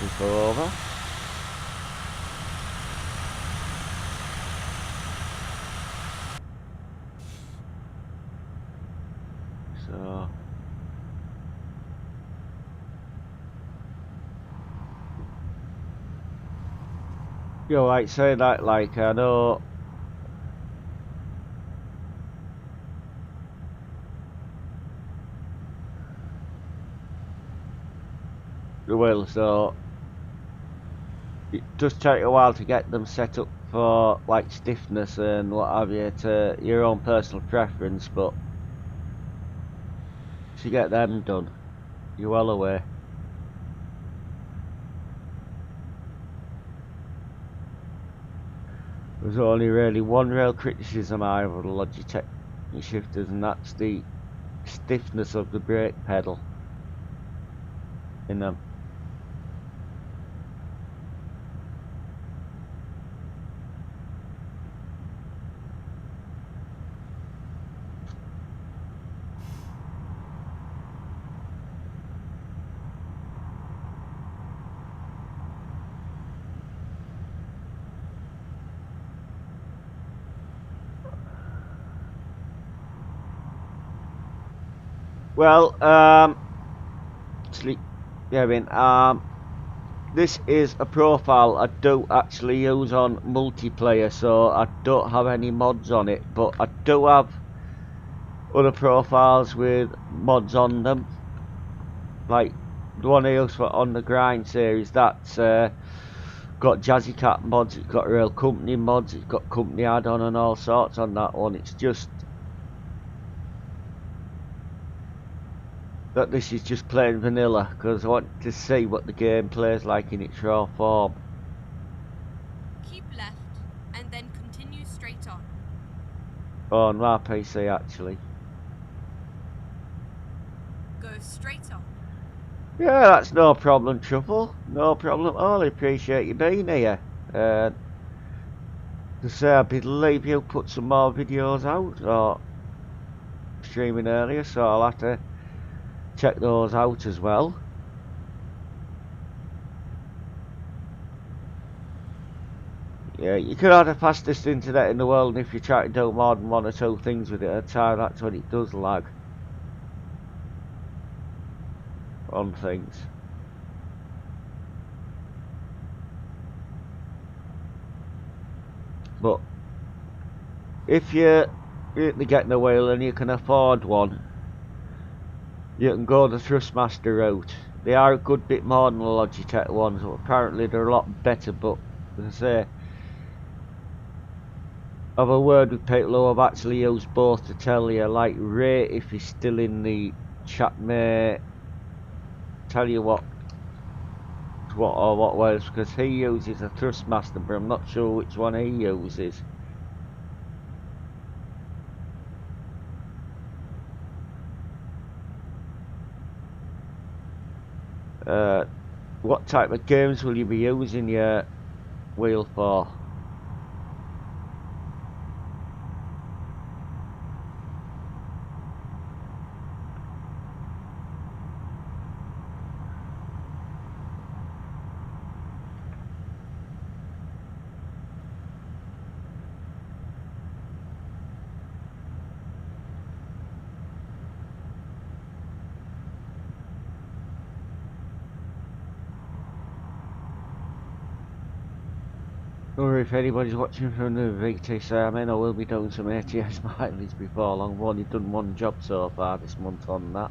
Just go over. So you like say that, like I know the will, so it does take a while to get them set up for like stiffness and what have you to your own personal preference, but to get them done, you're well aware. There's only really one real criticism I have of the Logitech shifters, and that's the stiffness of the brake pedal in them. Well, this is a profile I do actually use on multiplayer, so I don't have any mods on it, but I do have other profiles with mods on them, like the one I use for on the grind series. That's got Jazzy Cat mods, it's got real company mods, it's got company add-on and all sorts on that one. It's just that this is just plain vanilla, because I want to see what the game plays like in its raw form. Keep left and then continue straight on. On my PC actually. Go straight on. Yeah, that's no problem, Truffle. No problem at all. I appreciate you being here. To say, I believe you'll put some more videos out, or streaming earlier, so I'll have to check those out as well. Yeah, you could have the fastest internet in the world, and if you try to do more than one or two things with it at a time, that's when it does lag on things. But if you're really getting a wheel and you can afford one, you can go the Thrustmaster route. They are a good bit more than the Logitech ones, but apparently they're a lot better. But as I say, I've a word with people who have actually used both to tell you. Like Ray, if he's still in the chat, may tell you what was, because he uses a Thrustmaster, but I'm not sure which one he uses. What type of games will you be using your wheel for? Or if anybody's watching from the VTC, I mean, I will be doing some ATS mileage before long. I've only done one job so far this month on that.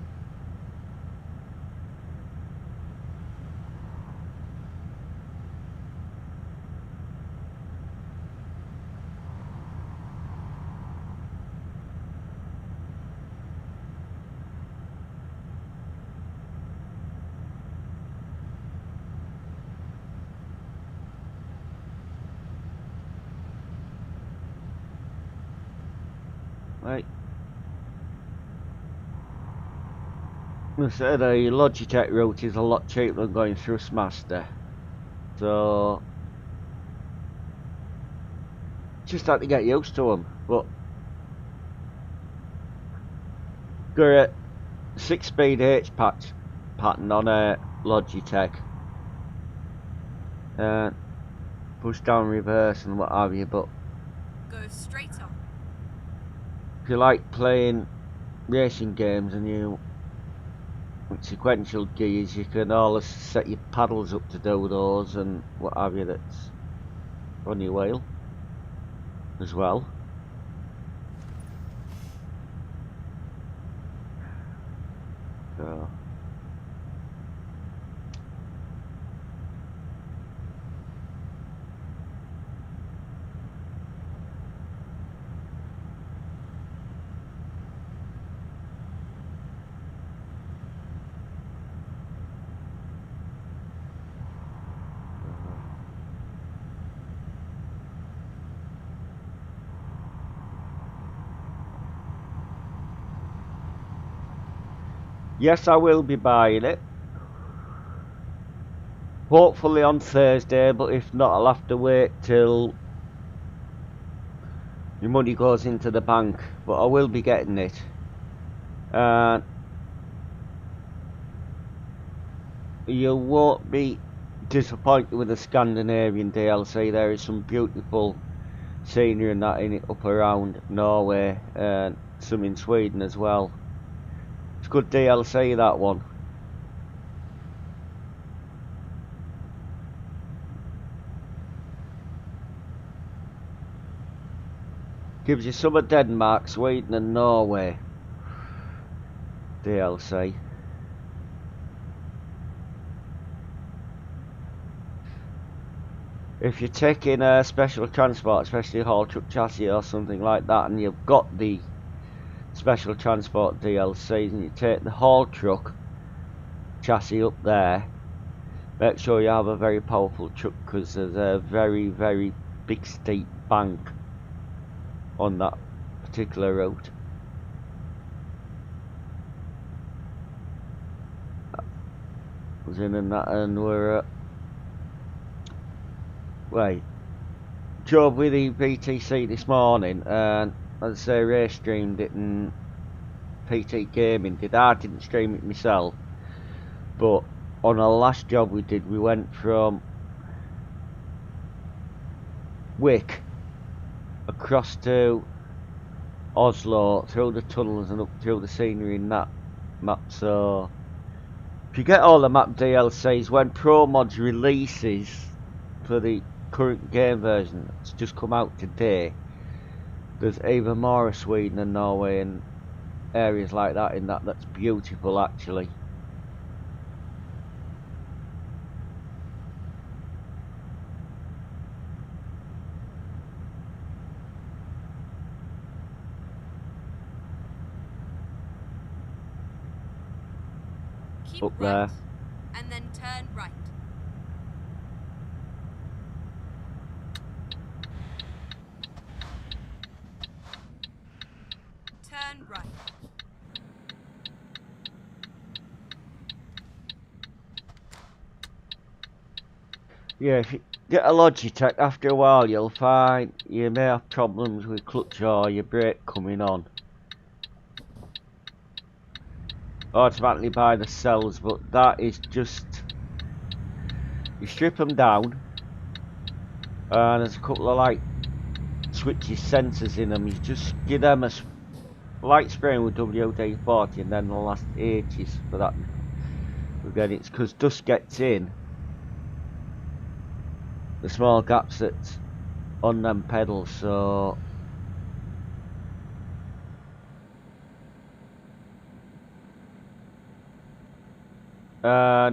Right. I said the Logitech route is a lot cheaper than going Thrustmaster. So just had to get used to them. But got a 6-speed H pattern on a Logitech. Push down reverse and what have you, but Go straight on. if you like playing racing games and you with sequential gears, you can always set your paddles up to do those and what have you that's on your wheel as well. So yes, I will be buying it. Hopefully on Thursday, but if not, I'll have to wait till your money goes into the bank. But I will be getting it. You won't be disappointed with the Scandinavian DLC. There is some beautiful scenery and that in it up around Norway and some in Sweden as well. It's good DLC, that one. Gives you some of Denmark, Sweden and Norway. DLC. If you're taking a special transport, especially a haul truck chassis or something like that, and you've got the special transport DLCs and you take the haul truck chassis up there, make sure you have a very powerful truck, because there's a very, very big steep bank on that particular route. Was in and that, and we're wait, drove with the BTC this morning, and as I say, Ray streamed it and PT Gaming did. I didn't stream it myself, but on our last job we did, we went from Wick across to Oslo, through the tunnels and up through the scenery in that map. So if you get all the map DLCs, when ProMods releases for the current game version, it's just come out today, there's even more of Sweden and Norway and areas like that in that. That's beautiful actually. Keep Up right, there. and then turn right. Turn right. Yeah, if you get a Logitech, after a while you'll find you may have problems with clutch or your brake coming on automatically by the cells, but that is just, you strip them down and there's a couple of like switches, sensors in them. You just give them a light spraying with WD-40 and then they'll last ages for that. Again, it's because dust gets in the small gaps that's on them pedals, so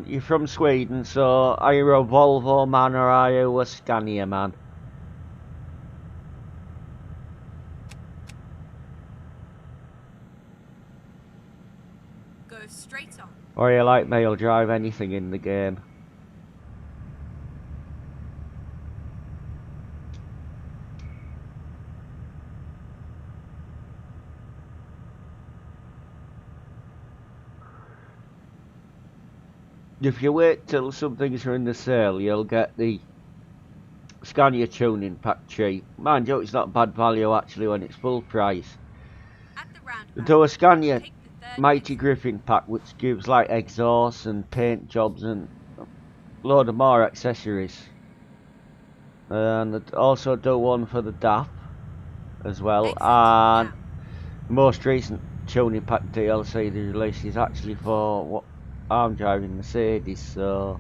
you're from Sweden, so are you a Volvo man or are you a Scania man? Go straight on. Or you like me, you'll drive anything in the game. If you wait till some things are in the sale, you'll get the Scania tuning pack cheap. Mind you, it's not bad value actually when it's full price. At the roundabout, They do a Scania take the third Mighty exit. Griffin pack, which gives like exhausts and paint jobs and a load of more accessories. And they also do one for the DAF as well. Exit And now. the most recent tuning pack DLC they released is actually for what I'm driving, Mercedes, so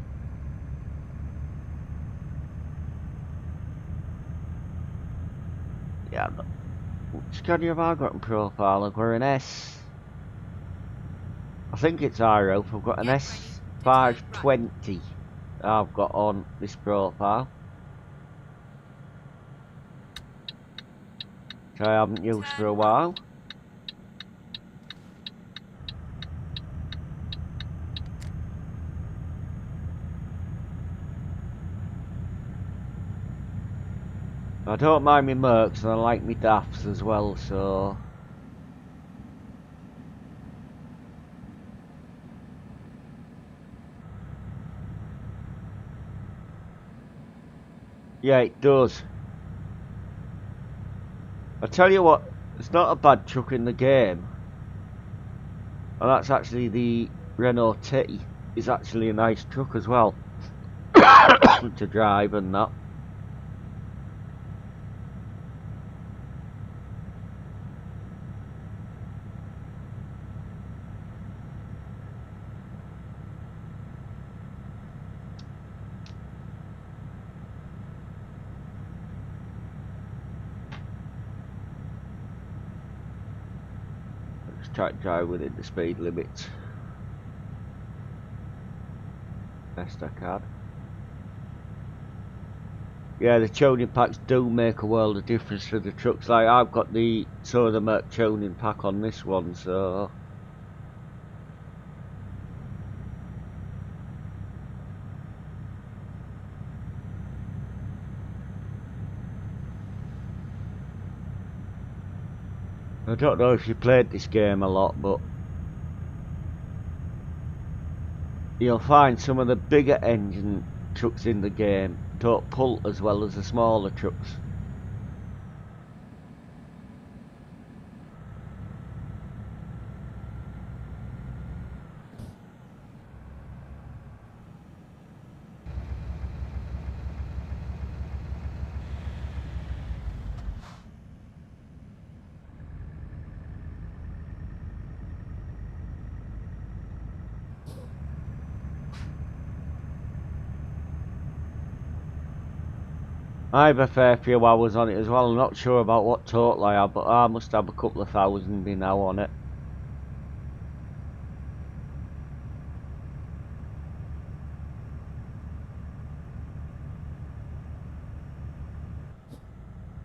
yeah. Which Scania have I got in profile? I've got an S, I think it's Aero. I've got an Get ready to turn S520 I've got on this profile, which I haven't used for a Turn while. I don't mind me Mercs and I like me DAFs as well, so yeah, it does. I tell you what, it's not a bad truck in the game, and that's actually the Renault T. Is actually a nice truck as well to drive and that. try to drive within the speed limits best I can. Yeah, the tuning packs do make a world of difference to the trucks. Like I've got the Merc tuning pack on this one, so I don't know if you played this game a lot, but you'll find some of the bigger engine trucks in the game don't pull as well as the smaller trucks. I have a fair few hours on it as well. I'm not sure about what total I have, but I must have a couple of thousand by now on it.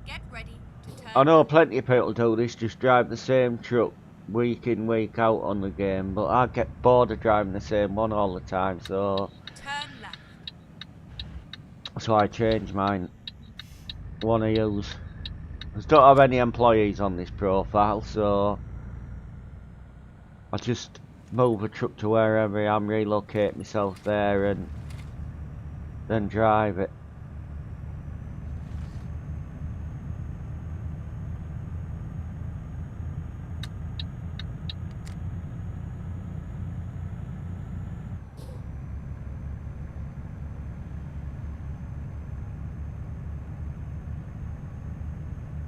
Get ready to turn. I know plenty of people do this, just drive the same truck week in, week out on the game, but I get bored of driving the same one all the time, so Turn left. I change mine. One I use. I just don't have any employees on this profile, so I just move a truck to wherever I am, relocate myself there, and then drive it.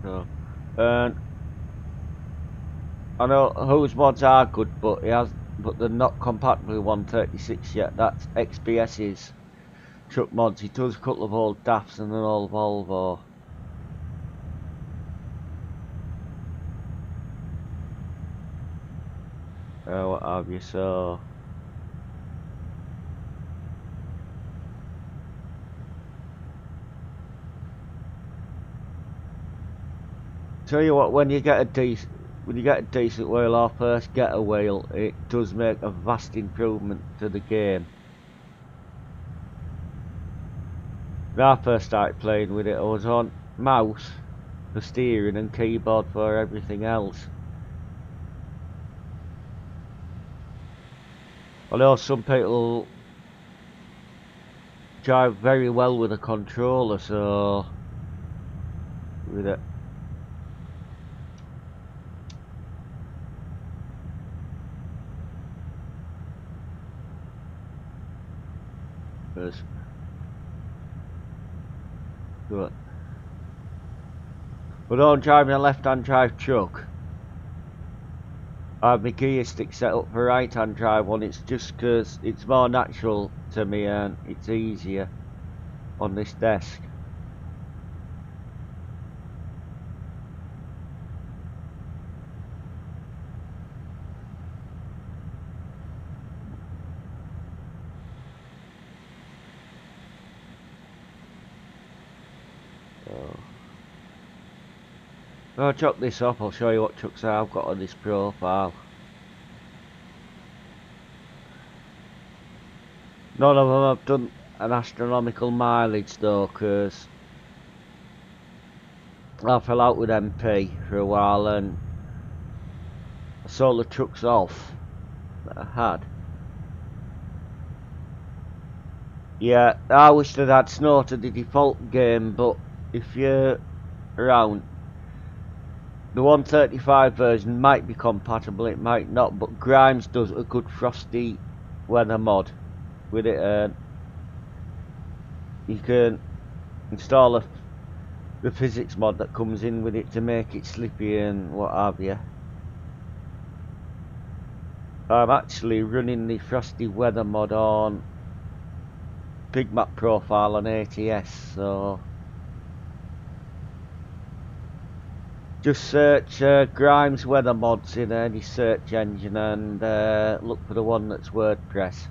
So, and I know whose mods are good, but they're not compatible with 136 yet. That's XPS's truck mods. He does a couple of old DAFs and an old Volvo. What have you, so tell you what, when you get a decent wheel or first get a wheel, it does make a vast improvement to the game. When I first started playing with it, I was on mouse for steering and keyboard for everything else. I know some people drive very well with a controller, so with it. Good. But I'm driving a left-hand drive truck. I have my gear stick set up for right-hand drive one. It's just because it's more natural to me and it's easier on this desk. I'll chop this up, I'll show you what trucks I've got on this profile. None of them have done an astronomical mileage though, because I fell out with MP for a while and I sold the trucks off that I had. Yeah, I wish that I'd snow to the default game, but if you're around, the 135 version might be compatible, it might not, but Grimes does a good frosty weather mod with it, and you can install the physics mod that comes in with it to make it slippy and what have you. I'm actually running the frosty weather mod on big map profile on ATS, so Just search Grimes weather mods in any search engine and look for the one that's WordPress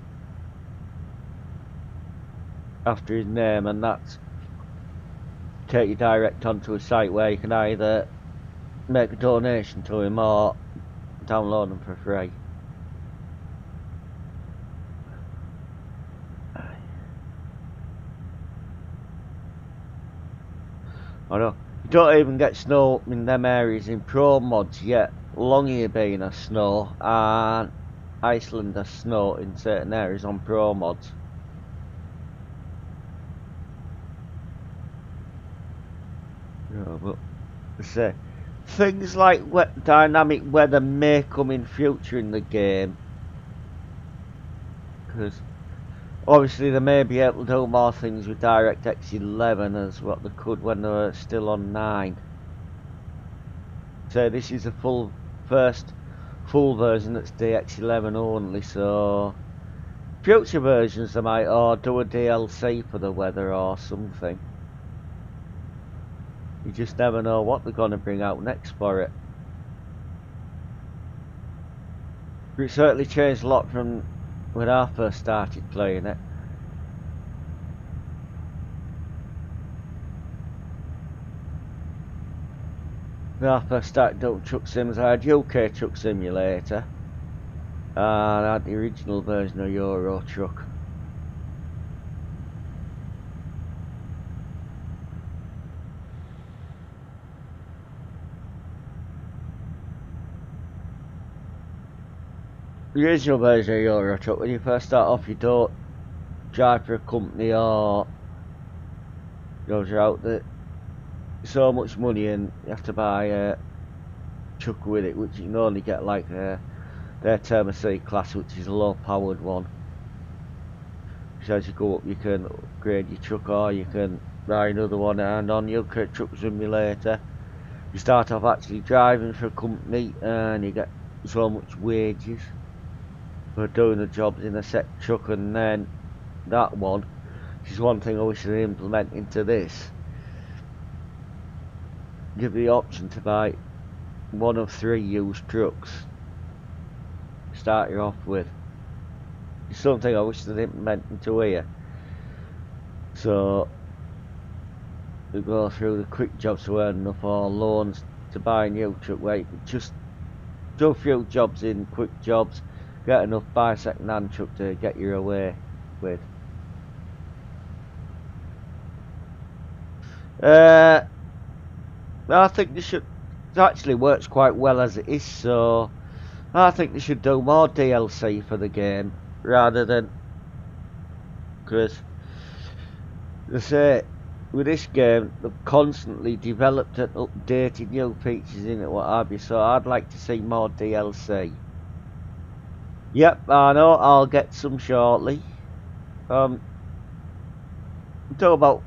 after his name, and that's take you direct onto a site where you can either make a donation to him or download them for free. I know. You don't even get snow in them areas in Pro mods yet. Longyearbyen has snow and Iceland has snow in certain areas on Pro mods. No, but I say things like dynamic weather may come in future in the game, because obviously they may be able to do more things with DirectX 11 as what they could when they were still on 9. So this is the first full version that's DX11 only, so future versions they might do a DLC for the weather or something. You just never know what they're going to bring out next for it. But it certainly changed a lot from when I first started playing it. When I first started doing truck sims, I had UK Truck Simulator and I had the original version of Euro Truck. The original version of Euro Truck, when you first start off, you don't drive for a company or you're out there so much money and you have to buy a truck with it, which you can only get like their Terma C class, which is a low powered one. So as you go up you can upgrade your truck or you can buy another one, and on UK Truck Simulator you start off actually driving for a company and you get so much wages for doing the jobs in a set truck. And then that one, which is one thing I wish they implement into this, give the option to buy one of 3 used trucks to start you off with. It's something I wish they'd implement into here. So you go through the quick jobs to earn enough or loans to buy a new truck, where you can just do a few jobs in quick jobs, get enough, buy a second hand truck to get you away with. I think they should. It actually works quite well as it is, so I think they should do more DLC for the game rather than, because they say with this game they've constantly developed and updated new features in it, what have you. So I'd like to see more DLC. Yep, I know I'll get some shortly. Do about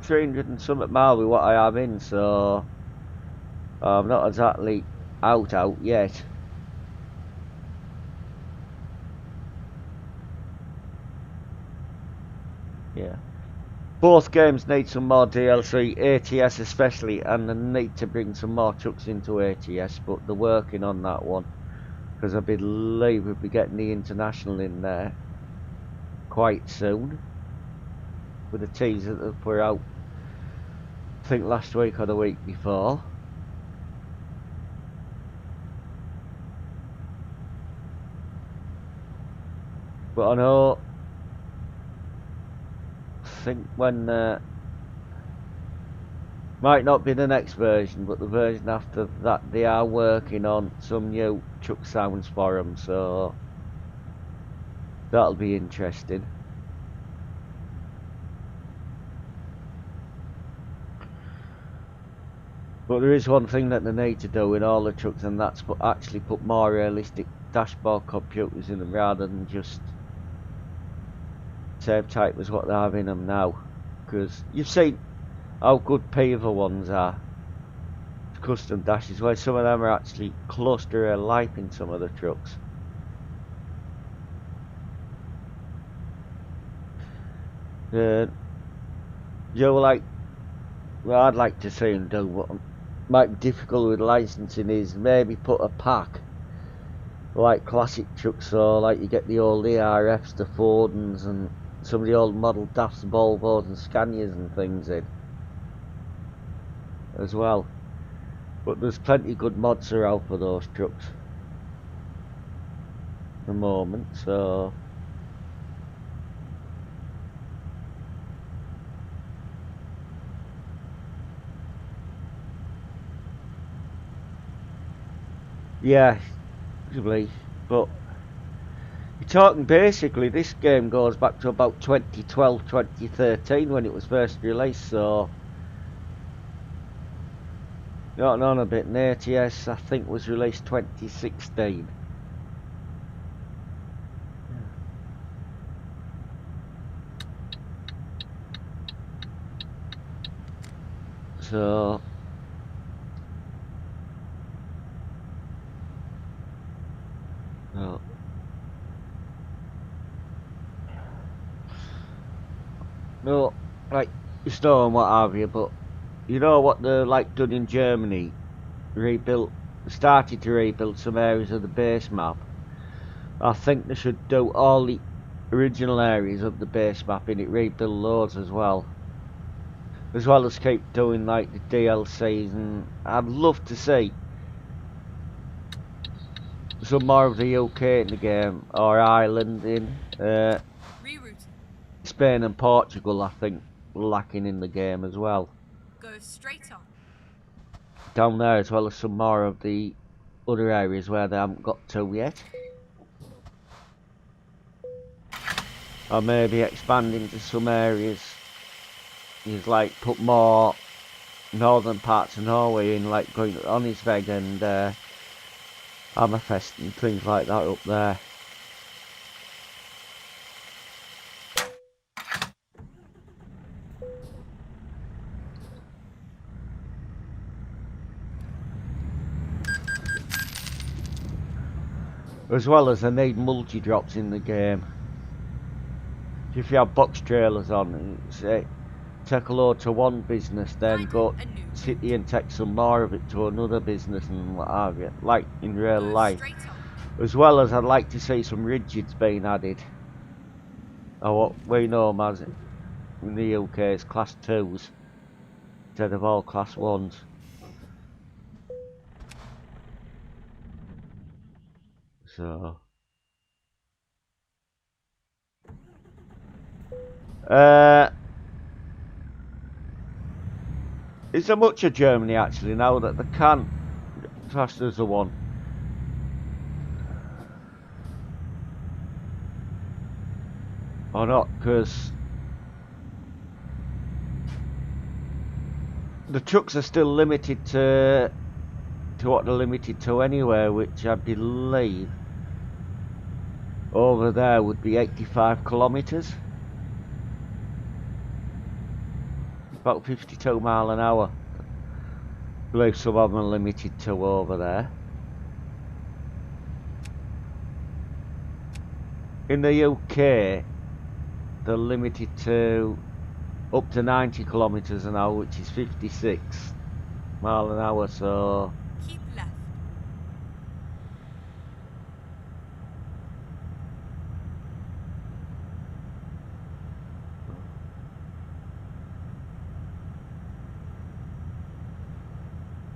300 and something mile with what I am in, so I'm not exactly out yet. Yeah. Both games need some more DLC, ATS especially, and they need to bring some more trucks into ATS, but they're working on that one, because I believe we'll be getting the International in there quite soon with a teaser that they put out, I think last week or the week before. But I know, I think when might not be the next version, but the version after that, they are working on some new truck sounds for them, so that'll be interesting. But there is one thing that they need to do in all the trucks, and that's actually put more realistic dashboard computers in them rather than just same type as what they have in them now. Because you've seen how good Piva ones are, custom dashes, where some of them are actually close to real life in some of the trucks. I'd like to see them do what might be difficult with licensing is maybe put a pack like classic trucks, so like you get the old ARFs, the Fordens and some of the old model DAFs, Volvos and Scanias and things in as well. But there's plenty good mods around for those trucks at the moment, so yeah, possibly. But you're talking basically this game goes back to about 2012, 2013 when it was first released, so going on a bit. And ATS I think was released 2016. So no. No, like store and what have you, but you know what they're like done in Germany? Started to rebuild some areas of the base map. I think they should do all the original areas of the base map in it, rebuild loads as well as keep doing like the DLCs, and I'd love to see some more of the UK in the game, or Ireland in Rerouting. Spain and Portugal I think lacking in the game as well. Go straight on. Down there, as well as some more of the other areas where they haven't got to yet. Or maybe expand into some areas. He's like put more northern parts of Norway in, like going to Onisveg and Hammerfest and things like that up there. As well as they need multi-drops in the game. If you have box trailers on, say, take a load to one business, then go city and take some more of it to another business and what have you, like in real life. As well as I'd like to see some rigids being added. Or what we know them as in the UK is class 2s instead of all class 1s. So is there much of Germany actually now that they can class as a one? Or not, because the trucks are still limited to what they're limited to anyway, which I believe over there would be 85 kilometres. About 52 mile an hour. I believe some of them are limited to over there. In the UK, they're limited to up to 90 kilometres an hour, which is 56 mile an hour, so Keep left.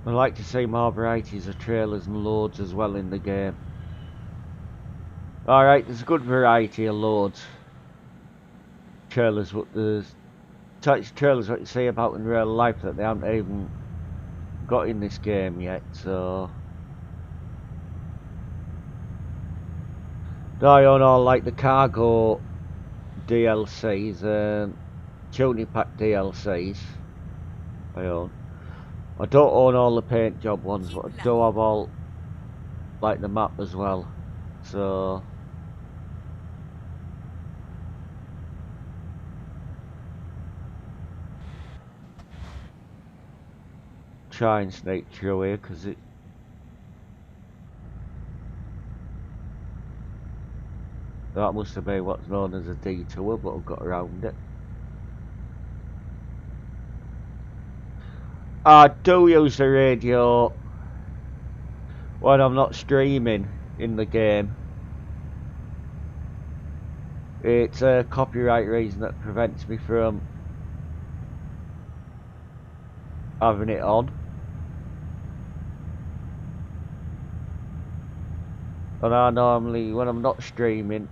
I'd like to see more varieties of trailers and loads as well in the game. Alright, there's a good variety of loads. Trailers, but there's types of trailers that you see about in real life that they haven't even got in this game yet, so I own all like the cargo DLCs and tuning pack DLCs. I don't own all the paint job ones, but I do have all like the map as well, so try and sneak through here because that must have been what's known as a detour, but I've got around it. I do use the radio when I'm not streaming in the game. It's a copyright reason that prevents me from having it on. And I normally, when I'm not streaming,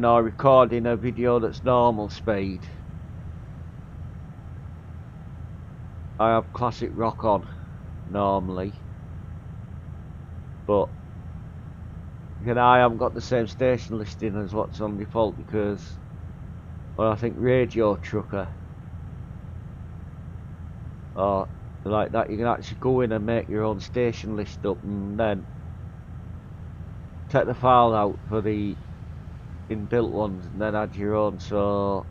or recording a video that's normal speed, I have classic rock on normally. But again, I haven't got the same station listing as what's on default because, well, I think Radio Trucker or like that, you can actually go in and make your own station list up and then take the file out for the inbuilt ones and then add your own, so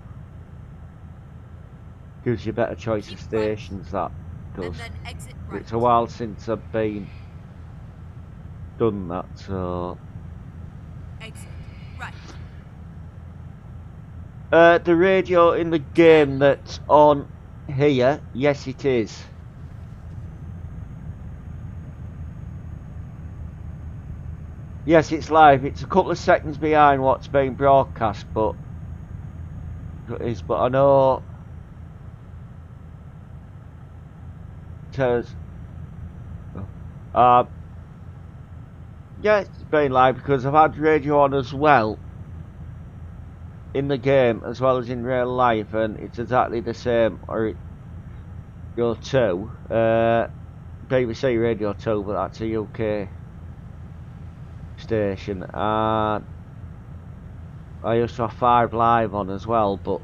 gives you a better choice of stations. That does. It's a while since I've been done that, so the radio in the game that's on here, yes it is. Yes, it's live. It's a couple of seconds behind what's being broadcast, but I know yeah, it's being live because I've had radio on as well in the game as well as in real life, and it's exactly the same. Or Radio 2, BBC Radio 2, but that's a UK station, and I used to have 5 Live on as well, but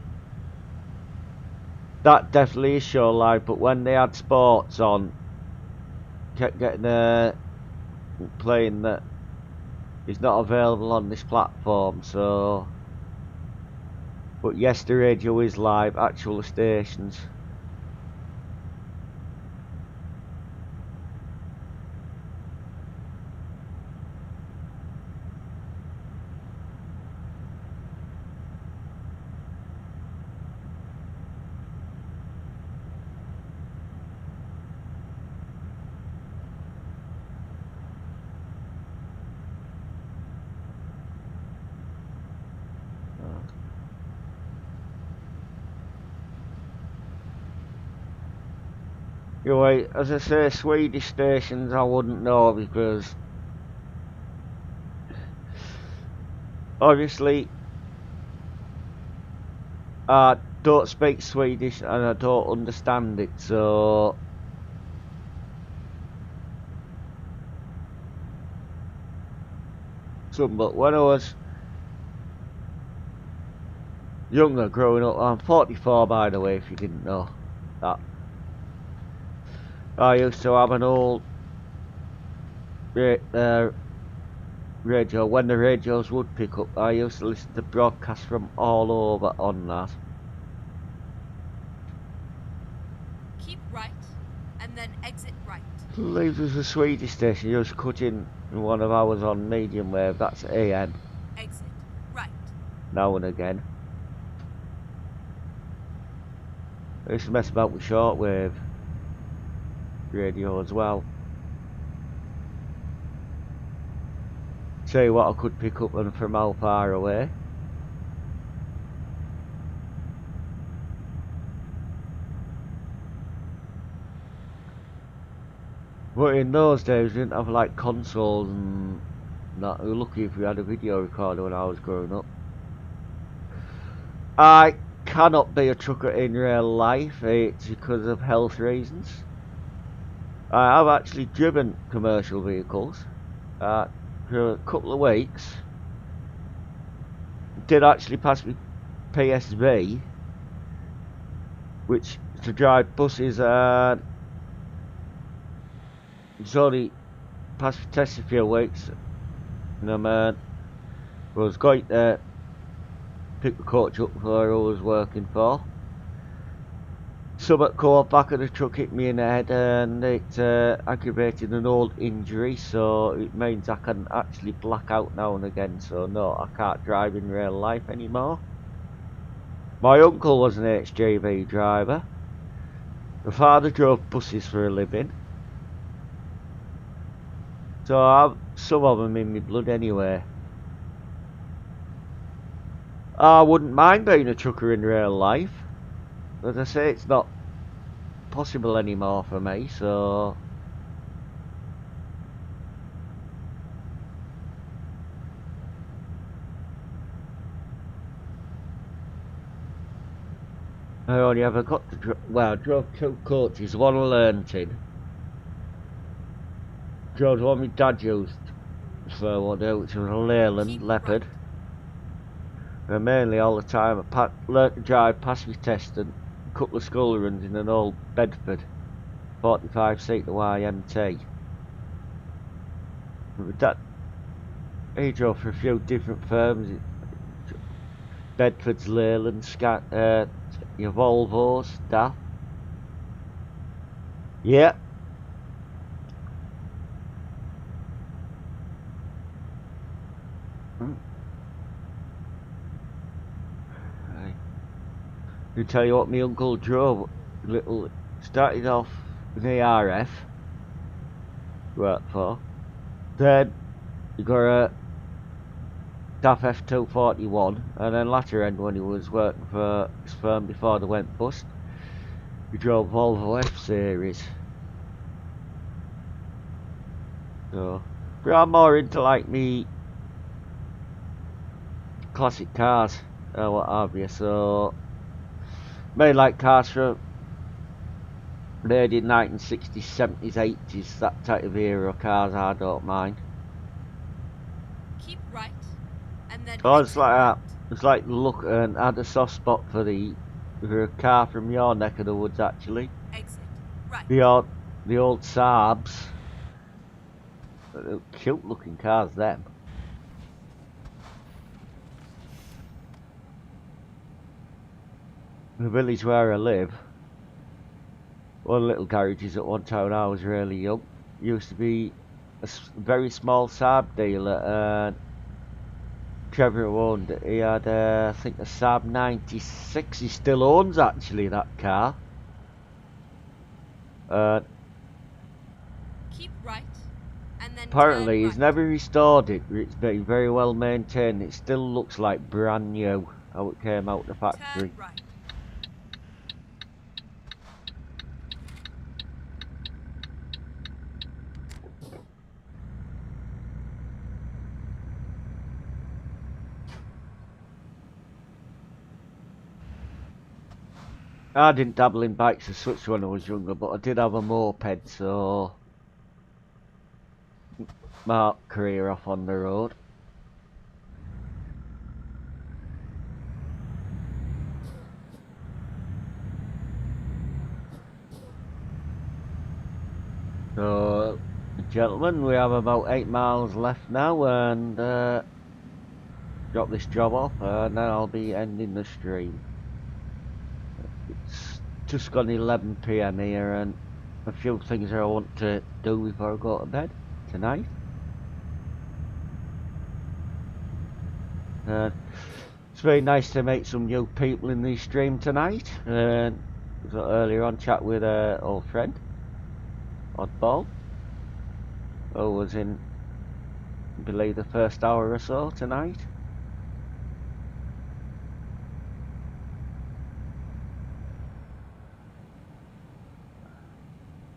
that definitely is show live. But when they had sports on, kept getting playing that is not available on this platform. So, but yes, the radio is live, actual stations. Anyway, as I say, Swedish stations I wouldn't know because obviously I don't speak Swedish and I don't understand it, so but when I was younger growing up, I'm 44 by the way, if you didn't know that. I used to have an old radio. When the radios would pick up, I used to listen to broadcasts from all over on that. Keep right, and then exit right. I believe there's a Swedish station. You just cut in one of ours on medium wave. That's AM. Exit right. Now and again. I used to mess about with shortwave radio as well. Tell you what I could pick up and from how far away. But in those days we didn't have like consoles and that. We were lucky if we had a video recorder when I was growing up. I cannot be a trucker in real life. It's because of health reasons. I have actually driven commercial vehicles for a couple of weeks. Did actually pass me PSV, which to drive buses, and it's only passed me test a few weeks, and I was going to pick the coach up where I was working for. Something caught back of the truck hit me in the head and it aggravated an old injury, so it means I can actually black out now and again, so no, I can't drive in real life anymore. My uncle was an HGV driver. My father drove buses for a living. So I've some of them in my blood anyway. I wouldn't mind being a trucker in real life. As I say, it's not possible anymore for me, so... I only ever got to well, I drove 2 coaches, one I learnt in. Drove the one my dad used for what which was a Leyland Leopard. And mainly all the time I learnt to drive, passed my test and a couple of school runs in an old Bedford 45-seater YMT. With that, he drove for a few different firms. Bedford's, Leyland, your Volvos, stuff. Yeah. I tell you what, my uncle drove. Started off in the RF. Worked for. Then he got a DAF F241, and then latter end when he was working for his firm before they went bust, he drove Volvo F series. So, but I'm more into like me classic cars or what have you. So, may like cars from made in 1960s, 70s, 80s, that type of era of cars. I don't mind. Keep right, and then Oh, it's exit like right. that. It's like look, and I had a soft spot for a car from your neck of the woods actually. Exit right. The old Saabs. Cute looking cars, them. The village where I live, one little garages at one time when I was really young, used to be a very small Saab dealer, and Trevor owned it. He had, I think, a Saab 96. He still owns actually that car. Keep right, and then Apparently, turn he's right. never restored it. It's been very well maintained. It still looks like brand new how it came out the factory. Turn right. I didn't dabble in bikes as such when I was younger, but I did have a moped, so my career off on the road. So, gentlemen, we have about 8 miles left now, and drop this job off, and then I'll be ending the stream. It's just gone 11 PM here, and a few things I want to do before I go to bed tonight. It's very nice to meet some new people in the stream tonight. And earlier on, chat with an old friend, Oddball, who was in, I believe, the first hour or so tonight.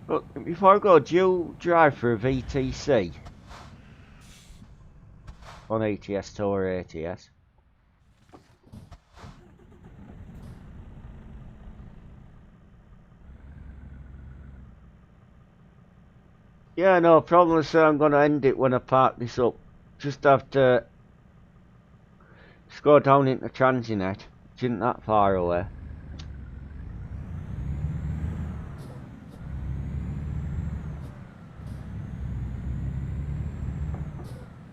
But before I go, do you drive for a VTC on ATS2 or ATS? Yeah, no problem, sir. I'm going to end it when I park this up. Just have to go down into Transinet, which isn't that far away.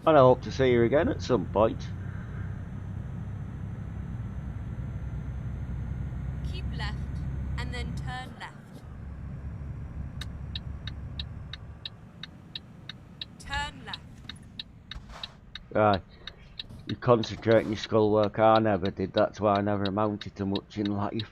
And I hope to see you again at some point. Keep left, and then turn left. Turn left. Right. You concentrate on your schoolwork. I never did. That's why I never amounted to much in life.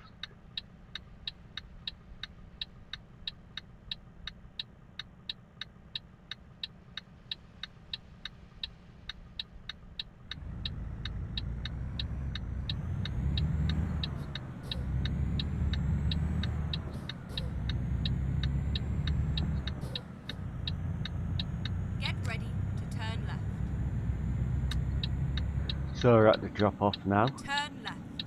Get ready to turn left. So we're at the drop off now. Turn left.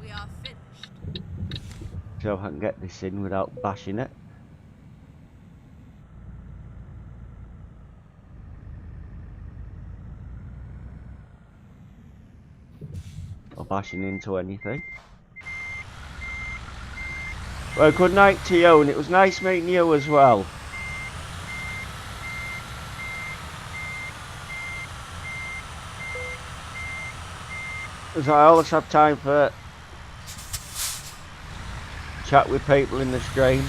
We are finished. So I can get this in without bashing it. Or bashing into anything. Well, good night to you, and it was nice meeting you as well. As I always have time for chat with people in the stream.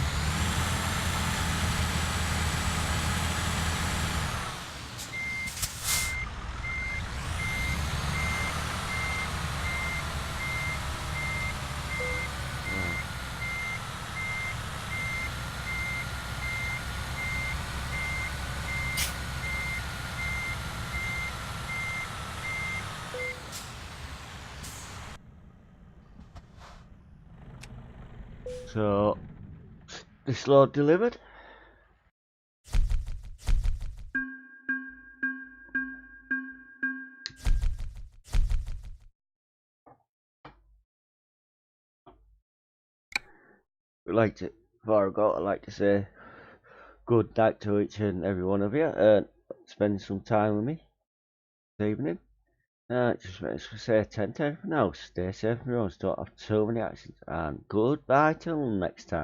So, this load delivered. Before I go, I'd like to say good night to each and every one of you, and spend some time with me this evening. Just say 10 for now. Stay safe, everyone. Don't have too many accidents, and goodbye till next time.